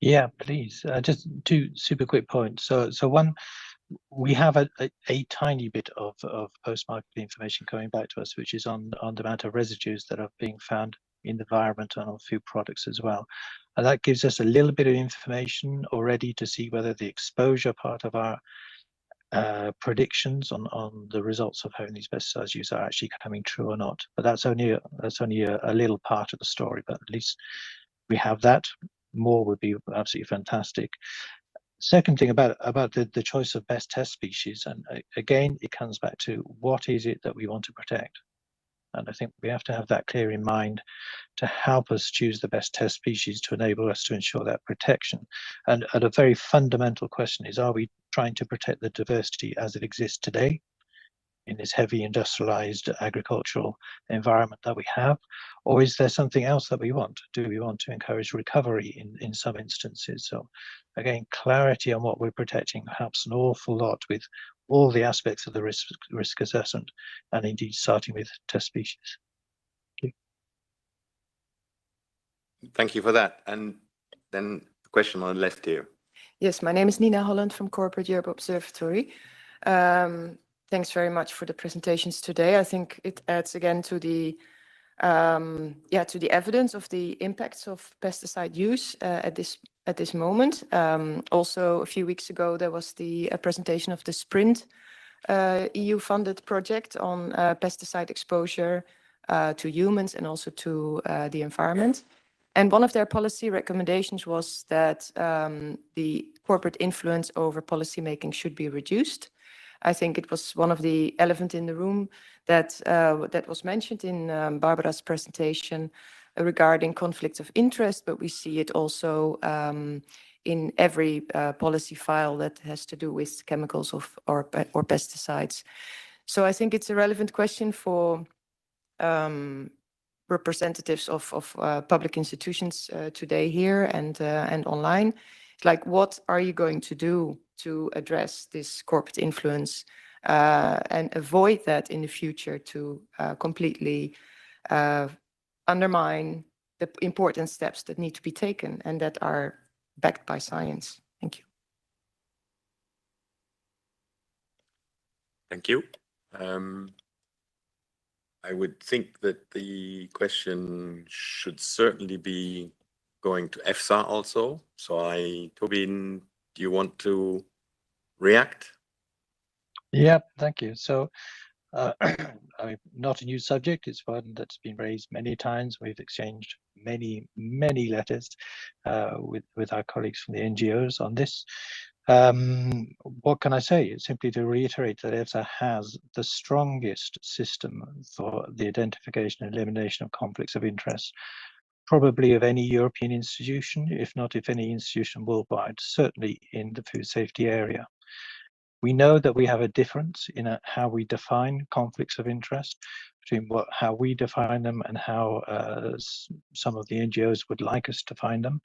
Yeah, please. Just two super quick points. So one, we have a tiny bit of post-market information coming back to us, which is on the amount of residues that are being found in the environment and on food products as well. And that gives us a little bit of information already to see whether the exposure part of our predictions on the results of having these pesticides used are actually coming true or not. But that's only a little part of the story, but at least we have that. More would be absolutely fantastic. Second thing about the choice of best test species, and again, it comes back to what is it that we want to protect? And I think we have to have that clear in mind to help us choose the best test species to enable us to ensure that protection. And a very fundamental question is, are we trying to protect the diversity as it exists today in this heavy industrialized agricultural environment that we have? Or is there something else that we want? Do we want to encourage recovery in some instances? So again, clarity on what we're protecting helps an awful lot with all the aspects of the risk assessment, and indeed starting with test species. Thank you for that. And then the question on the left here. Yes, my name is Nina Holland from Corporate Europe Observatory. Thanks very much for the presentations today. I think it adds again to the evidence of the impacts of pesticide use at this moment. Also, a few weeks ago, there was the presentation of the Sprint EU-funded project on pesticide exposure to humans and also to the environment. And one of their policy recommendations was that the corporate influence over policymaking should be reduced. I think it was one of the elephant in the room that was mentioned in Barbara's presentation regarding conflicts of interest, but we see it also in every policy file that has to do with chemicals or pesticides. So I think it's a relevant question for representatives of public institutions today here and online. Like, what are you going to do to address this corporate influence and avoid that in the future to completely undermine the important steps that need to be taken and that are backed by science. Thank you. Thank you. I would think that the question should certainly be going to EFSA also. So Tobin, do you want to react? Yeah, thank you. So not a new subject. It's one that's been raised many times. We've exchanged many letters with our colleagues from the NGOs on this. What can I say? Simply to reiterate that EFSA has the strongest system for the identification and elimination of conflicts of interest, probably of any European institution, if not if any institution worldwide, certainly in the food safety area. We know that we have a difference in how we define conflicts of interest between how we define them and how some of the NGOs would like us to find them.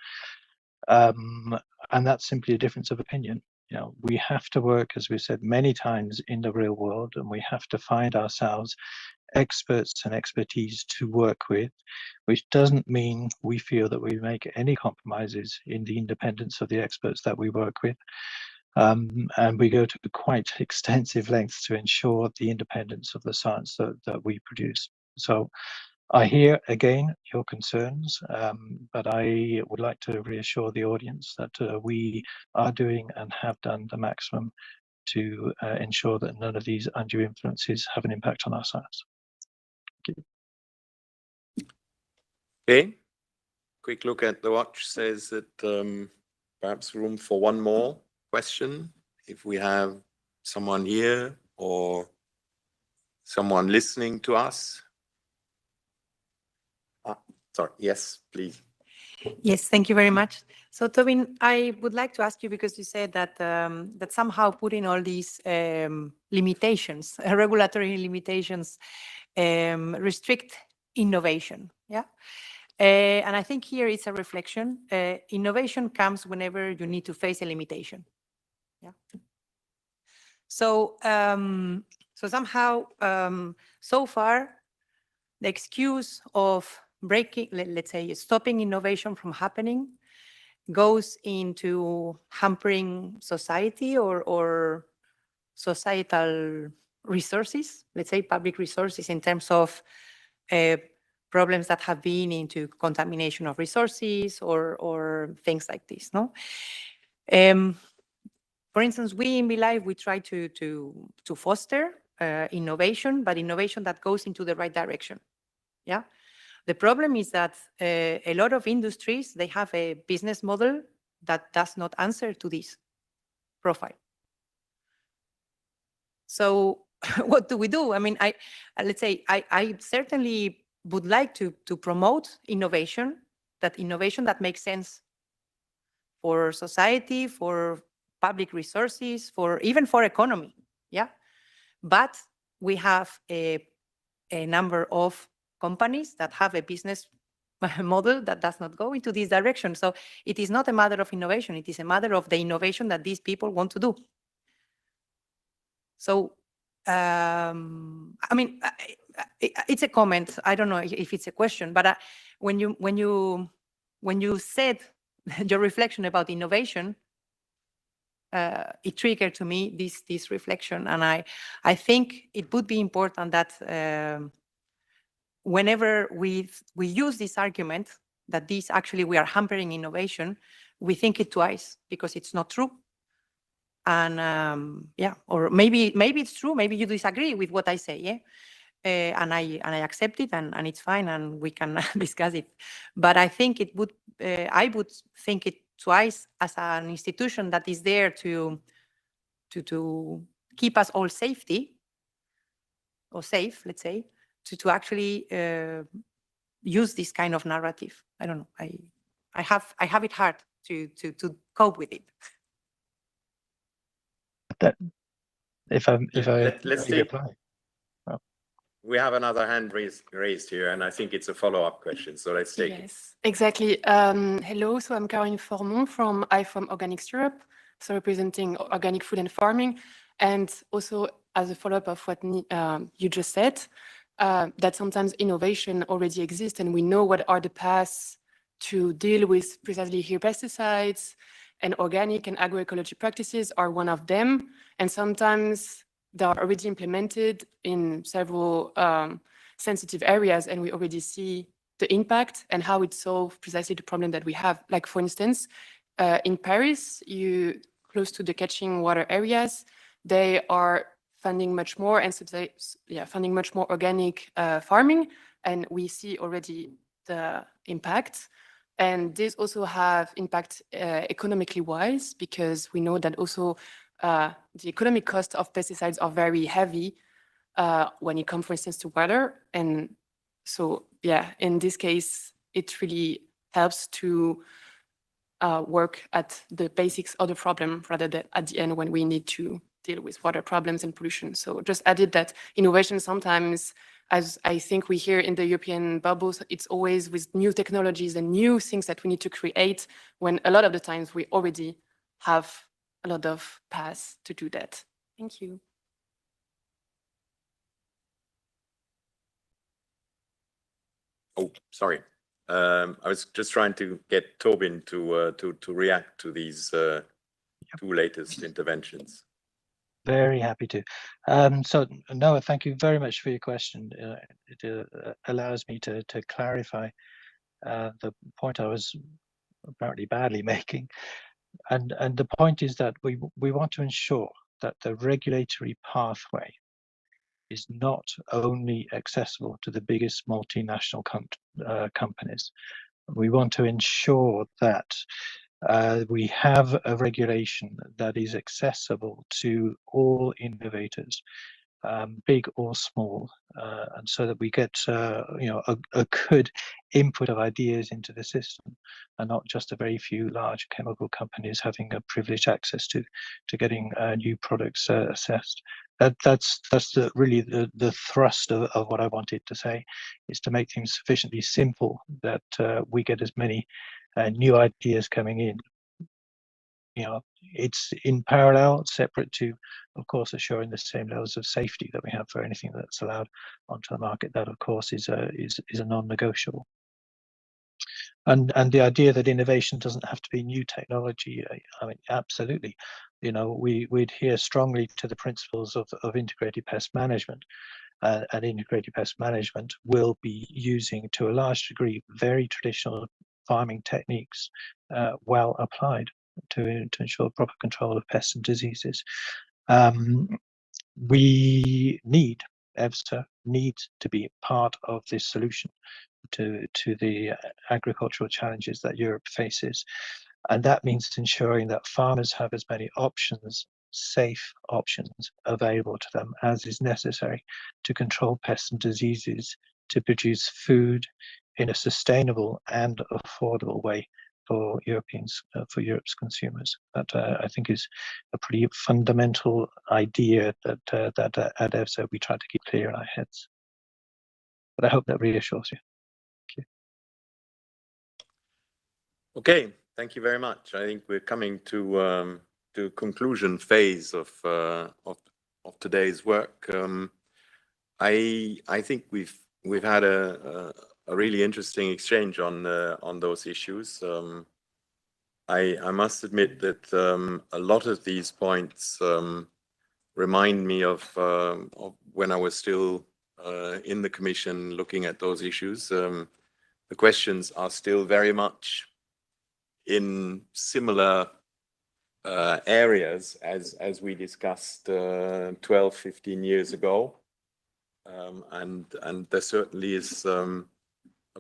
And that's simply a difference of opinion. You know, we have to work, as we've said many times, in the real world, and we have to find ourselves experts and expertise to work with, which doesn't mean we feel that we make any compromises in the independence of the experts that we work with. And we go to quite extensive lengths to ensure the independence of the science that we produce. So I hear again your concerns, but I would like to reassure the audience that we are doing and have done the maximum to ensure that none of these undue influences have an impact on our science. Thank you. Okay. Quick look at the watch says that perhaps room for one more question. If we have someone here or someone listening to us. Sorry, yes, please. Yes, thank you very much. So Tobin, I would like to ask you, because you said that that somehow putting all these limitations, regulatory limitations, restrict innovation. Yeah. And I think here it's a reflection. Innovation comes whenever you need to face a limitation. Yeah. So so somehow, so far, the excuse of breaking, let's say, stopping innovation from happening goes into hampering society or societal resources, let's say public resources, in terms of problems that have been into contamination of resources or things like this. No. For instance, we in BeLive, we try to foster innovation, but innovation that goes into the right direction. Yeah. The problem is that a lot of industries, they have a business model that does not answer to this profile. So what do we do? I mean, let's say I certainly would like to promote innovation that makes sense for society, for public resources, even for economy. Yeah. But we have a number of companies that have a business model that does not go into this direction. So it is not a matter of innovation. It is a matter of the innovation that these people want to do. So, I mean, it's a comment. I don't know if it's a question, but when you said your reflection about innovation, it triggered to me this reflection, and I think it would be important that whenever we use this argument that we are hampering innovation, we think it twice, because it's not true. And yeah, or maybe it's true. Maybe you disagree with what I say. Yeah. And I accept it, and it's fine, and we can discuss it. But I think I would think it twice as an institution that is there to keep us all safe, let's say, to actually use this kind of narrative. I don't know. I have it hard to cope with it. Let's reply. We have another hand raised here, and I think it's a follow-up question. So let's take it. Yes, exactly. Hello, so I'm Caroline Formont from Organised Europe, so representing organic food and farming, and also as a follow-up of what you just said, that sometimes innovation already exists, and we know what are the paths to deal with precisely here pesticides, and organic and agroecology practices are one of them. And sometimes they are already implemented in several sensitive areas, and we already see the impact and how it solves precisely the problem that we have. Like, for instance, in Paris, close to the catching water areas, they are funding much more and funding much more organic farming, and we see already the impact. And this also have impact economically wise, because we know that also the economic cost of pesticides are very heavy when it comes, for instance, to water. And so, yeah, in this case, it really helps to work at the basics of the problem rather than at the end when we need to deal with water problems and pollution. So just added that innovation sometimes, as I think we hear in the European bubbles, it's always with new technologies and new things that we need to create, when a lot of the times we already have a lot of paths to do that. Thank you. Oh, sorry. I was just trying to get Tobin to react to these two latest interventions. Very happy to. So Noah, thank you very much for your question. It allows me to clarify the point I was apparently badly making. And the point is that we want to ensure that the regulatory pathway is not only accessible to the biggest multinational companies. We want to ensure that we have a regulation that is accessible to all innovators, big or small, and so that we get a good input of ideas into the system, and not just a very few large chemical companies having a privileged access to getting new products assessed. That's really the thrust of what I wanted to say, is to make things sufficiently simple that we get as many new ideas coming in. It's in parallel, separate to, of course, assuring the same levels of safety that we have for anything that's allowed onto the market. That, of course, is a non-negotiable. And the idea that innovation doesn't have to be new technology, I mean, absolutely. We adhere strongly to the principles of integrated pest management, and integrated pest management will be using, to a large degree, very traditional farming techniques, well applied to ensure proper control of pests and diseases. EFSA needs to be part of this solution to the agricultural challenges that Europe faces. And that means ensuring that farmers have as many options, safe options, available to them as is necessary to control pests and diseases, to produce food in a sustainable and affordable way for Europeans, for Europe's consumers. That I think is a pretty fundamental idea that at EFSA we try to keep clear in our heads. But I hope that reassures you. Thank you. Okay, thank you very much. I think we're coming to conclusion phase of today's work. I think we've had a really interesting exchange on those issues. I must admit that a lot of these points remind me of when I was still in the Commission looking at those issues. The questions are still very much in similar areas as we discussed 12, 15 years ago. And there certainly is a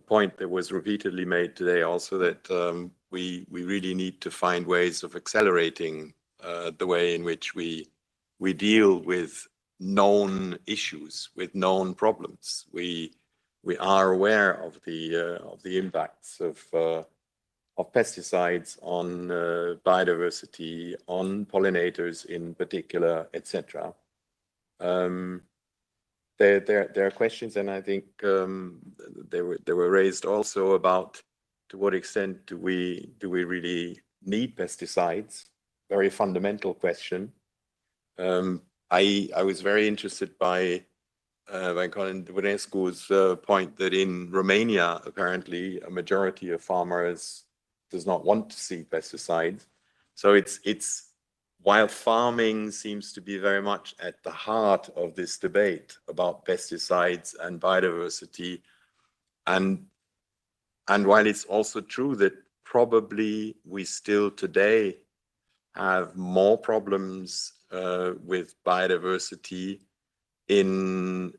point that was repeatedly made today also, that we really need to find ways of accelerating the way in which we deal with known issues, with known problems. We are aware of the impacts of pesticides on biodiversity, on pollinators in particular, etc. There are questions, and I think they were raised also about to what extent do we really need pesticides? Very fundamental question. I was very interested by by Colin Durescu's point that in Romania, apparently a majority of farmers does not want to see pesticides. So it's while farming seems to be very much at the heart of this debate about pesticides and biodiversity, and while it's also true that probably we still today have more problems with biodiversity in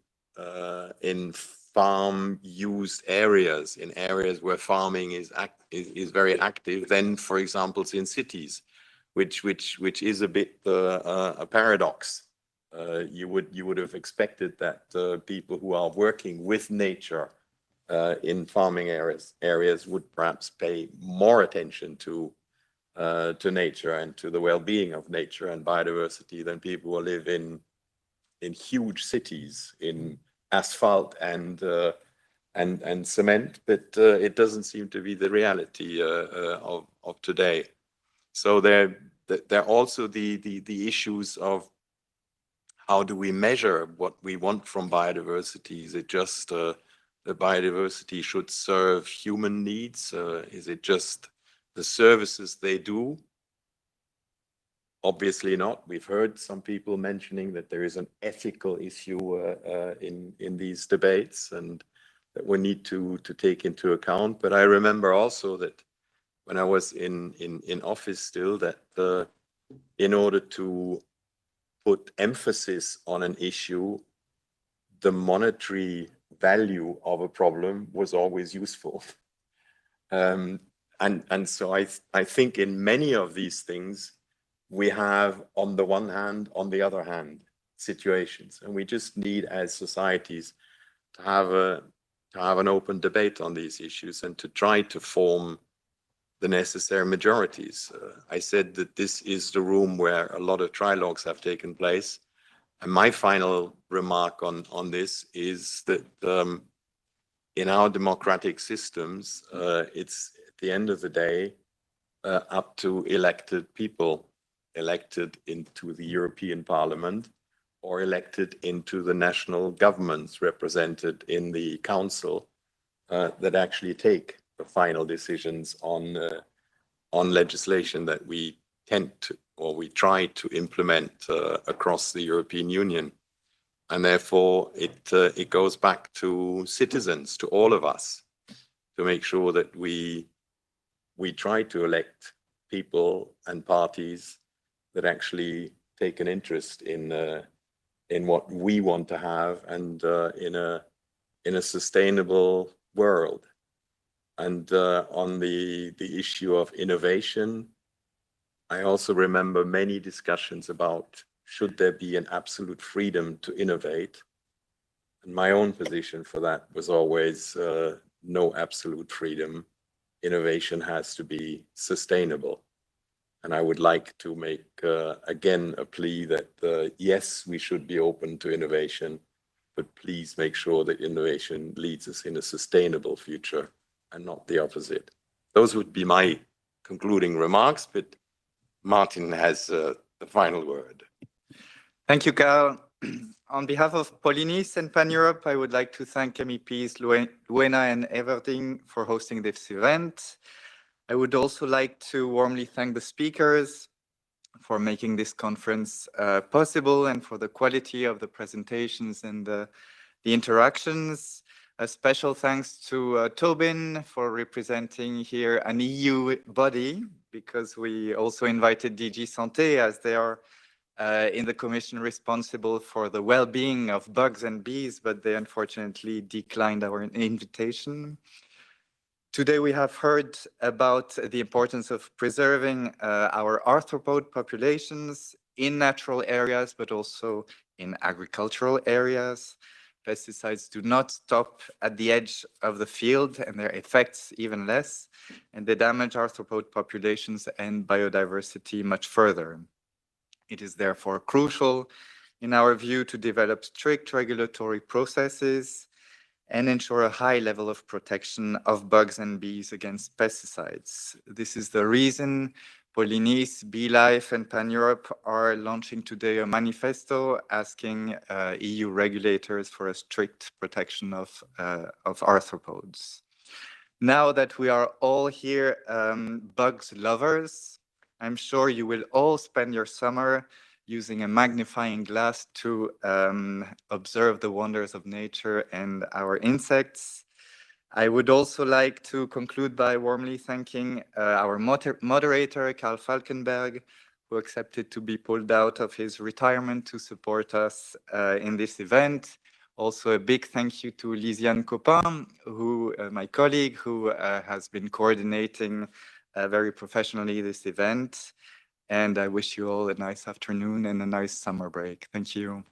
farm-used areas, in areas where farming is very active, than, for example, in cities, which is a bit a paradox. You would have expected that people who are working with nature in farming areas would perhaps pay more attention to nature and to the well-being of nature and biodiversity than people who live in huge cities in asphalt and cement. But it doesn't seem to be the reality of today. So there are also the issues of how do we measure what we want from biodiversity? Is it just the biodiversity should serve human needs? Is it just the services they do? Obviously not. We've heard some people mentioning that there is an ethical issue in these debates and that we need to take into account. But I remember also that when I was in office still, that in order to put emphasis on an issue, the monetary value of a problem was always useful. And so I think in many of these things, we have, on the one hand, on the other hand, situations. And we just need, as societies, to have an open debate on these issues and to try to form the necessary majorities. I said that this is the room where a lot of trilogues have taken place. And my final remark on this is that in our democratic systems, it's at the end of the day up to elected people, elected into the European Parliament or elected into the national governments represented in the council that actually take the final decisions on legislation that we tend to, or we try to implement across the European Union. And therefore it goes back to citizens, to all of us, to make sure that we try to elect people and parties that actually take an interest in what we want to have and in a sustainable world. And on the issue of innovation, I also remember many discussions about should there be an absolute freedom to innovate. And my own position for that was always no absolute freedom. Innovation has to be sustainable. And I would like to make, again, a plea that, yes, we should be open to innovation, but please make sure that innovation leads us in a sustainable future and not the opposite. Those would be my concluding remarks, but Martin has the final word. Thank you, Carl. On behalf of Pollinis and PAN Europe, I would like to thank MEPs Luena and Everding for hosting this event. I would also like to warmly thank the speakers for making this conference possible and for the quality of the presentations and the interactions. A special thanks to Tobin for representing here an EU body, because we also invited DG Santé, as they are in the Commission responsible for the well-being of bugs and bees, but they unfortunately declined our invitation. Today we have heard about the importance of preserving our arthropod populations in natural areas, but also in agricultural areas. Pesticides do not stop at the edge of the field, and their effects even less, and they damage arthropod populations and biodiversity much further. It is therefore crucial, in our view, to develop strict regulatory processes and ensure a high level of protection of bugs and bees against pesticides. This is the reason Pollinis, BeLife, and Pan Europe are launching today a manifesto asking EU regulators for a strict protection of arthropods. Now that we are all here bugs lovers, I'm sure you will all spend your summer using a magnifying glass to observe the wonders of nature and our insects. I would also like to conclude by warmly thanking our moderator, Karl Falkenberg, who accepted to be pulled out of his retirement to support us in this event. Also a big thank you to Lisiane Copin, who, my colleague, who has been coordinating very professionally this event. And I wish you all a nice afternoon and a nice summer break. Thank you.